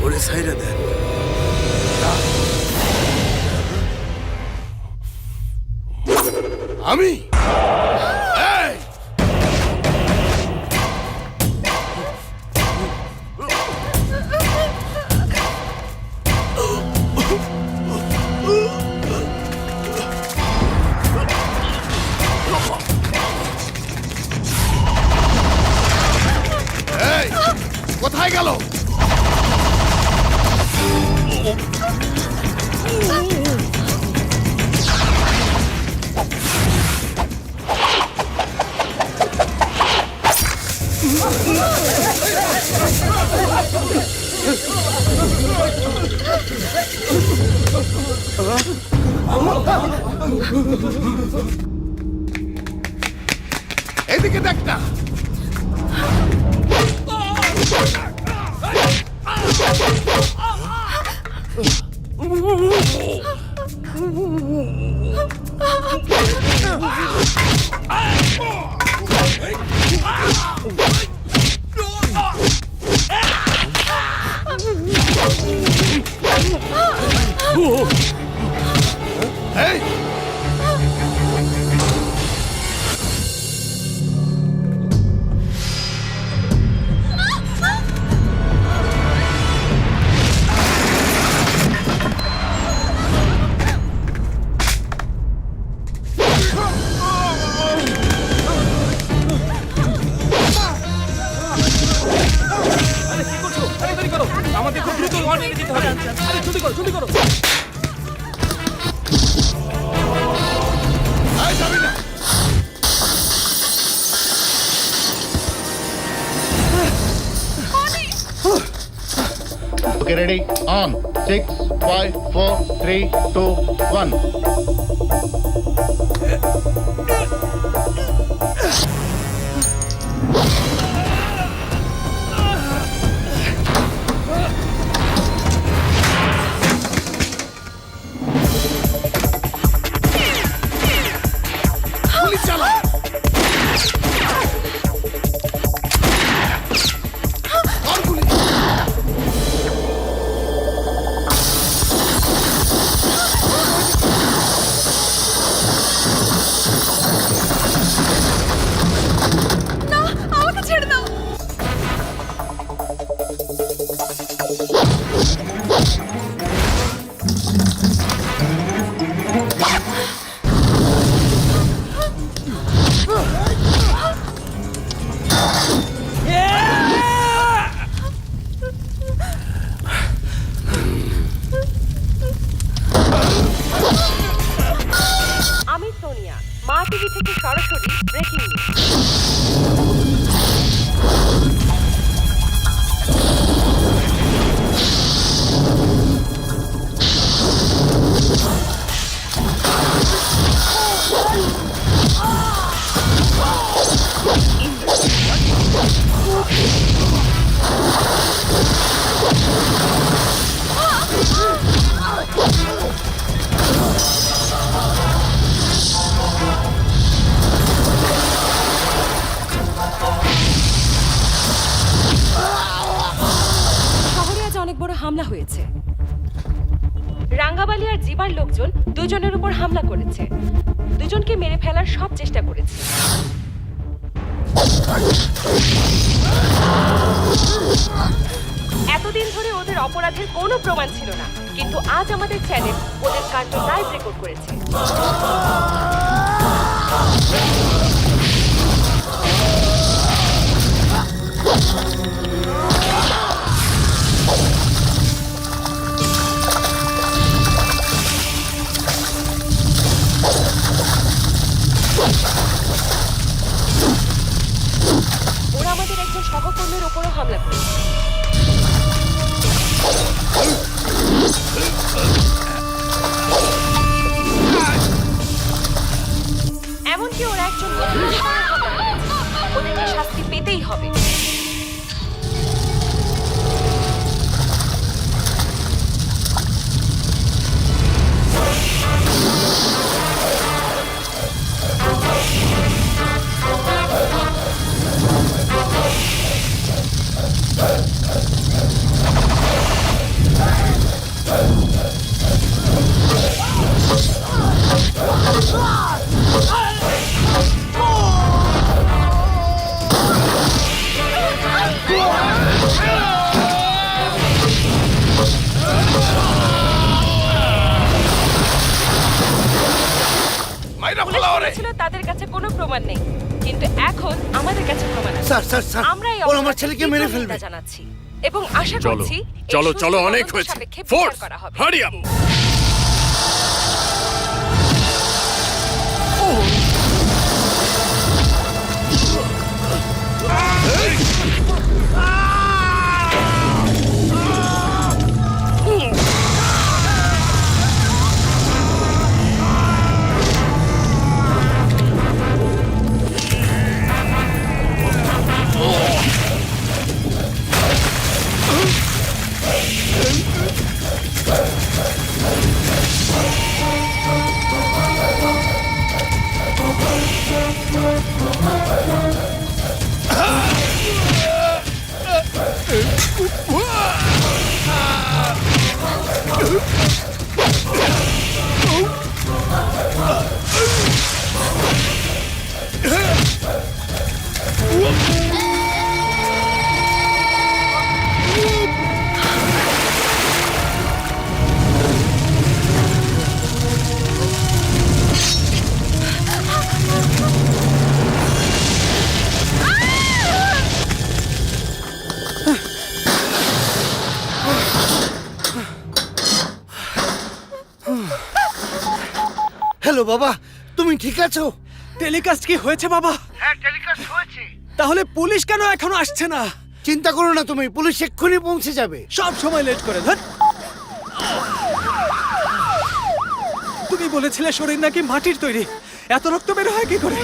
ওরে সাইরা দেন। আমি এই! এই, কোথায় গেল? এদিকে দেখ না। এই! এই, যাবি না। Okay, ready? On. 6, 5, 4, 3, 2, 1. গুলি চালা। আর গুলি। আমাকে ছেড়ে দাও। আমি সোনিয়া, মা টিভি থেকে সরাসরি ব্রেকিং নিউজ। শহরে আজ অনেক বড় হামলা হয়েছে। রাঙ্গাবালি আর জিবার লোকজন দুজনের উপর হামলা করেছে। দুজনকে মেরে ফেলার সব চেষ্টা করেছে। এতদিন ধরে ওদের অপরাধের কোনো প্রমাণ ছিল না, কিন্তু আজ আমাদের চ্যানেল ওদের কাণ্ড লাইভ রেকর্ড করেছে। হামলা করি। এমনকি ওরা একজন মহিলার সঙ্গে হামলা করেছে। ওদেরকে শাস্তি পেতেই হবে। পুলিশ বলেছিল তাদের কাছে কোনো প্রমাণ নেই, কিন্তু এখন আমাদের কাছে প্রমাণ আছে। স্যার স্যার স্যার আমরা এই ওরা আমার অপরাধের ছেলেকে তীব্র মেরে নিন্দা ফেলবে। জানাচ্ছি এবং আশা চলো করছি এই চলো সুষ্ঠু চলো, অনেক তদন্ত হয়েছে। সাপেক্ষে বিচার ফোর্স, করা হবে। Hurry up. হ্যালো বাবা, তুমি ঠিক আছো? টেলিকাস্ট কি হয়েছে বাবা? হ্যাঁ, টেলিকাস্ট হয়েছে। তাহলে পুলিশ কেন এখনো আসছে না? চিন্তা করো না তুমি, পুলিশ এক্ষুনি পৌঁছে যাবে। সব সময় লেট করে। ধুর। তুমি বলেছিলে শরীর নাকি মাটির তৈরি, এত রক্ত বের হয় কি করে?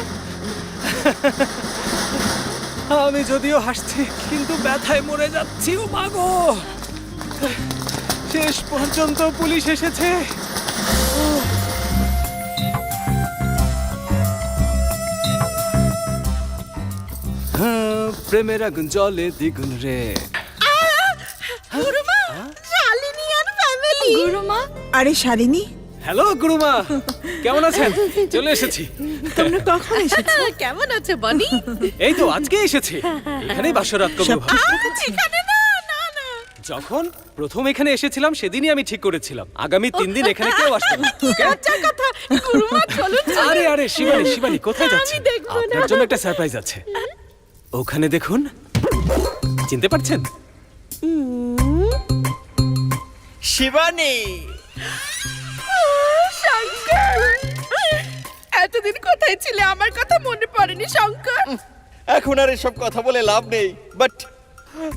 আমি যদিও হাসছি, কিন্তু ব্যথায় মরে যাচ্ছি। ও মাগো, শেষ পর্যন্ত পুলিশ এসেছে। প্রেমের আগুন জলে দ্বিগুণ রে। গুরুমা, আরে শালিনী, হ্যালো গুরুমা, কেমন আছেন? চলে এসেছি। তোমরা কখন এসেছো? কেমন আছে বনি? এই তো আজকে এসেছি, এখানেই বাসরাত করব সব ভাবছি। এখানে না, না, না। যখন প্রথম এখানে এসেছিলাম সেদিনই আমি ঠিক করেছিলাম আগামী 3 দিন এখানে কেউ আসবে না। লজ্জার কথা। গুরুমা চলুন। আরে আরে শিবানী, শিবানী কোথায় যাচ্ছে? আমি দেখবো না। আপনার জন্য একটা সারপ্রাইজ আছে। ওখানে দেখুন, চিনতে পারছেন? শিবানী, শঙ্কর, এতদিন কোথায় ছিলে? আমার কথা মনে পড়েনি শঙ্কর? এখন আর এসব কথা বলে লাভ নেই, but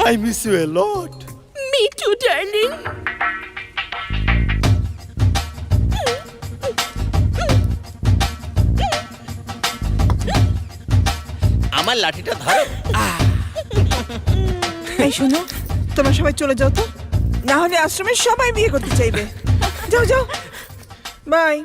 I miss you a lot. Me too darling. আমার লাঠিটা ধরো। এই শোনো, তোমরা সবাই চলে যাও তো, না হলে আশ্রমে সবাই বিয়ে করতে চাইবে। যাও যাও, বাই।